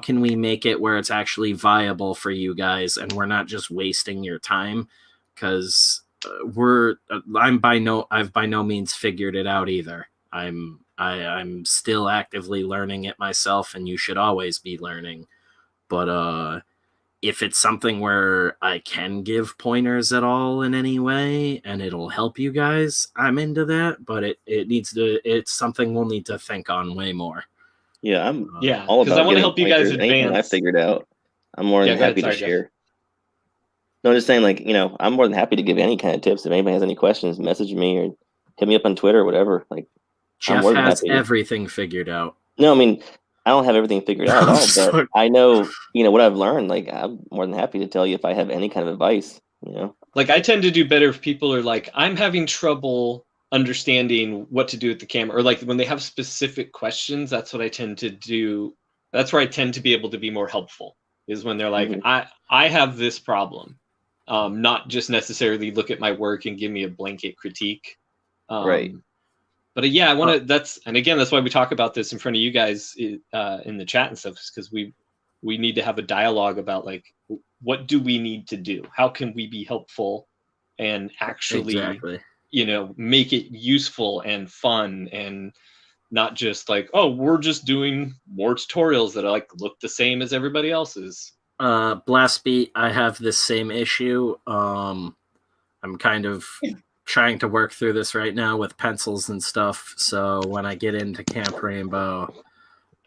we make it where it's actually viable for you guys and we're not just wasting your time? Because I've by no means figured it out either. I'm still actively learning it myself, and you should always be learning. But if it's something where I can give pointers at all in any way and it'll help you guys, I'm into that. But it's something we'll need to think on way more. Yeah, all about. I want to help you guys advance. I figured out. I'm more than happy to share. No, I'm just saying, like, I'm more than happy to give any kind of tips. If anybody has any questions, message me or hit me up on Twitter or whatever. Like, Jeff has everything figured out. No, I mean, I don't have everything figured out at all, but I know, what I've learned. Like, I'm more than happy to tell you if I have any kind of advice, Like, I tend to do better if people are like, I'm having trouble understanding what to do with the camera. Or, like, when they have specific questions, that's what I tend to do. That's where I tend to be able to be more helpful, is when they're like, I have this problem. Not just necessarily look at my work and give me a blanket critique. Right. But yeah, I want to. That's why we talk about this in front of you guys in the chat and stuff, because we need to have a dialogue about like what do we need to do, how can we be helpful, and actually, make it useful and fun, and not just like, oh, we're just doing more tutorials that like look the same as everybody else's. Blastbeat, I have this same issue. I'm kind of trying to work through this right now with pencils and stuff, so when I get into Camp Rainbow,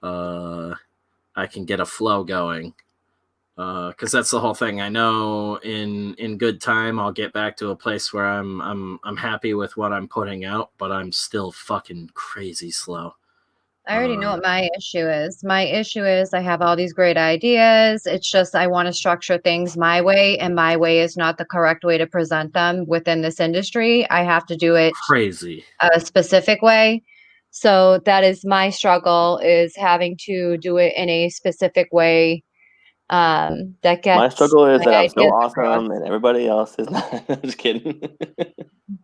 I can get a flow going, because that's the whole thing. I know in good time I'll get back to a place where I'm happy with what I'm putting out, but I'm still fucking crazy slow. I already know what my issue is. My issue is I have all these great ideas. It's just I want to structure things my way, and my way is not the correct way to present them within this industry. I have to do it a specific way. So that is my struggle, is having to do it in a specific way. That gets my struggle is that I'm so awesome and everybody else is not. I'm just kidding.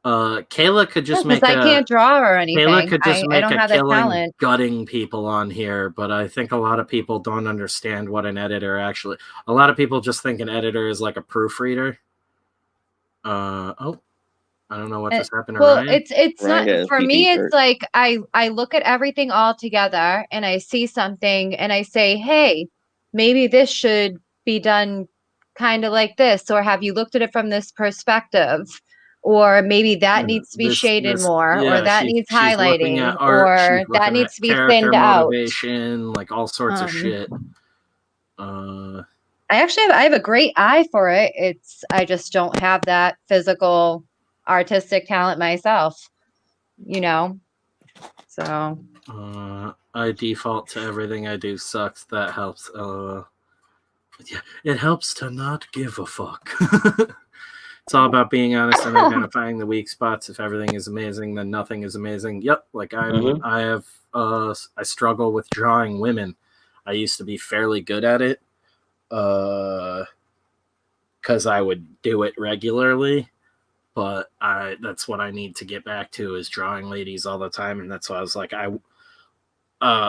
Kayla could just make. I can't draw or anything. Kayla could just make I don't a have that killing talent. Gutting people on here, but I think a lot of people don't understand what an editor actually. A lot of people just think an editor is like a proofreader. I don't know what just happened. Well, it's not for me. It's like I look at everything all together and I see something and I say, hey, maybe this should be done kind of like this, or have you looked at it from this perspective? or maybe that needs to be shaded more, or that needs she's looking highlighting, at art, she's or that looking needs at to be character thinned out. motivation, like all sorts of shit. I have a great eye for it. I just don't have that physical artistic talent myself, you know. So I default to everything I do sucks. That helps. Yeah, it helps to not give a fuck. It's all about being honest and identifying the weak spots. If everything is amazing, then nothing is amazing. Yep, like I struggle with drawing women. I used to be fairly good at it, because I would do it regularly. But that's what I need to get back to, is drawing ladies all the time, and that's why I was like,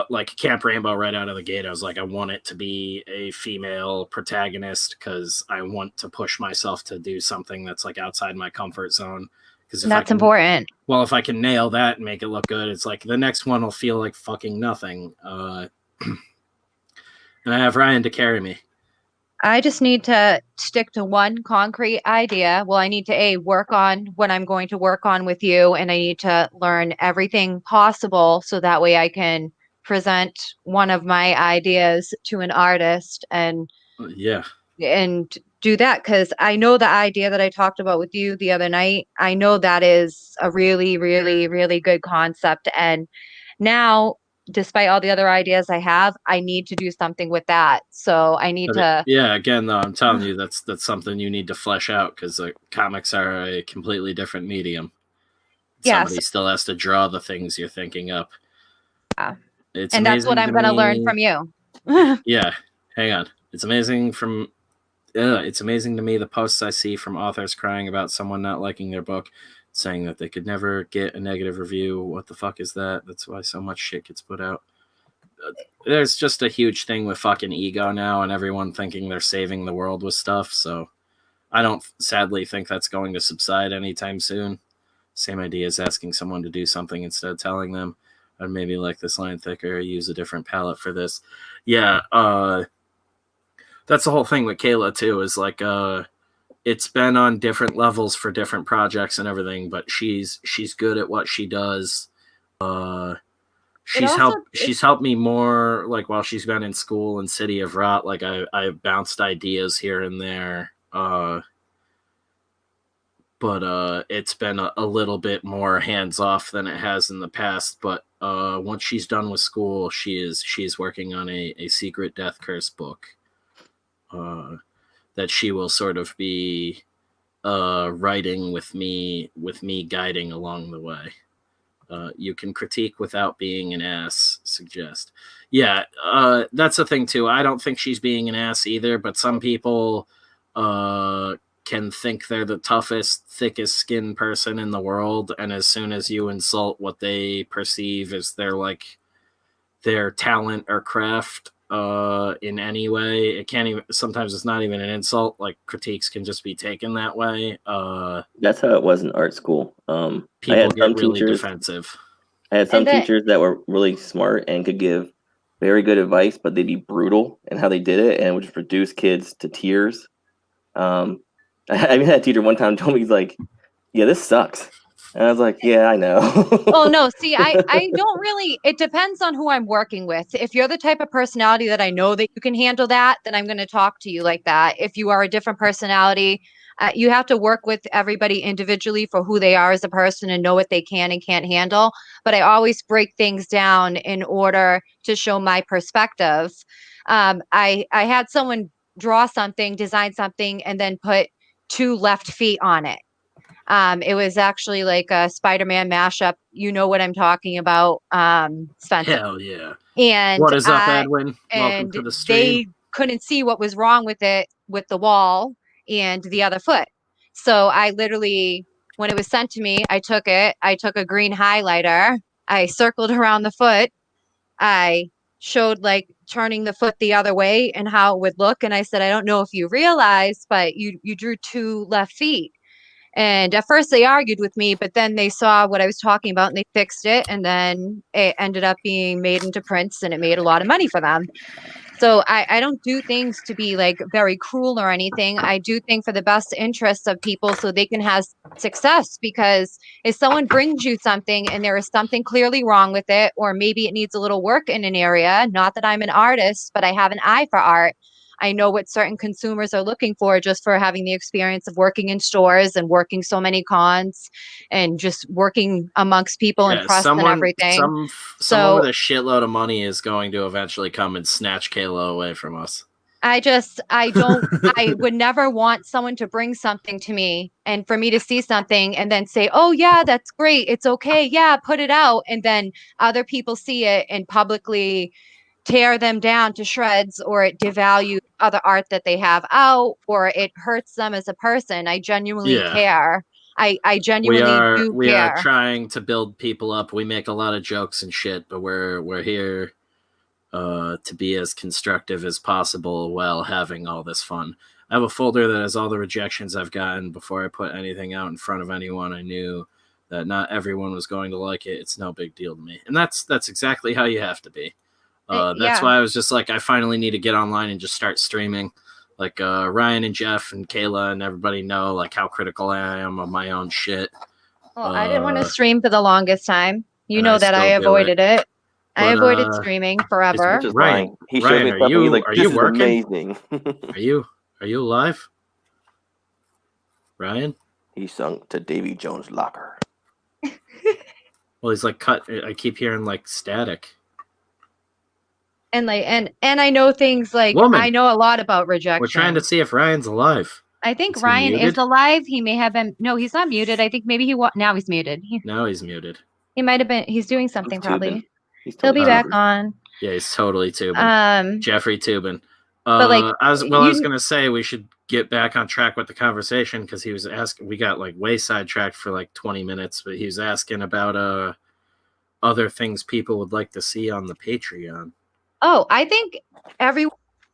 like Camp Rainbow right out of the gate. I was like, I want it to be a female protagonist because I want to push myself to do something that's like outside my comfort zone. Because that's important. Well, if I can nail that and make it look good, it's like the next one will feel like fucking nothing. And I have Ryan to carry me. I just need to stick to one concrete idea. Well, I need to work on what I'm going to work on with you, and I need to learn everything possible so that way I can present one of my ideas to an artist and do that, because I know the idea that I talked about with you the other night. I know that is a really, really, really good concept, and now, despite all the other ideas I have, I need to do something with that. So I need to. Again, though, I'm telling you, that's something you need to flesh out, because comics are a completely different medium. Somebody still has to draw the things you're thinking up. Yeah. And that's what I'm going to learn from you. Yeah. Hang on. It's amazing to me the posts I see from authors crying about someone not liking their book, saying that they could never get a negative review. What the fuck is that? That's why so much shit gets put out. There's just a huge thing with fucking ego now, and everyone thinking they're saving the world with stuff. So I don't sadly think that's going to subside anytime soon. Same idea as asking someone to do something instead of telling them. I'd maybe like this line thicker, use a different palette for this. Yeah, that's the whole thing with Kayla too, is like it's been on different levels for different projects and everything, but she's good at what she does. She's helped me more, like while she's been in school in City of Rot. Like I've bounced ideas here and there. But it's been a little bit more hands off than it has in the past. But once she's done with school, she's working on a secret Death Curse book that she will sort of be writing with me guiding along the way. You can critique without being an ass, suggest. Yeah, that's the thing too. I don't think she's being an ass either, but some people can think they're the toughest, thickest skin person in the world, and as soon as you insult what they perceive as their talent or craft in any way, it can't even, sometimes it's not even an insult. Like critiques can just be taken that way. That's how it was in art school. People get really defensive. I had some teachers that were really smart and could give very good advice, but they'd be brutal in how they did it, and would just reduce kids to tears. I even had a teacher one time told me, he's like, yeah, this sucks. And I was like, yeah, I know. Oh, no. See, I don't really, it depends on who I'm working with. If you're the type of personality that I know that you can handle that, then I'm going to talk to you like that. If you are a different personality, you have to work with everybody individually for who they are as a person and know what they can and can't handle. But I always break things down in order to show my perspective. I had someone draw something, design something, and then put 2 left feet on it. It was actually like a Spider-Man mashup. You know what I'm talking about, Spencer. Hell yeah. And what is up, Edwin? Welcome to the stream. They couldn't see what was wrong with it, with the wall and the other foot. So I literally, when it was sent to me, I took a green highlighter, I circled around the foot, I showed like turning the foot the other way and how it would look. And I said, I don't know if you realize, but you drew 2 left feet. And at first they argued with me, but then they saw what I was talking about and they fixed it. And then it ended up being made into prints and it made a lot of money for them. So I don't do things to be like very cruel or anything. I do things for the best interests of people so they can have success. Because if someone brings you something and there is something clearly wrong with it, or maybe it needs a little work in an area, not that I'm an artist, but I have an eye for art. I know what certain consumers are looking for just for having the experience of working in stores and working so many cons and just working amongst people and press and everything. Someone with a shitload of money is going to eventually come and snatch Kayla away from us. I would never want someone to bring something to me and for me to see something and then say, oh yeah, that's great. It's okay. Yeah, put it out. And then other people see it and publicly tear them down to shreds, or it devalues other art that they have out, or it hurts them as a person. I genuinely care. I genuinely do care. We are trying to build people up. We make a lot of jokes and shit, but we're here to be as constructive as possible while having all this fun. I have a folder that has all the rejections I've gotten before I put anything out in front of anyone. I knew that not everyone was going to like it. It's no big deal to me. And that's exactly how you have to be. That's why I was just like, I finally need to get online and just start streaming. Like Ryan and Jeff and Kayla and everybody know like how critical I am of my own shit. Well, I didn't want to stream for the longest time. You know that I avoided it. I avoided streaming forever. Ryan, he showed me something. He's like, "This is amazing." Are you alive, Ryan? He sunk to Davy Jones' locker. Well, he's like cut. I keep hearing like static. And like and I know things like I know a lot about rejection. We're trying to see if Ryan's alive. I think Ryan is alive. He may have been. No, he's not muted. I think maybe now he's muted. Now he's muted. He might have been. He's doing something probably. He'll be back on. Yeah, he's totally tubing. Jeffrey tubing. But like, I was gonna say we should get back on track with the conversation because he was asking. We got like way sidetracked for like 20 minutes, but he was asking about other things people would like to see on the Patreon. Oh, I think if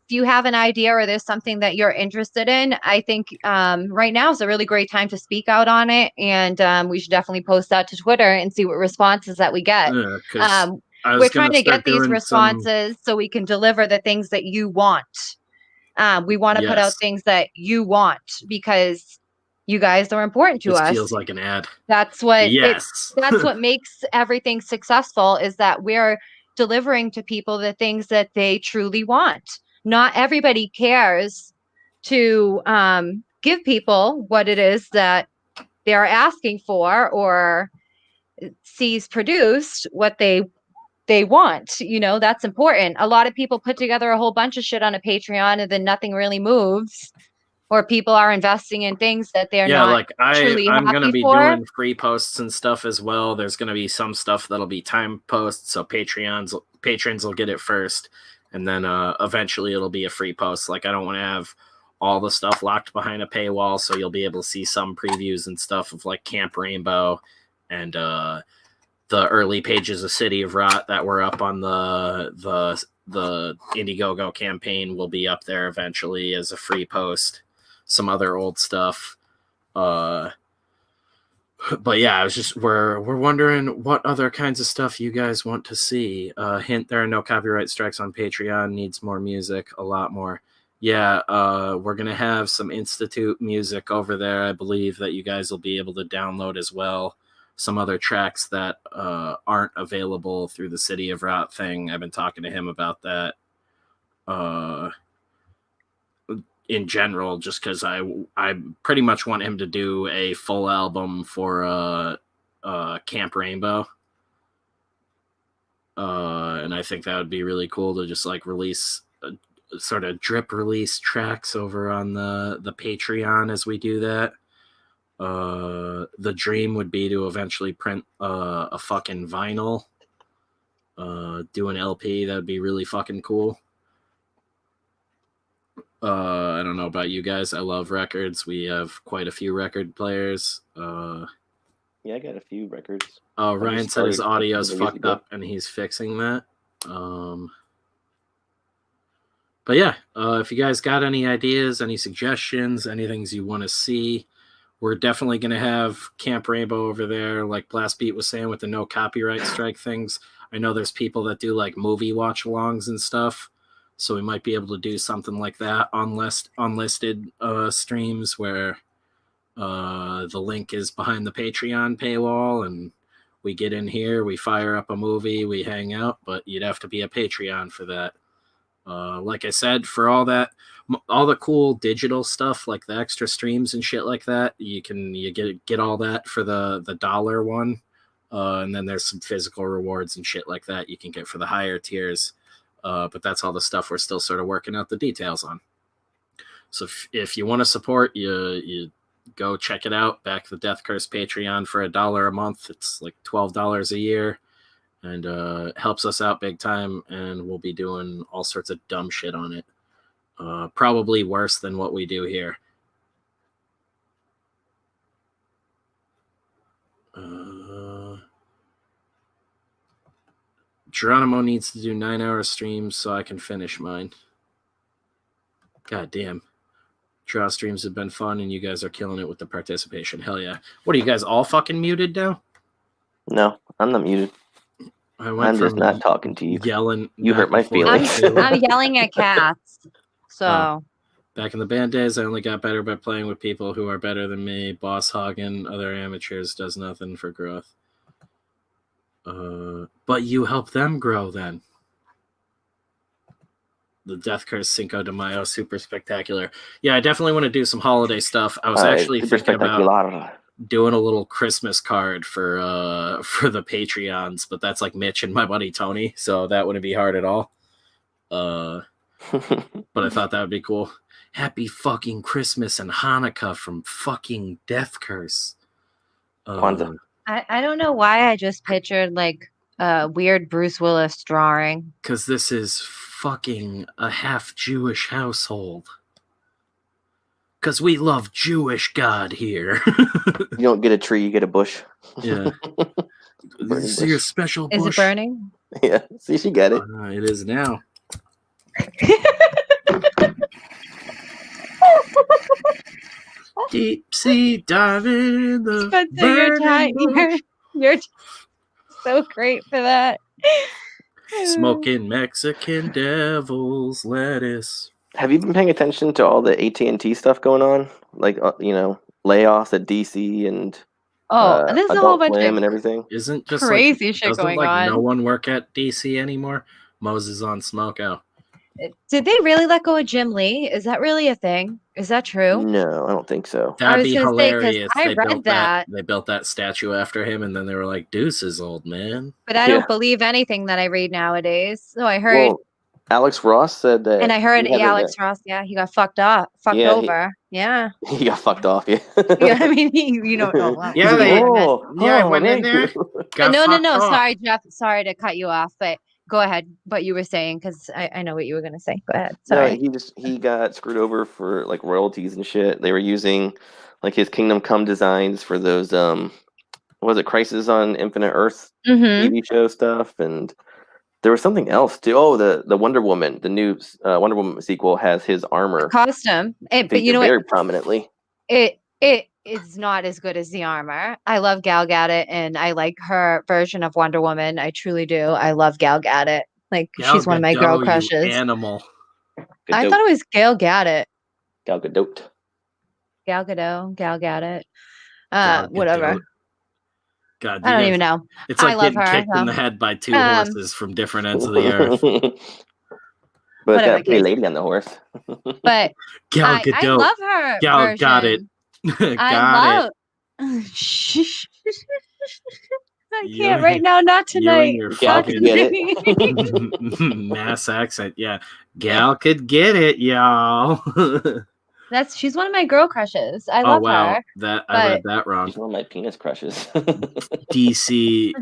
you have an idea or there's something that you're interested in, I think right now is a really great time to speak out on it. And we should definitely post that to Twitter and see what responses that we get. We're trying to get these responses so we can deliver the things that you want. We want to put out things that you want because you guys are important to us. Feels like an ad. That's what that's what makes everything successful, is that we're delivering to people the things that they truly want. Not everybody cares to give people what it is that they're asking for or sees produced what they want. You know, that's important. A lot of people put together a whole bunch of shit on a Patreon and then nothing really moves, or people are investing in things that they're not like truly I'm happy gonna be for. doing free posts and stuff as well. There's gonna be some stuff that'll be time posts, so patrons will get it first, and then eventually it'll be a free post. Like I don't want to have all the stuff locked behind a paywall, so you'll be able to see some previews and stuff of like Camp Rainbow and the early pages of City of Rot that were up on the Indiegogo campaign will be up there eventually as a free post. Some other old stuff. But yeah, I was just we're wondering what other kinds of stuff you guys want to see. Hint: there are no copyright strikes on Patreon. Needs more music, a lot more. Yeah, we're gonna have some Institute music over there. I believe that you guys will be able to download as well. Some other tracks that aren't available through the City of Rot thing. I've been talking to him about that. In general, just because I pretty much want him to do a full album for Camp Rainbow, and I think that would be really cool to just like release sort of drip release tracks over on the Patreon as we do that. The dream would be to eventually print a fucking vinyl, do an LP. That would be really fucking cool. I don't know about you guys. I love records. We have quite a few record players. Yeah, I got a few records. Ryan said his audio's fucked up and he's fixing that. But yeah, if you guys got any ideas, any suggestions, any things you want to see, We're definitely going to have Camp Rainbow over there, like Blast Beat was saying, with the no copyright strike things. I know there's people that do like movie watch-alongs and stuff, so we might be able to do something like that on unlisted streams where the link is behind the Patreon paywall, and we get in here, we fire up a movie, we hang out, but you'd have to be a Patreon for that. Like I said, for all the cool digital stuff, like the extra streams and shit like that, you get all that for the $1 one, and then there's some physical rewards and shit like that you can get for the higher tiers. But that's all the stuff we're still sort of working out the details on. So if you want to support, you go check it out. Back the Death Curse Patreon for $1 a month. It's like $12 a year, and helps us out big time. And we'll be doing all sorts of dumb shit on it. Probably worse than what we do here. Geronimo needs to do 9-hour streams so I can finish mine. God damn. Draw streams have been fun, and you guys are killing it with the participation. Hell yeah. What, are you guys all fucking muted now? No, I'm not muted. I'm just not talking to you. Yelling. You hurt my feelings. I'm yelling at cats. So. Back in the band days, I only got better by playing with people who are better than me. Boss hogging other amateurs does nothing for growth. But you help them grow then. The Death Curse Cinco de Mayo, super spectacular. Yeah, I definitely want to do some holiday stuff. I was actually thinking about doing a little Christmas card for the Patreons, but that's like Mitch and my buddy Tony, so that wouldn't be hard at all. But I thought that would be cool. Happy fucking Christmas and Hanukkah from fucking Death Curse. I don't know why I just pictured like a weird Bruce Willis drawing. Because this is fucking a half Jewish household. Because we love Jewish God here. You don't get a tree, you get a bush. Yeah. Is your special bush? Is it burning? Yeah. See, she got it. It is now. Deep sea diving in the burning you're so great for that. Smoking Mexican devil's lettuce. Have you been paying attention to all the AT&T stuff going on? Like, layoffs at DC and there's a whole bunch of and everything. Isn't just crazy shit going on. No one work at DC anymore? Moses on Smoko. Did they really let go of Jim Lee? Is that really a thing? Is that true? No, I don't think so. That'd be hilarious. I read that. They built that statue after him, and then they were like, "Deuces, old man." But I don't believe anything that I read nowadays. So I heard. Well, Alex Ross said that. And I heard Alex Ross. Yeah, he got fucked over. He got fucked off. Yeah. Yeah, I mean, you don't know. What yeah, I went in there. No. Sorry, Jeff. Sorry to cut you off, but. Go ahead, what you were saying, because I know what you were going to say. Go ahead. Sorry. No, he got screwed over for like royalties and shit. They were using like his Kingdom Come designs for those what was it, Crisis on Infinite Earth TV show stuff, and there was something else too. Oh, the Wonder Woman, the new Wonder Woman sequel has his armor costume, but you know very prominently. It is not as good as the armor. I love Gal Gadot, and I like her version of Wonder Woman. I truly do. I love Gal Gadot. Like, she's one of my girl crushes. Animal. I thought it was Gal Gadot. Gal Gadot. Gal Gadot. Gal Gadot. Whatever. God, I don't even know. It's like getting kicked in the head by two horses from different ends of the earth. But that pretty lady on the horse. But Gal Gadot. I love her. Gal got it. I can't right now, not tonight. Gal could get it. Mass accent, yeah. Gal could get it, y'all. She's one of my girl crushes. I love her. I read that wrong. She's one of my penis crushes. DC,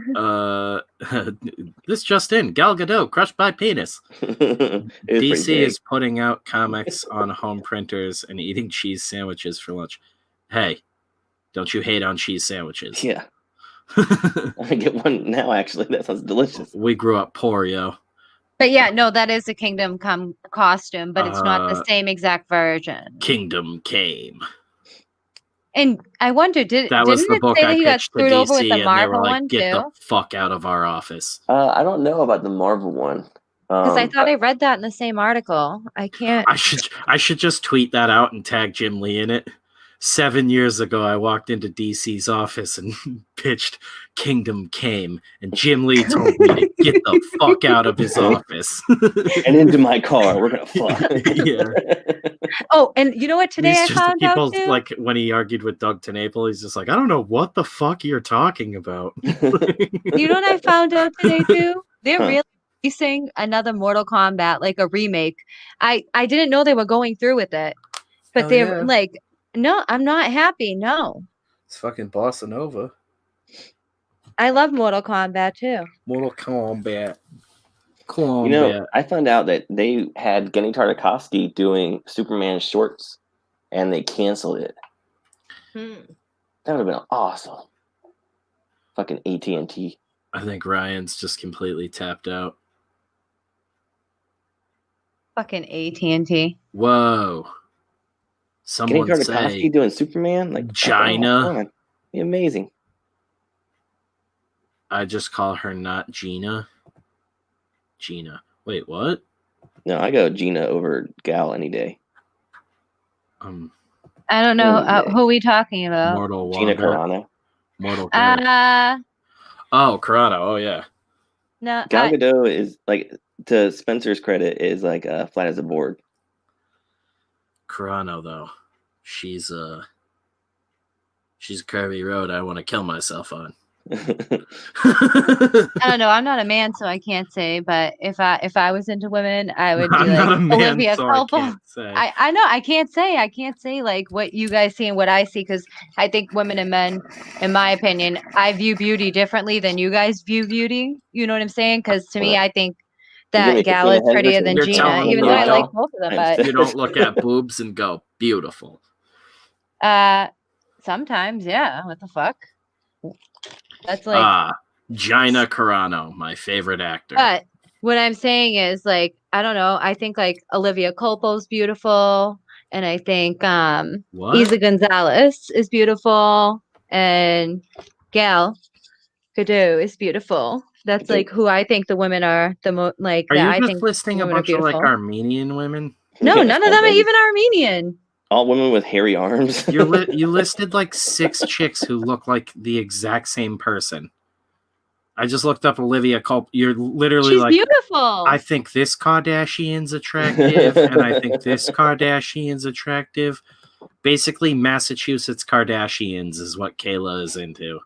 this just in, Gal Gadot crushed by penis. DC is putting out comics on home printers and eating cheese sandwiches for lunch. Hey, don't you hate on cheese sandwiches? Yeah. I get one now, actually. That sounds delicious. We grew up poor, yo. But yeah, no, that is a Kingdom Come costume, but it's not the same exact version. Kingdom Came. And I wonder, That was didn't the it book say I that he got pitched to screwed over with DC, the and they Marvel were like, one "Get the too? fuck out of our office." I don't know about the Marvel one. Because I thought I read that in the same article. I can't. I should just tweet that out and tag Jim Lee in it. 7 years ago, I walked into DC's office and pitched Kingdom Came, and Jim Lee told me to get the fuck out of his office. And into my car. We're gonna fuck. Yeah. Oh, and you know what? Today I He's just, found he out pulls, too. like when he argued with Doug TenNapel, he's just like, I don't know what the fuck you're talking about. You know what I found out today too? They're Huh. really releasing another Mortal Kombat, like a remake. I didn't know they were going through with it, but Hell they're yeah. like, no, I'm not happy. No, It's fucking Bossa Nova. I love Mortal Kombat too. Mortal Kombat. You know, I found out that they had Genny Tartakovsky doing Superman shorts, and they canceled it. That would have been awesome. Fucking AT&T. I think Ryan's just completely tapped out. Fucking AT&T. Whoa. Genny Someone Tartakovsky say doing Superman? Like, Gina. Oh, be amazing. I just call her not Gina. Gina. Wait, what? No, I go Gina over Gal any day. I don't know who are we talking about. Mortal Gina Wanda. Carano. Mortal Girl. Oh, Carano. Oh, yeah. No, Gal Gadot is like, to Spencer's credit, is like flat as a board. Carano, though, she's a curvy road I want to kill myself on. I don't know. I'm not a man, so I can't say. But if I was into women, I would be I'm like not a man, Olivia so Culpo. I can't say. I know. I can't say like what you guys see and what I see, because I think women and men, in my opinion, I view beauty differently than you guys view beauty. You know what I'm saying? Because to me, I think that Gal is prettier than You're Gina, telling me even though I like both of them. But you don't look at boobs and go beautiful. Sometimes, yeah. What the fuck? That's like Gina Carano, my favorite actor. But what I'm saying is, like, I don't know. I think like Olivia Culpo's beautiful, and I think Isa Gonzalez is beautiful, and Gal Gadot is beautiful. That's like who I think the women are the most like. Are that you I just think listing a bunch of like Armenian women? No, none of them are even Armenian. All women with hairy arms. You listed like 6 chicks who look like the exact same person. I just looked up Olivia Culp. You're literally She's beautiful. I think this Kardashian's attractive, and I think this Kardashian's attractive. Basically, Massachusetts Kardashians is what Kayla is into.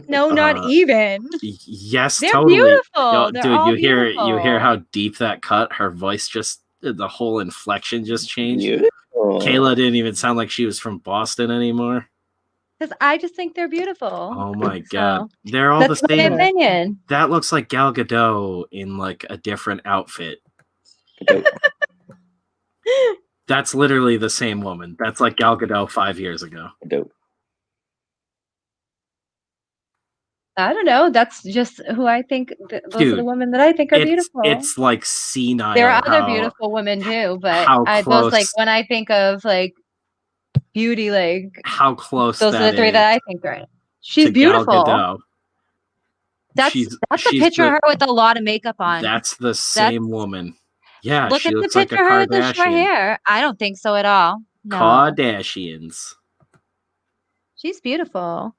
No, not even. Yes, they're totally. Beautiful. They're dude, all you hear how deep that cut? Her voice just, the whole inflection just changed. Beautiful. Kayla didn't even sound like she was from Boston anymore. Because I just think they're beautiful. Oh my god, they're all the same. That's my opinion. That looks like Gal Gadot in like a different outfit. That's literally the same woman. That's like Gal Gadot 5 years ago. I don't know. That's just who I think. Those are the women that I think are beautiful. It's like senile. There are other beautiful women too, but those like when I think of like beauty, like how close. Those are the 3 that I think are. She's beautiful. Gal Gadot. That's a picture of her with a lot of makeup on. That's the same woman. Yeah, look at the picture of her with the short hair. I don't think so at all. No. Kardashians. She's beautiful.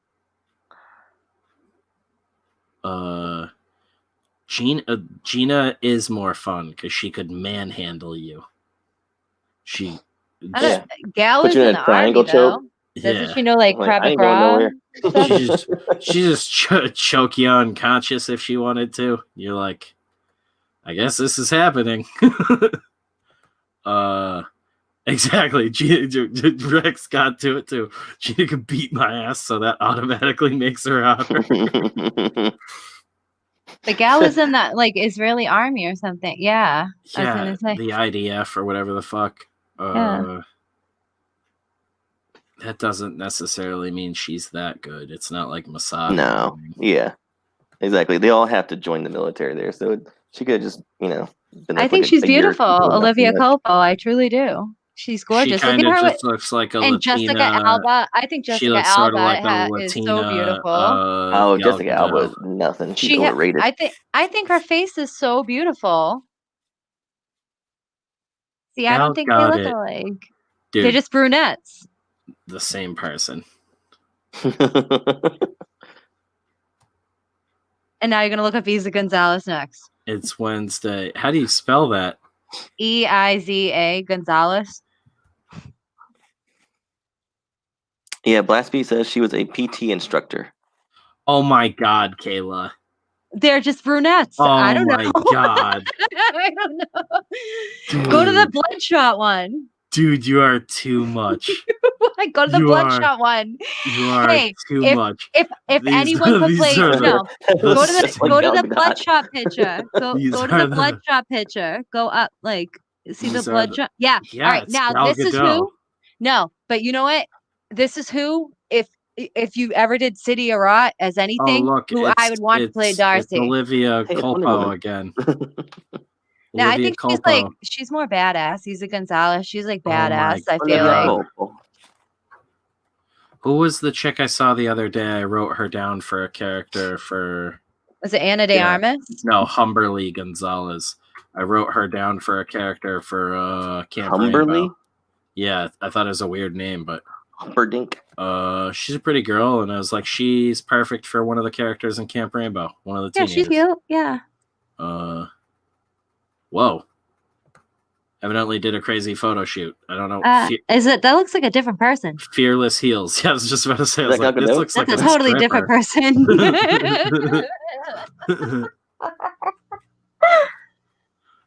Gina is more fun because she could manhandle you. Gal is in the army though. Doesn't she know like Krav Maga? She just choke you unconscious if she wanted to. You're like, I guess this is happening. Exactly. Rex got to it too. Gina could beat my ass, so that automatically makes her hotter. The gal is in that like Israeli army or something. Yeah. Yeah, I was gonna say. The IDF or whatever the fuck. That doesn't necessarily mean she's that good. It's not like Mossad. No. Yeah. Exactly. They all have to join the military there, so she could have just, been I think she's beautiful, Olivia Culpo. I truly do. She's gorgeous. She Look kind at of her just looks like a and Latina. Jessica Alba. I think She Jessica looks sort of Alba like a is Latina. so beautiful. Oh, Gal Jessica Alba is Gadot. nothing. She's overrated. I think her face is so beautiful. See, I don't think they look alike. Dude, They're just brunettes. the same person. And now you're gonna look up Eiza Gonzalez next. It's Wednesday. How do you spell that? Eiza Gonzalez. Yeah, Blasby says she was a PT instructor. Oh my God, Kayla. They're just brunettes. Oh I don't know. my God. I don't know. Dude. Go to the Bloodshot one. Dude, you are too much. Go to the Bloodshot one. You are too much. If anyone could play, go to the Bloodshot picture. Go to the Bloodshot picture. Go up, like, see the Bloodshot. Yeah. All right. Now this is who. No, but you know what? This is who. If you ever did City of Rot as anything, who I would want to play Darcy. It's Olivia Culpo again. No, I think she's more badass. Eiza Gonzalez. She's like badass. I feel like. Who was the chick I saw the other day? I wrote her down for a character for. Was it Ana de Armas? No, Humberly Gonzalez. I wrote her down for a character for Camp Humberly? Rainbow. Yeah, I thought it was a weird name, but Humperdink. She's a pretty girl, and I was like, she's perfect for one of the characters in Camp Rainbow. One of the teenagers. Yeah, she's cute. Yeah. Whoa. Evidently did a crazy photo shoot. I don't know. That looks like a different person. Fearless Heels. Yeah, I was just about to say. I was like, this looks like a totally different person.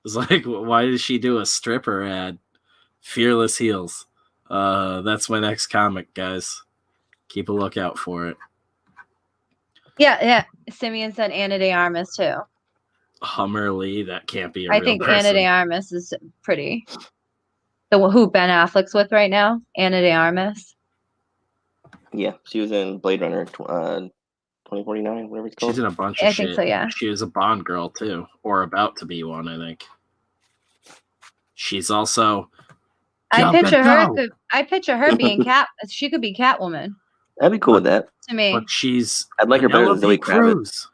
It's like, why did she do a stripper ad? Fearless Heels. That's my next comic, guys. Keep a lookout for it. Yeah. Simeon said Ana de Armas too. Hummerly, that can't be a I real think person. Ana de Armas is pretty. Who Ben Affleck's with right now? Ana de Armas. Yeah, she was in Blade Runner 2049, whatever it's called. She's in a bunch of shit. I think so, yeah. She was a Bond girl too, or about to be one, I think. She's also. I picture her being Cat. She could be Catwoman. I'd be cool with that. To me, I'd but like her better than Zoe Kravitz.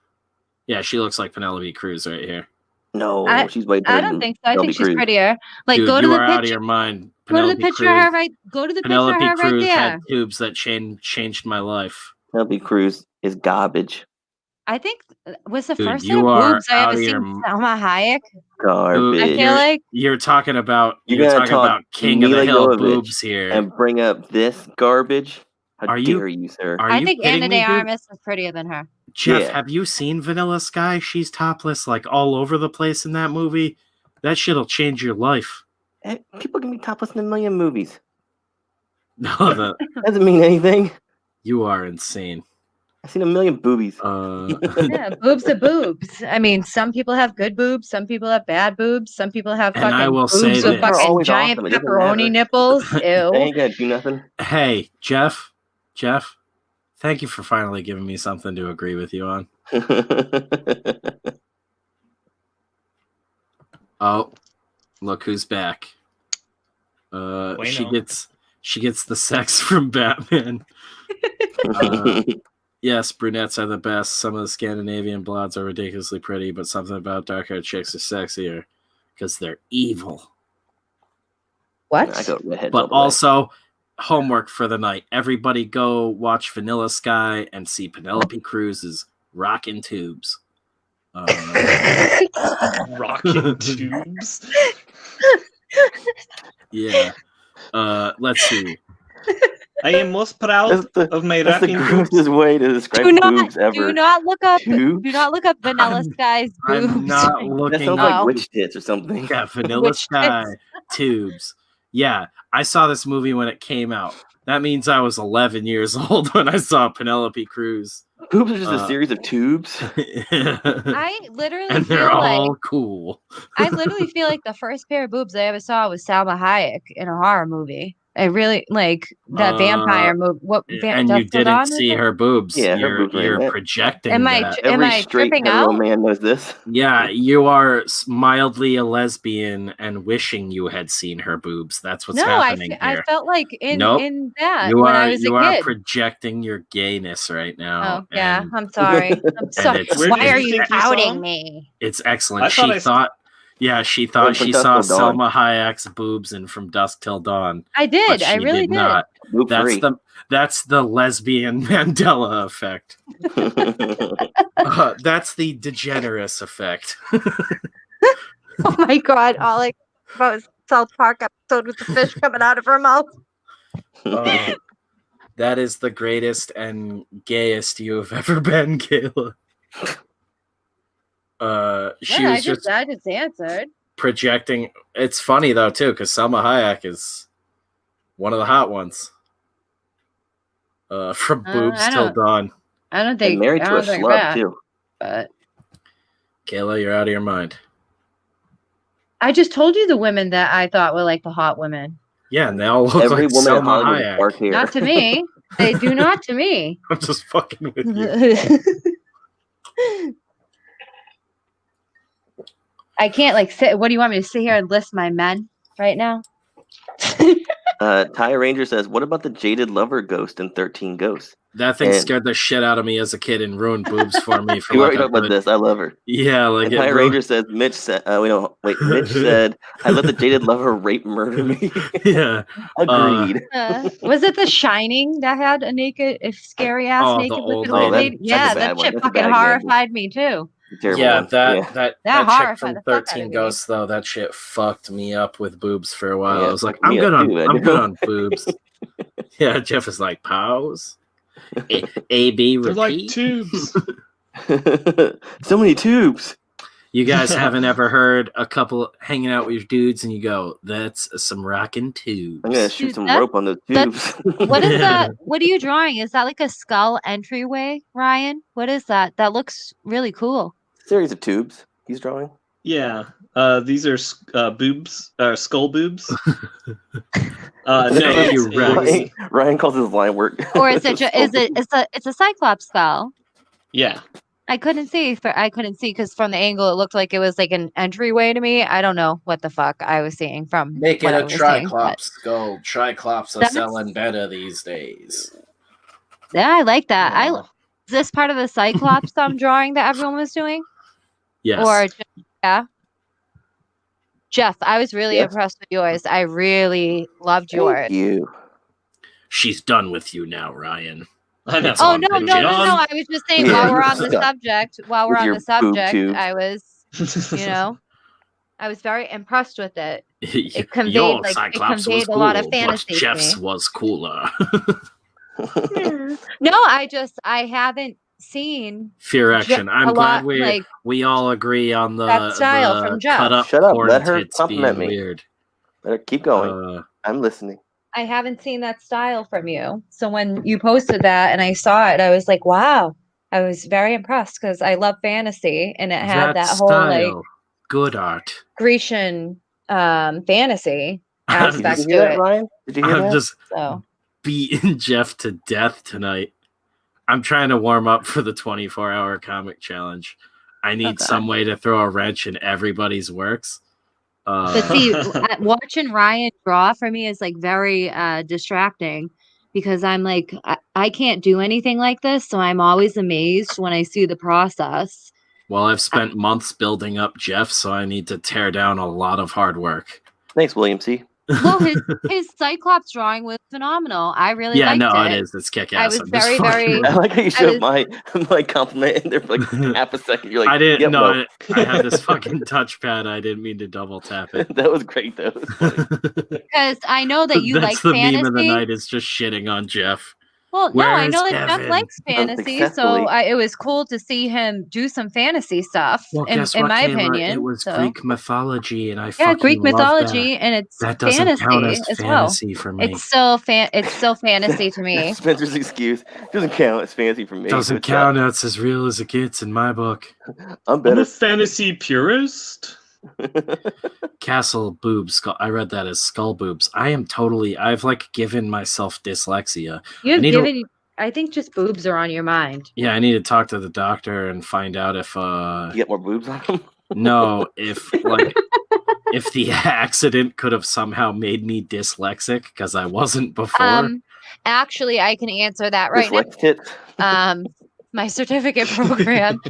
Yeah, she looks like Penelope Cruz right here. No, she's way better. I don't think so. I think she's prettier. Like, dude, go to the picture. Out of your mind. Go to the picture of her right. Go to the picture of her right there. Had tubes that changed my life. Penelope Cruz is garbage. I think was the first time boobs I ever seen Salma Hayek. Garbage. I feel like you're talking about King of the Hill boobs here, and bring up this garbage. How dare you, sir? I think Ana de Armas is prettier than her. Jeff, have you seen Vanilla Sky? She's topless like all over the place in that movie. That shit'll change your life. People can be topless in a million movies. No, that doesn't mean anything. You are insane. I've seen a million boobies. Yeah, boobs are boobs. I mean, some people have good boobs. Some people have bad boobs. Some people have fucking boobs with fucking giant pepperoni nipples. Ew. They ain't gonna do nothing. Hey, Jeff, thank you for finally giving me something to agree with you on. Oh, look who's back. She gets the sex from Batman. Yes, brunettes are the best. Some of the Scandinavian blondes are ridiculously pretty, but something about dark-haired chicks is sexier because they're evil. What? I go redhead. But also, homework for the night. Everybody go watch Vanilla Sky and see Penelope Cruz's Rockin' Tubes. Rockin' Tubes? Yeah. Let's see. I am most proud of my rocking tubes. That's the grossest way to describe boobs ever. Do not look up Vanilla Sky's boobs. I'm not looking. That sounds like witch tits or something. Yeah, Vanilla Sky tubes. Yeah, I saw this movie when it came out. That means I was 11 years old when I saw Penelope Cruz. Boobs are just a series of tubes. I literally and they're all cool. I literally feel like the first pair of boobs I ever saw was Salma Hayek in a horror movie. I really like that vampire movie. What? And you didn't see her boobs. Yeah, her boobs You're were in it. projecting Am that. Every I straight tripping hetero out? man knows this. Yeah, you are mildly a lesbian and wishing you had seen her boobs. That's what's happening here. I felt like in that you when are, I was you a are kid. projecting your gayness right now. Oh yeah, I'm sorry. I'm sorry. Why are you outing me? It's excellent. She thought she From she Dusk saw Till Dawn. Selma Hayek's boobs in From Dusk Till Dawn. I did. But I she really did not. Boob free. That's the lesbian Mandela effect. That's the DeGeneres effect. Oh my god! All I about was South Park episode with the fish coming out of her mouth. That is the greatest and gayest you have ever been, Kayla. She was I just answered. projecting. It's funny though too, because Selma Hayek is one of the hot ones. From Boobs Till Dawn. I don't think. And married to a schlub too. But Kayla, you're out of your mind. I just told you the women that I thought were like the hot women. Yeah, and they all look Every like woman in Selma Hollywood is Hayek. dark hair. Not to me. They do not to me. I'm just fucking with you. I can't like sit. What do you want me to sit here and list my men right now? Ty Ranger says, "What about the jaded lover ghost in 13 Ghosts?" That thing scared the shit out of me as a kid and ruined boobs for me. For You already talked about this. I love her. Yeah, like and Ty Ranger says, Mitch said, Mitch said, "I let the jaded lover rape murder me." Yeah, agreed. Was it The Shining that had a scary ass naked wicked old lady? Yeah, that shit fucking horrified me too. Yeah, that chick from horrified 13 Ghosts though, that shit fucked me up with boobs for a while. I was like, I'm me good up on too, I'm good on boobs. Yeah, Jeff is like, pause. A B They're like repeat. tubes. So many tubes. You guys haven't ever heard a couple hanging out with your dudes and you go, that's some rockin' tubes. I'm gonna shoot some rope on those tubes. What is that? What are you drawing? Is that like a skull entryway, Ryan? What is that? That looks really cool. Series of tubes he's drawing. Yeah, these are boobs, skull boobs. No, Ryan calls his line work. Or is it? It's a cyclops skull. Yeah. I couldn't see because from the angle it looked like it was like an entryway to me. I don't know what the fuck I was seeing from. Make it a Triclops skull. Triclops are selling better these days. Yeah, I like that. Is this part of the cyclops drawing that everyone was doing? Yes. Or yeah. Jeff, I was really impressed with yours. I really loved yours. Thank you. She's done with you now, Ryan. I know. Oh no! I was just saying while we're on the subject. I was, I was very impressed with it. It conveyed a lot of fantasy. Jeff's was cooler. No, I haven't seen Fear Action. I'm glad we all agree on that style from Jeff. Cut up. Shut up. Let her compliment me. Weird. Let her keep going. I'm listening. I haven't seen that style from you. So when you posted that and I saw it, I was like, wow. I was very impressed because I love fantasy and it had that whole like good art. Grecian fantasy aspect to it. Ryan? Did you hear that? I'm just beating Jeff to death tonight. I'm trying to warm up for the 24-hour comic challenge. I need some way to throw a wrench in everybody's works. But see, watching Ryan draw for me is like very distracting because I'm like, I can't do anything like this. So I'm always amazed when I see the process. Well, I've spent months building up Jeff, so I need to tear down a lot of hard work. Thanks, William C. Well, his Cyclops drawing was phenomenal. I really liked it. It is. It's kick-ass. I was very. I like how you showed my compliment in there for like half a second. You're like, I didn't know. I had this fucking touchpad. I didn't mean to double tap it. That was great, though. Because I know that you like fantasy. That's the meme of the night is just shitting on Jeff. Well, no, I know that Jeff likes fantasy, so it was cool to see him do some fantasy stuff. Well, in my opinion, it was Greek mythology, and I Greek mythology, and it's that doesn't fantasy count as as fantasy well. For me. It's still fantasy to me. Spencer's excuse doesn't count as fantasy for me. Doesn't count. It's as real as it gets in my book. I'm a fantasy purist. Castle boobs. I read that as skull boobs. I've like given myself dyslexia. I think just boobs are on your mind. Yeah, I need to talk to the doctor and find out if You get more boobs on them? No, if the accident could have somehow made me dyslexic because I wasn't before. Actually, I can answer that right now. My certificate program.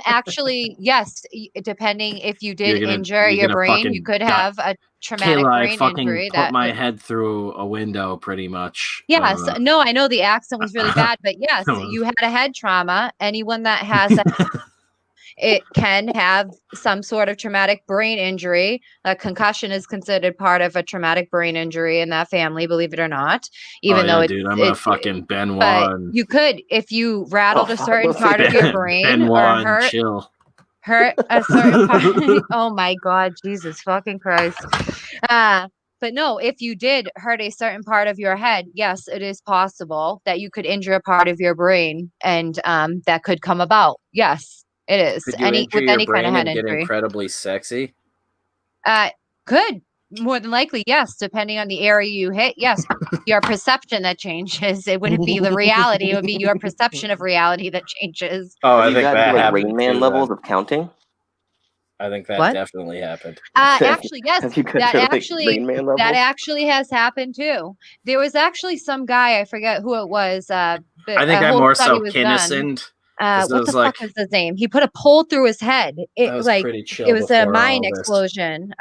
Actually, yes, depending if you did injure your brain, you could have a traumatic brain injury. Put my head through a window pretty much. Yes. No, I know the accident was really bad, but yes, you had a head trauma. Anyone that has it can have some sort of traumatic brain injury. A concussion is considered part of a traumatic brain injury in that family, believe it or not. Even though dude, I'm a fucking Benoit. But you could, if you rattled a certain part of your brain Benoit or hurt a certain part. Oh my God, Jesus fucking Christ. But no, if you did hurt a certain part of your head, yes, it is possible that you could injure a part of your brain, and that could come about. Yes. It is. Could you injure your brain and get incredibly sexy? Could. More than likely, yes. Depending on the area you hit, yes. Your perception that changes. It wouldn't be the reality. It would be your perception of reality that changes. Oh, I think that happened. Rain Man levels of counting? I think that definitely happened. Actually, yes. That actually has happened too. There was actually some guy, I forget who it was. I think I'm more so Kinnison. What the fuck is his name? He put a pole through his head. It was pretty chill. It was a mine explosion.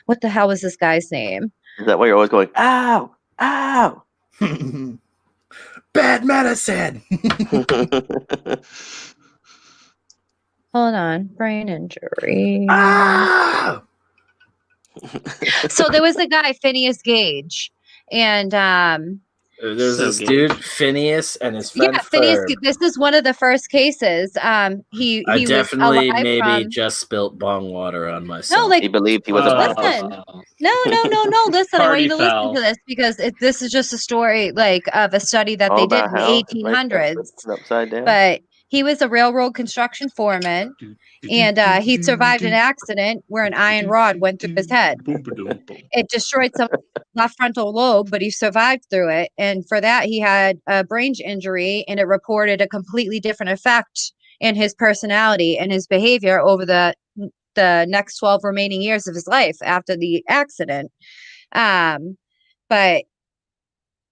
What the hell was this guy's name? Is that why you're always going, ow, ow? Bad medicine. Hold on. Brain injury. Ah! So there was a guy, Phineas Gage, and there's this dude, Phineas, and his friend. Yeah, Phineas. This is one of the first cases. He definitely maybe just spilt bong water on myself. No, like he believed he was a listen. No. Listen, I want you to listen to this because this is just a story of a study that they did in the 1800s. Upside down. But he was a railroad construction foreman, and he survived an accident where an iron rod went through his head. It destroyed some left frontal lobe, but he survived through it. And for that, he had a brain injury, and it reported a completely different effect in his personality and his behavior over the next 12 remaining years of his life after the accident. But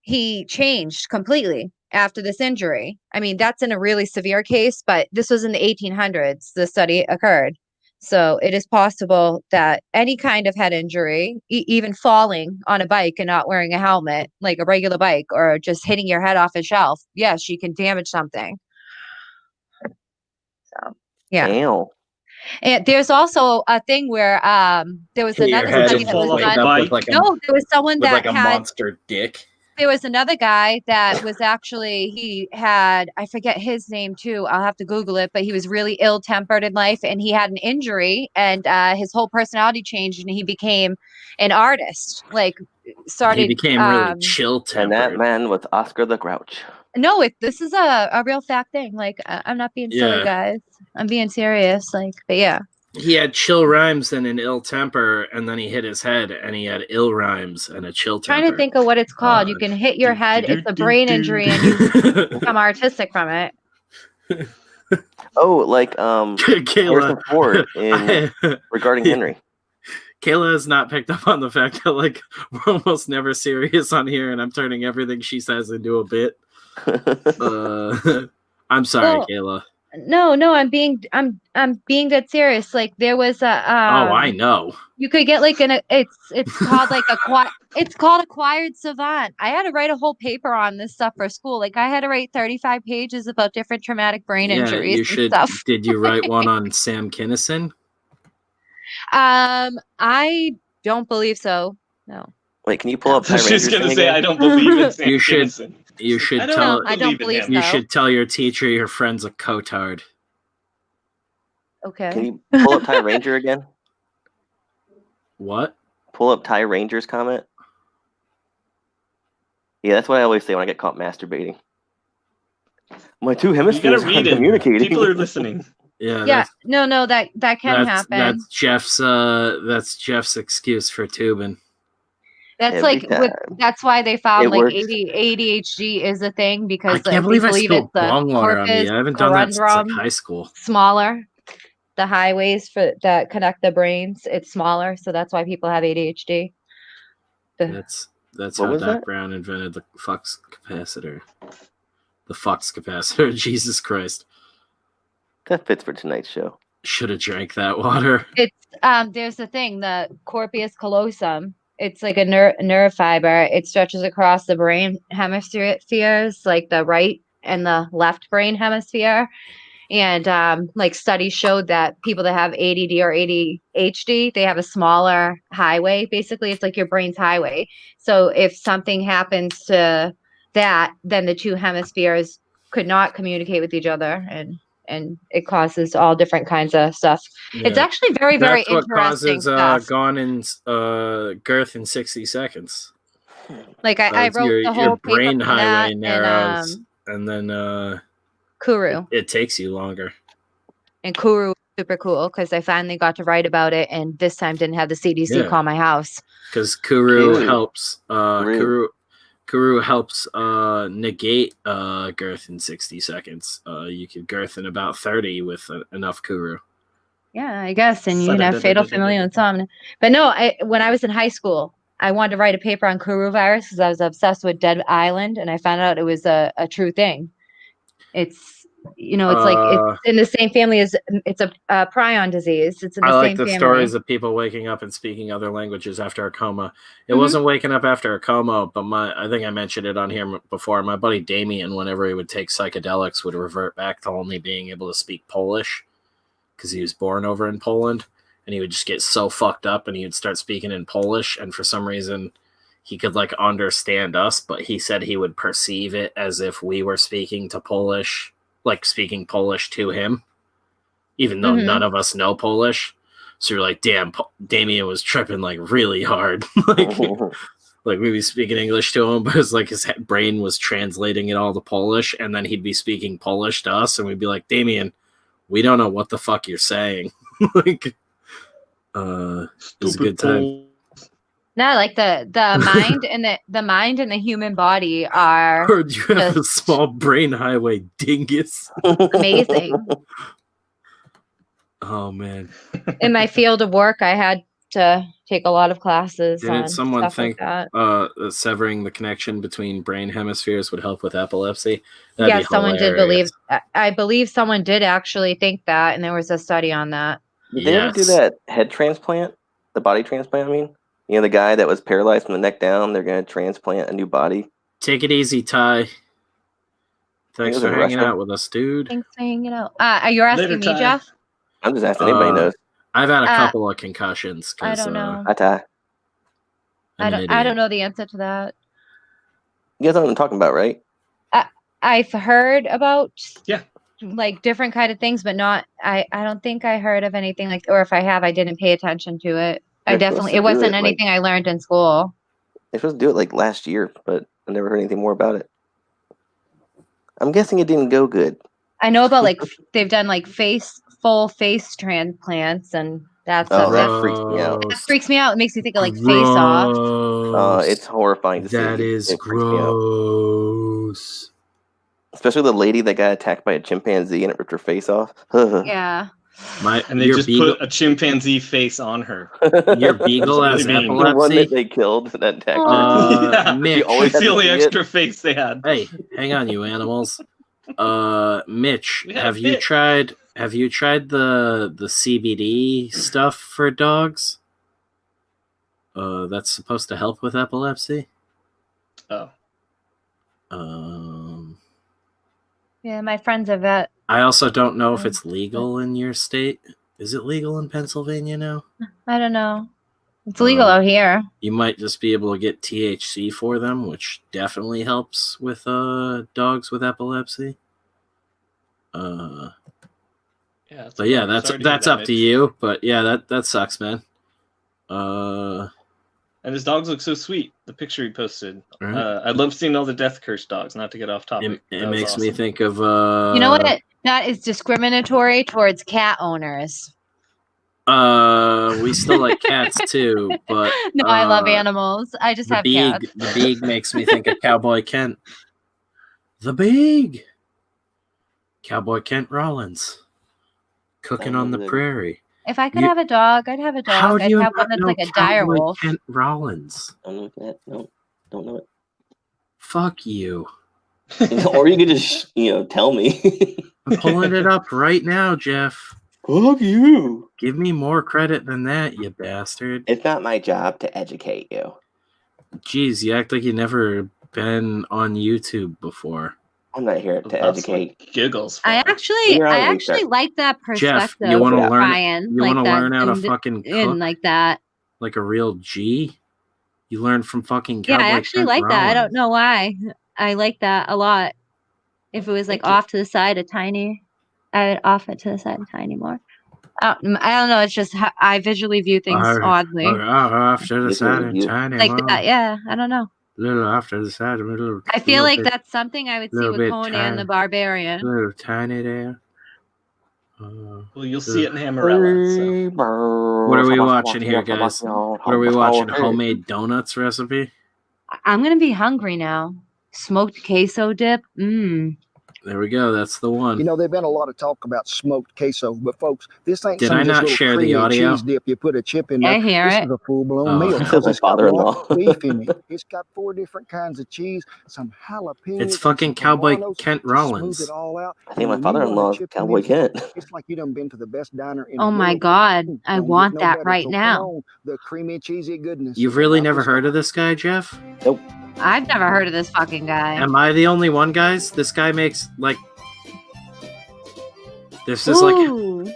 he changed completely after this injury. I mean, that's in a really severe case, but this was in the 1800s. The study occurred. So it is possible that any kind of head injury, even falling on a bike and not wearing a helmet, like a regular bike, or just hitting your head off a shelf, yes, you can damage something. So, yeah. Ew. And there's also a thing where there was another study that was done. There was someone that had a monster dick. There was another guy that was actually, he had, I forget his name too. I'll have to Google it, but he was really ill-tempered in life, and he had an injury, and his whole personality changed, and he became an artist. He became really chill-tempered. And that man was Oscar the Grouch. No, this is a real fact thing. I'm not being silly, guys. I'm being serious. But yeah. He had chill rhymes and an ill temper, and then he hit his head, and he had ill rhymes and a chill temper. Trying to think of what it's called. You can hit your head. It's a brain injury, and you become artistic from it. Oh, Harrison Ford regarding Henry. Kayla has not picked up on the fact that we're almost never serious on here, and I'm turning everything she says into a bit. I'm sorry, Kayla. No, I'm being dead serious. There was a I know. You could get it's called it's called acquired savant. I had to write a whole paper on this stuff for school. I had to write 35 pages about different traumatic brain injuries and stuff. Did you write one on Sam Kinison? I don't believe so. No. Wait, can you pull up? She's gonna say I don't believe in Sam Kinison. You should I don't believe you should tell your teacher your friend's a cotard. Okay. Can you pull up Ty Ranger again? What? Pull up Ty Ranger's comment. Yeah, that's what I always say when I get caught masturbating. My two hemispheres are communicating. People are listening. Yeah. No, that can happen. That's Jeff's excuse for tubing. That's Every like time. that's why they found It like works. ADHD is a thing because I can't they believe I believe spilled it's the bong water on me. corpus I haven't done that since like corundum high school. smaller. The highways that connect the brains, it's smaller, so that's why people have ADHD. That's What how was Doc that? Brown invented the flux capacitor. The flux capacitor. Jesus Christ. That fits for tonight's show. Should have drank that water. It's there's the thing, the corpus callosum. It's like a nerve fiber. It stretches across the brain hemispheres, like the right and the left brain hemisphere. And like studies showed that people that have ADD or ADHD, they have a smaller highway. Basically, it's like your brain's highway. So if something happens to that, then the two hemispheres could not communicate with each other, and it causes all different kinds of stuff. Yeah. It's actually very, very That's what interesting causes stuff. gone in girth in 60 seconds. Like I wrote the whole your brain paper on highway that, narrows, and then Kuru. it takes you longer. And Kuru was super cool because I finally got to write about it, and this time didn't have the CDC call my house. Because Kuru Kuru. helps. Kuru helps negate girth in 60 seconds. You can girth in about 30 with enough Kuru. Yeah, I guess, and you can have fatal familial insomnia. But no, when I was in high school, I wanted to write a paper on Kuru virus because I was obsessed with Dead Island, and I found out it was a true thing. It's like it's in the same family as it's a prion disease. It's in the I same like the family. stories of people waking up and speaking other languages after a coma. It wasn't waking up after a coma, but I think I mentioned it on here before. My buddy Damien, whenever he would take psychedelics, would revert back to only being able to speak Polish because he was born over in Poland, and he would just get so fucked up, and he would start speaking in Polish, and for some reason he could like understand us, but he said he would perceive it as if we were speaking to Polish, like speaking Polish to him, even though none of us know Polish. So you're like, damn, Damien was tripping like really hard. like we'd be speaking English to him, but it's like his brain was translating it all to Polish, and then he'd be speaking Polish to us, and we'd be like, Damien, we don't know what the fuck you're saying. Like, it was a good time. No, like the mind and the mind and the human body are. Heard you have a small brain highway, dingus. Amazing. Oh man! In my field of work, I had to take a lot of classes. Didn't someone think like that. Severing the connection between brain hemispheres would help with epilepsy? Yes, someone did believe. I believe someone did actually think that, and there was a study on that. Did they ever do that head transplant? The body transplant, I mean? You know, the guy that was paralyzed from the neck down, they're going to transplant a new body. Take it easy, Ty. Thanks for hanging out with us, dude. Thanks for hanging out. Are you asking me, Jeff? I'm just asking anybody knows. I've had a couple of concussions. I don't know. Hi, Ty. I don't know the answer to that. You guys know what I'm talking about, right? I've heard about like different kind of things, but not. I don't think I heard of anything like, or if I have, I didn't pay attention to it. It wasn't anything I learned in school. They're supposed to do it like last year, but I never heard anything more about it. I'm guessing it didn't go good. I know about like they've done like full face transplants, and that freaks me out. That freaks me out. It makes me think of like Face Off. It's horrifying to see. That is gross. Especially the lady that got attacked by a chimpanzee and it ripped her face off. Yeah. And they just put a chimpanzee face on her. Your beagle has epilepsy. The one that they killed that attacked her. Mitch, it's the only extra face they had. Hey, hang on, you animals. Mitch, have you tried the CBD stuff for dogs? That's supposed to help with epilepsy. Oh. Yeah, my friend's a vet. I also don't know if it's legal in your state. Is it legal in Pennsylvania now? I don't know. It's legal out here. You might just be able to get THC for them, which definitely helps with dogs with epilepsy. But yeah, that's up to you. But yeah, that sucks, man. And his dogs look so sweet. The picture he posted. Right. I love seeing all the death curse dogs. Not to get off topic. It makes me think of. You know what? That is discriminatory towards cat owners. We still like cats too, but no, I love animals. I just have cats. The Beag makes me think of Cowboy Kent. The Beag. Cowboy Kent Rollins. Cooking on the prairie. If I could have a dog, I'd have a dog. How do you I'd have one that's like a dire wolf. Kent Rollins. I don't know that. No, don't know it. Fuck you. Or you could just, tell me. I'm pulling it up right now, Jeff. Fuck you. Give me more credit than that, you bastard. It's not my job to educate you. Jeez, you act like you never been on YouTube before. I'm not here to educate. Giggles. I actually like that perspective. Jeff, you want to learn? Ryan, you want to learn how to fucking cook like that, like a real G? You learn from fucking Cowboy I actually Kent like Rollins. that. I don't know why. I like that a lot. If it was like off to the side a tiny, I would off it to the side a tiny more. I don't know. It's just how I visually view things oddly. Off to the side a tiny like more. that. Yeah, I don't know. Little after the side, a little. I feel like that's something I would see with Conan the Barbarian. A little tiny there. Well, you'll see it in Hammerella. So. What are we watching here, guys? What are we watching? Homemade donuts recipe? I'm gonna be hungry now. Smoked queso dip. There we go. That's the one. There's been a lot of talk about smoked queso, but folks, this ain't Did some I not just share little the audio? cheese dip you put a chip in there. I hear this it. is a full-blown meal. Because my father-in-law. Beef in it. It's got 4 different kinds of cheese, some jalapenos. It's fucking Cowboy Kent Rollins. Smooth it all out. I think my father-in-law is Cowboy Kent. It's like you done been to the best diner in Oh the my world. God, I Don't want get no that better. right So now. come on, the creamy, cheesy goodness. You've really never heard of this guy, Jeff? Nope. I've never heard of this fucking guy. Am I the only one, guys? This guy makes like. This is like. Ooh.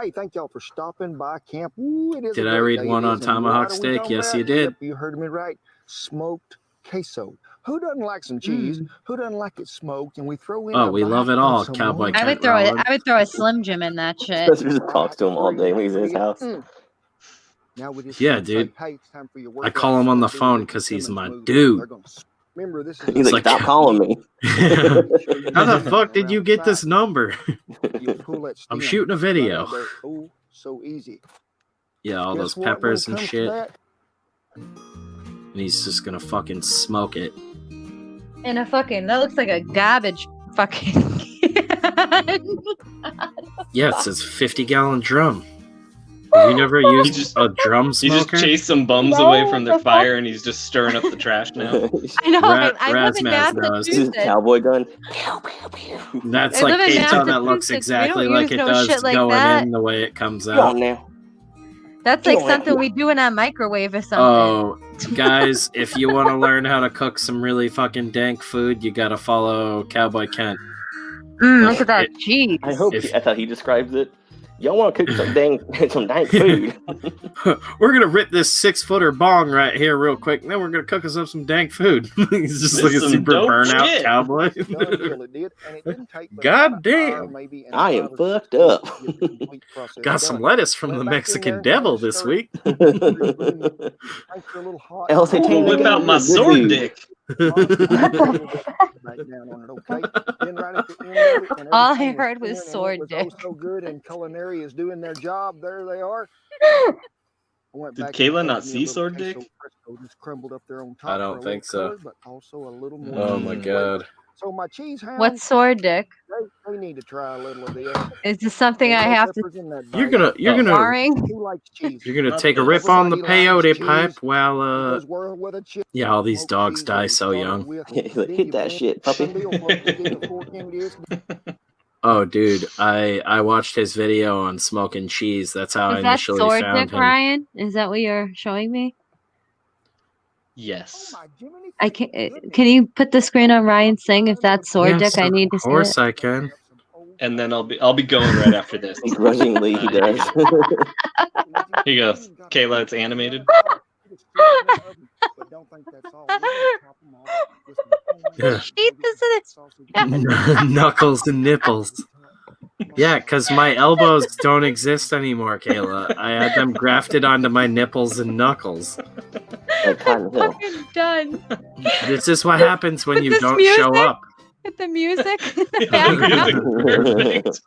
Hey, thank y'all for stopping by camp. Ooh, it is Did a I great read day. one It on is. And tomahawk what are we steak? talking Yes, about? you did. Yep, you heard me right. Smoked queso. Who doesn't like some cheese? Who doesn't like it smoked? And we throw in. Oh, we love it all, Cowboy I would Kent throw it. Rollins. I would throw a Slim Jim in that shit. Spencer just talks to him all day when he's in his house. Now we just Yeah, say, dude. hey, it's time for your I workout. call him on the So phone do because the he's my Simmons dude. They're gonna remember, this is He's It's like, like- stop calling me. How the fuck did you get this number? You pull that I'm stem shooting a video. right out there. Oh, so easy. Yeah, all Guess those what? When peppers it and comes to shit. that, And he's just gonna fucking smoke it. In a fucking, that looks like a garbage fucking. Yeah, it says 50-gallon drum. Have you never used just- a drum He just smoker? chased some bums No, away from their what the fire, and he's just stirring up the trash now. I know. Ra- I live in Razmaz knows. This is Massachusetts. cowboy gun. That's I like live in queso that looks Massachusetts. We exactly don't like use it no does shit like going that. in the way it comes Come on out. now. That's like Don't something let- we do in a microwave or something. Oh, guys, if you want to learn how to cook some really fucking dank food, you gotta follow Cowboy Kent. Look at that cheese. I hope If- that's how he describes it. Y'all want to cook some dank food? We're gonna rip this 6-footer bong right here real quick, and then we're gonna cook us up some dank food. He's just This like a is some super dope burnout shit. cowboy. done deal, it did, and it didn't take but God about an hour, damn. maybe an I am hour fucked to get up. the complete process Got some done. lettuce from Went the back in Mexican there, devil had it this stirred. week. Thanks for a little hot. Else they Ooh, change the whip game. out my Good sword dude. dick. Back down on it, okay? Then right at the end of it, when All I everything heard was thin and sword it was dick. oh so good, and culinary is doing their job. There they are. I went Did back Kayla and not added me a see little sword queso dick? Fresco just crumbled up there on top I for don't a little think so. color, but also a little more. Oh my god. So my cheese hounds, What's sword dick? they need to try a little of this. Is this something I have to You're gonna boring? Who likes cheese? You're gonna Not take a this. rip on the Everybody likes peyote cheese. pipe while Goes well with a chip. yeah, all these Smoked dogs cheese die that so we young. started with. He's like, Then hit you that blend shit, puppy. the deal, folks. You get the fork into this. Oh dude, I watched his video on smoking cheese. That's how I Is that initially sword found dick, him. Ryan? Is that what you're showing me? Yes. Oh my Jiminy I can. Can you put the screen on Ryan's thing? If that's sword Yes, dick, I need to of see course it. I can. And then I'll be going right after this. Grudgingly, he does. Here you go. Kayla, it's animated. Yeah. Eat this in Knuckles and nipples. Yeah, because my elbows don't exist anymore, Kayla. I had them grafted onto my nipples and knuckles. Like Cotton Hill. Fucking done. This is what happens when With you this don't music? show up. With the music. Yeah, the music's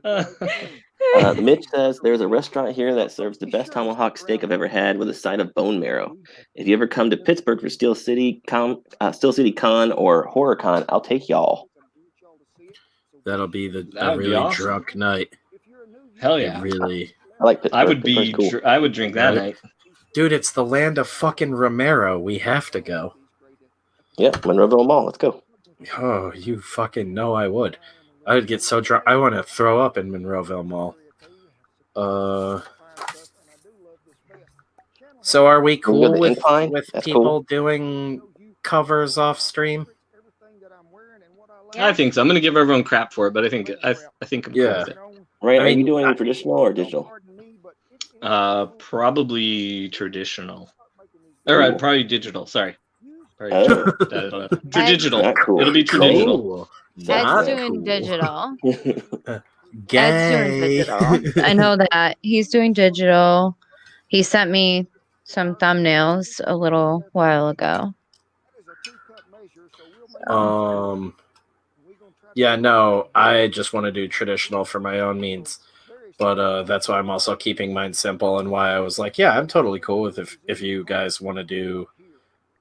perfect. Mitch says there's a restaurant here that serves the best tomahawk steak I've ever had with a side of bone marrow. If you ever come to Pittsburgh for Steel City Con or Horror Con, I'll take y'all. That'll be That a would be really awesome. drunk night. Hell It yeah. really, I like Pittsburgh. I would be. Pittsburgh's cool. I would drink that Right. night. dude. It's the land of fucking Romero. We have to go. Yeah, Monroeville Mall. Let's go. Oh, you fucking know I would. I would get so drunk. I want to throw up in Monroeville Mall. So are we Can we go cool to the with Incline? That's people cool. doing covers off stream? I think so. I'm gonna give everyone crap for it, but I think I'm cool Yeah. with it. Right? I Are you mean, doing traditional or digital? Probably traditional. All right, probably digital. Sorry. Probably Oh. digital. Not cool. It'll be traditional. Cool. Ed's Not doing cool. digital. Gay. Ed's doing digital. I know that. He's doing digital. He sent me some thumbnails a little while ago. Yeah, no, I just want to do traditional for my own means. But that's why I'm also keeping mine simple and why I was like, yeah, I'm totally cool with if you guys want to do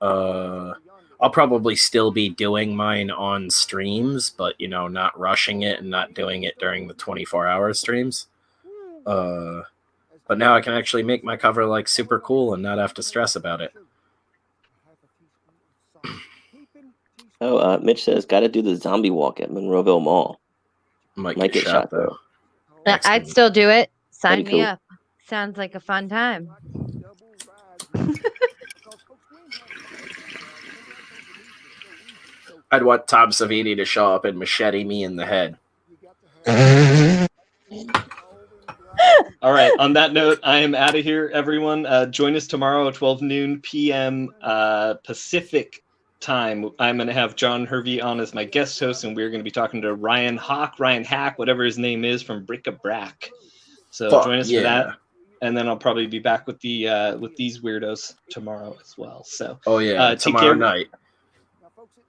I'll probably still be doing mine on streams, but not rushing it and not doing it during the 24-hour streams. But now I can actually make my cover like super cool and not have to stress about it. Oh, Mitch says, got to do the zombie walk at Monroeville Mall. Might Might get shot though. I'd still do it. Sign That'd be me cool. up. Sounds like a fun time. I'd want Tom Savini to show up and machete me in the head. All right. On that note, I am out of here, everyone. Join us tomorrow at 12 noon p.m. Pacific time. I'm going to have John Hervey on as my guest host, and we're going to be talking to Ryan Hack, whatever his name is, from Bric-a-Brac. So join us for that. And then I'll probably be back with the with these weirdos tomorrow as well. So tomorrow night.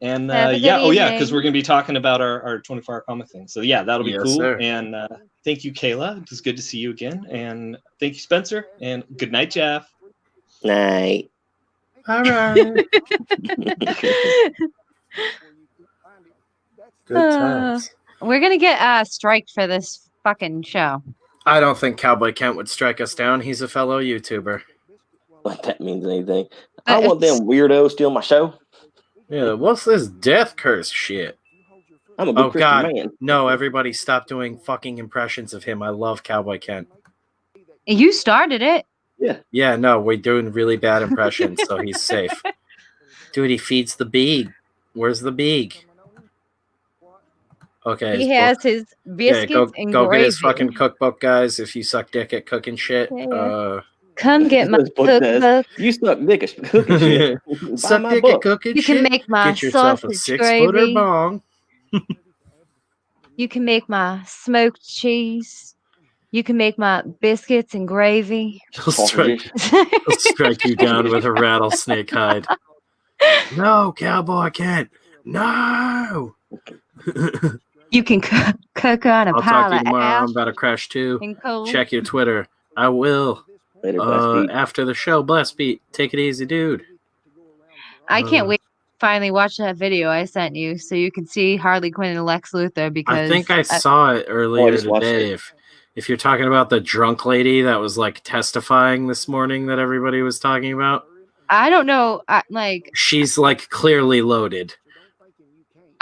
And evening. because we're going to be talking about our 24-hour comic thing. So yeah, that'll be cool. Sir. And thank you, Kayla. It was good to see you again. And thank you, Spencer. And good night, Jeff. Night. All right. Good times. We're gonna get striked for this fucking show. I don't think Cowboy Kent would strike us down. He's a fellow YouTuber. What that means anything. I don't want them weirdos stealing my show. Yeah, what's this death curse shit? I'm a good Christian God. man. No, everybody stop doing fucking impressions of him. I love Cowboy Kent. You started it. Yeah. No, we're doing really bad impressions, so he's safe. Dude, he feeds the beag. Where's the beag? Okay. He has his biscuits and go gravy. get his fucking cookbook, guys. If you suck dick at cooking shit, Come get my This book says, cookbook. you suck dick at cooking shit. Buy suck my dick at book. cooking You shit. can make my Get yourself a sausage 6-footer gravy. bong. You can make my smoked cheese. You can make my biscuits and gravy. He'll strike you down with a rattlesnake hide. No, Cowboy Kent. No. You can cook on a I'll pile talk to you of tomorrow. ash I'm about to crash too. and coal. Check your Twitter. I will. Later, Blast Beat. After the show, Blast Beat. Take it easy, dude. I can't wait to finally watch that video I sent you so you can see Harley Quinn and Lex Luthor because I think I saw it earlier just watched today. it. If you're talking about the drunk lady that was like testifying this morning that everybody was talking about, I don't know. she's like clearly loaded.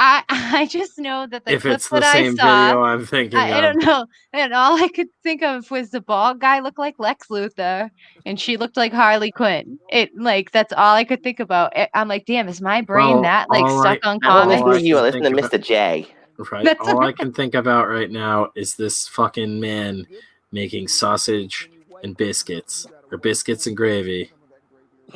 I just know that the If clip it's the that same I saw, video I'm thinking of. I don't know. And all I could think of was the bald guy looked like Lex Luthor, and she looked like Harley Quinn. That's all I could think about. I'm like, damn, is my brain stuck on I comics? listen to you. I can listen to think Mr. J. Right. That's All I right. can think about right now is this fucking man making sausage and biscuits, or biscuits and gravy.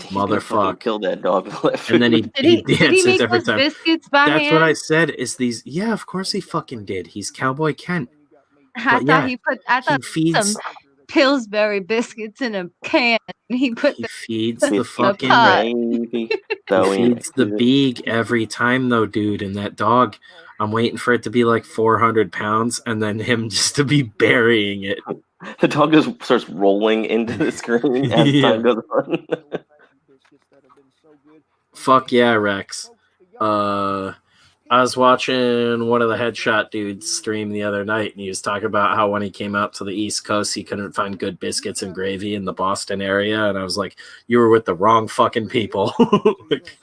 Motherfucker. Killed that dog. And then he Did he dances make every those time. biscuits by That's hand? what I said. Is these? Yeah, of course he fucking did. He's Cowboy Kent. I but thought yeah, he put. I He thought feeds. some Pillsbury biscuits in a can. He put He feeds With the fucking pot. gravy. he Throwing feeds the it. beag every time though, dude. And that dog, I'm waiting for it to be like 400 pounds, and then him just to be burying it. The dog just starts rolling into the screen as Yeah. time goes on. Fuck yeah, Rex. I was watching one of the headshot dudes stream the other night, and he was talking about how when he came out to the East Coast, he couldn't find good biscuits and gravy in the Boston area. And I was like, you were with the wrong fucking people. Like,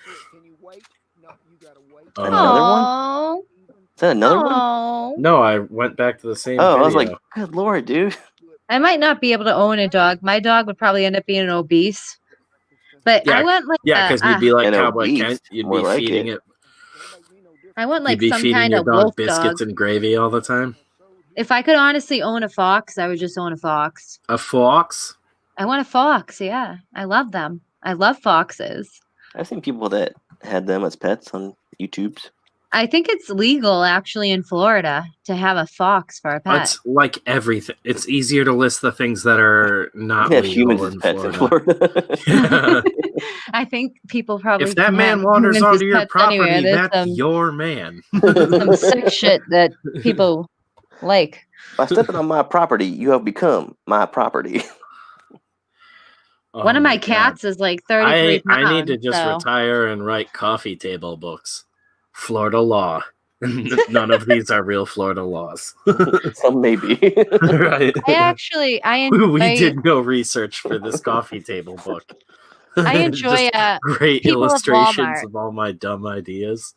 Another one? Is that another one? Oh. No, I went back to the same Oh, video. I was like, good lord, dude. I might not be able to own a dog. My dog would probably end up being obese. But Yeah, I want like because you'd be like An Cowboy obese, Kent. You'd more be like feeding it. it. I want like You'd be some feeding kind your of dog wolf biscuits dog. and gravy all the time. If I could honestly own a fox, I would just own a fox. A fox? I want a fox, yeah. I love them. I love foxes. I've seen people that had them as pets on YouTube's. I think it's legal actually in Florida to have a fox for a pet. It's like everything. It's easier to list the things that are not They have legal humans as in pets in Florida. Florida. I think people probably If that can man have wanders humans as onto your pets property, anywhere. There's that's your man. some sick shit that people like. By stepping on my property, you have become my property. Oh One of my God. cats is like 33 pounds. I need to just so. retire and write coffee table books. Florida law. None of these are real Florida laws. Some maybe. Right. I enjoy. We did no research for this coffee table book. I enjoy Just great people of illustrations Walmart. of all my dumb ideas.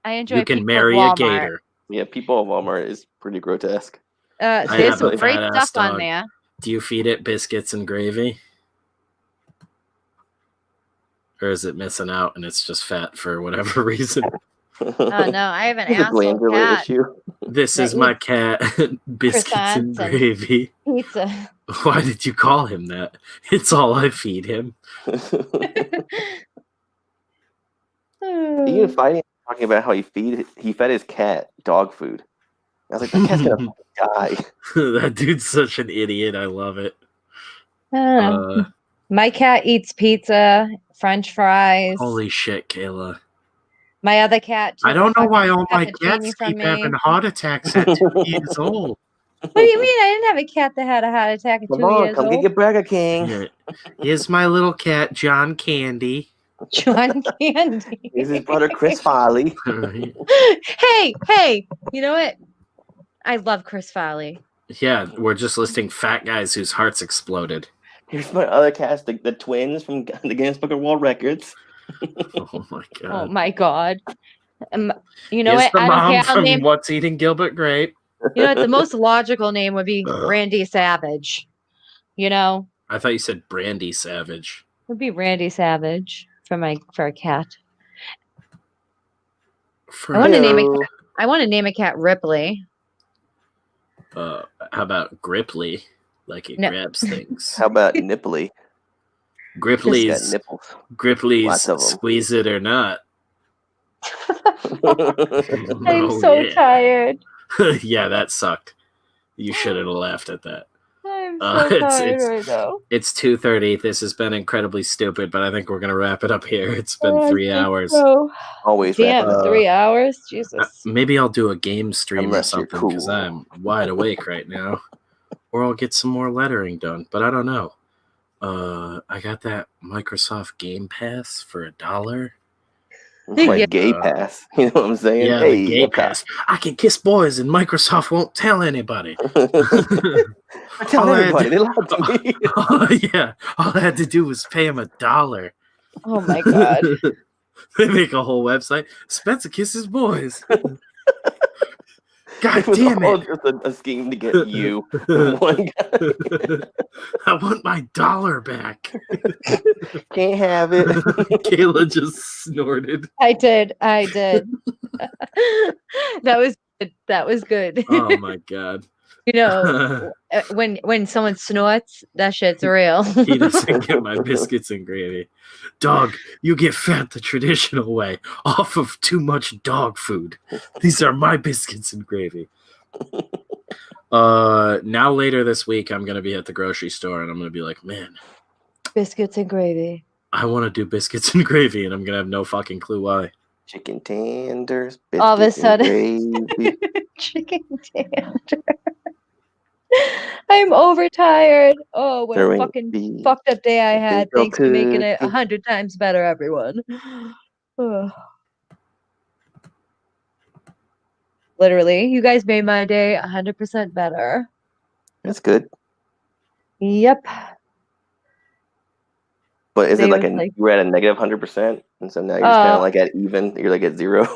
I enjoy. You can people marry of a Walmart. gator. Yeah, people at Walmart is pretty grotesque. I There's have some a great badass stuff on dog. there. Do you feed it biscuits and gravy? Or is it missing out and it's just fat for whatever reason? Oh no, I have an It's a asshole glandular cat. issue. This That is my eats cat, biscuits and croissants and- gravy. Pizza. Why did you call him that? It's all I feed him. Even fighting, talking about how he fed his cat dog food. I was like, that cat's gonna die. That dude's such an idiot. I love it. My cat eats pizza, French fries. Holy shit, Kayla. My other cat. I don't know why all my pepperoni cats from keep me. having heart attacks at 2 years old. What do you mean? I didn't have a cat that had a heart attack at Come 2 on, years come old. get your Burger King. Here- Here's my little cat, John Candy. John Candy. Here's his brother Chris Farley. Hey! You know what? I love Chris Farley. Yeah, we're just listing fat guys whose hearts exploded. Here's my other cats, the twins from the Guinness Book of World Records. Oh my god. Oh my god. You know Here's what? the I don't mom care. I'll from name. What's Eating Gilbert Grape. You know what? The most logical name would be Randy Savage. You know, I thought you said Brandy Savage. it would be Randy Savage for a cat. I want to name a cat. I want to name a cat Ripley. How about Gripply? Like it No. grabs things. How about Nipply? He's got Gripply's nipples. Gripply's Lots of 'em. squeeze it or not. I'm Oh, so yeah. tired. Yeah, that sucked. You should have laughed at that. I'm Uh, so it's- tired it's- right now. It's 2:30. This has been incredibly stupid, but I think we're gonna wrap it up here. It's been I 3 think hours. so. Always Damn, wrapping up. 3 hours? Jesus. Maybe I'll do a game stream Unless or you're something because cool. I'm wide awake right now. Or I'll get some more lettering done, but I don't know. I got that Microsoft Game Pass for $1. It's like Yeah. gay pass. You know what I'm saying? Yeah, Hey, the Game Pass. I can kiss boys and Microsoft won't tell anybody. Tell All I had everybody. to- They lied to me. Oh, yeah, all I had to do was pay him $1. Oh my god. They make a whole website. Spencer kisses boys. God It was damn all it. just a scheme to get you. One guy. I want my $1 back. Can't have it. Kayla just snorted. I did. That was good. That was good. Oh my god. You know, when someone snorts, that shit's real. He doesn't get my biscuits and gravy. Dog, you get fat the traditional way, off of too much dog food. These are my biscuits and gravy. Now later this week, I'm gonna be at the grocery store, and I'm gonna be like, man, biscuits and gravy. I want to do biscuits and gravy, and I'm gonna have no fucking clue why. Chicken tenders, biscuits All of a sudden, and gravy. chicken tender. I'm overtired. Oh, what a fucking fucked up day I had. Thanks for making it 100 times better, everyone. Literally, you guys made my day 100% better. That's good. Yep. But is it like you were at a negative 100%, and so now you're just kind of like at even. You're like at 0.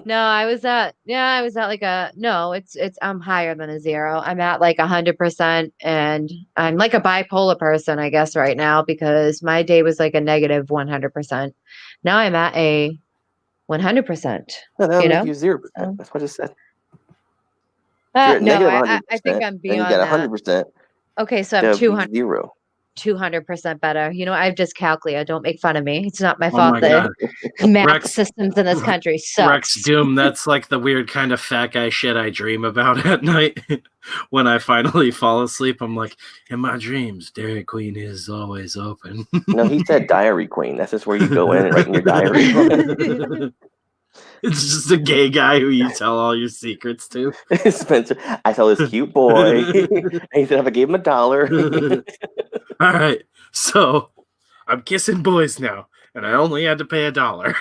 No, I was at like I'm higher than a 0. I'm at like 100%, and I'm like a bipolar person, I guess, right now, because my day was like a negative 100%. Now I'm at a 100%. No, that'll make you 0%. That's what I just said. You're at no, negative 100%, I think I'm beyond and you got that. 100%. Okay, so I'm 200% better. I've just calculated. Don't make fun of me. It's not my fault that math systems in this country sucks. Rex Doom, that's like the weird kind of fat guy shit I dream about at night. When I finally fall asleep, I'm like, in my dreams, Dairy Queen is always open. No, he said Diary Queen. That's just where you go in and write in your diary. It's just a gay guy who you tell all your secrets to. Spencer, I saw this cute boy. And he said if I gave him $1. All right, so I'm kissing boys now, and I only had to pay $1.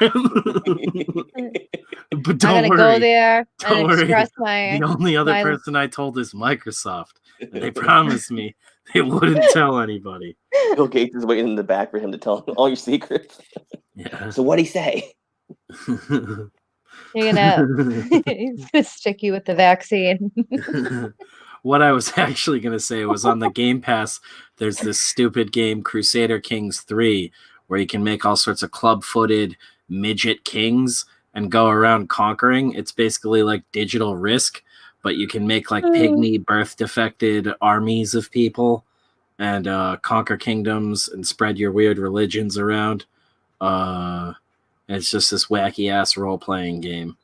But don't I'm gonna go there and express my. The only other person I told is Microsoft. And they promised me they wouldn't tell anybody. Bill Gates is waiting in the back for him to tell him all your secrets. Yeah. So what'd he say? He's gonna stick you with the vaccine. What I was actually going to say was on the Game Pass, there's this stupid game, Crusader Kings 3, where you can make all sorts of club-footed midget kings and go around conquering. It's basically like digital Risk, but you can make like pygmy birth-defected armies of people and conquer kingdoms and spread your weird religions around. It's just this wacky-ass role-playing game.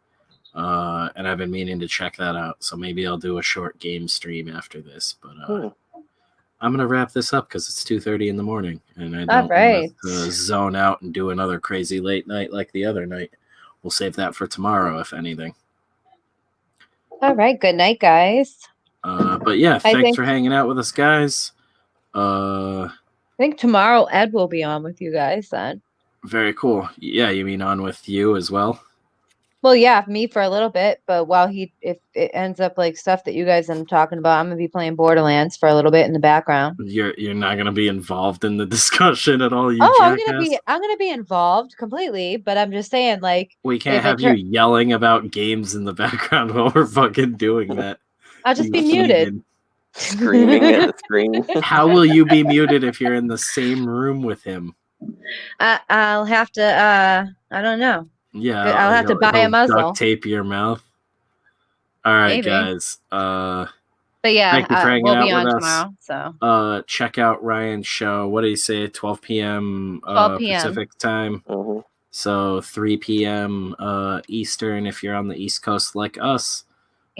And I've been meaning to check that out, so maybe I'll do a short game stream after this. But I'm gonna wrap this up because it's 2:30 in the morning, and I don't want to zone out and do another crazy late night like the other night. We'll save that for tomorrow, if anything. All right, good night, guys. But yeah, thanks for hanging out with us, guys. I think tomorrow Ed will be on with you guys then. Very cool. Yeah, you mean on with you as well? Well, yeah, me for a little bit, but if it ends up like stuff that you guys are talking about, I'm gonna be playing Borderlands for a little bit in the background. You're not gonna be involved in the discussion at all. I'm gonna be involved completely, but I'm just saying, like, we can't have you yelling about games in the background while we're fucking doing that. I'll just be muted. Screaming at the screen. How will you be muted if you're in the same room with him? I'll have to. I don't know. Yeah, I'll have to buy a muzzle. Duct tape your mouth. All right, maybe. Guys. But yeah, thank you for hanging we'll out be on with tomorrow. us. So check out Ryan's show. What did he say? 12 p.m. 12 p.m. Pacific time. Mm-hmm. So 3 p.m. Eastern if you're on the East Coast like us.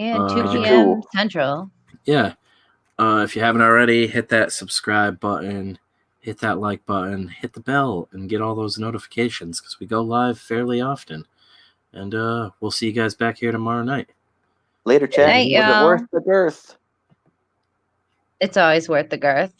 And 2 p.m. Central. Yeah. If you haven't already, hit that subscribe button. Hit that like button, hit the bell, and get all those notifications because we go live fairly often. And we'll see you guys back here tomorrow night. Later, chat. Night, Was it worth the girth? It's always worth the girth.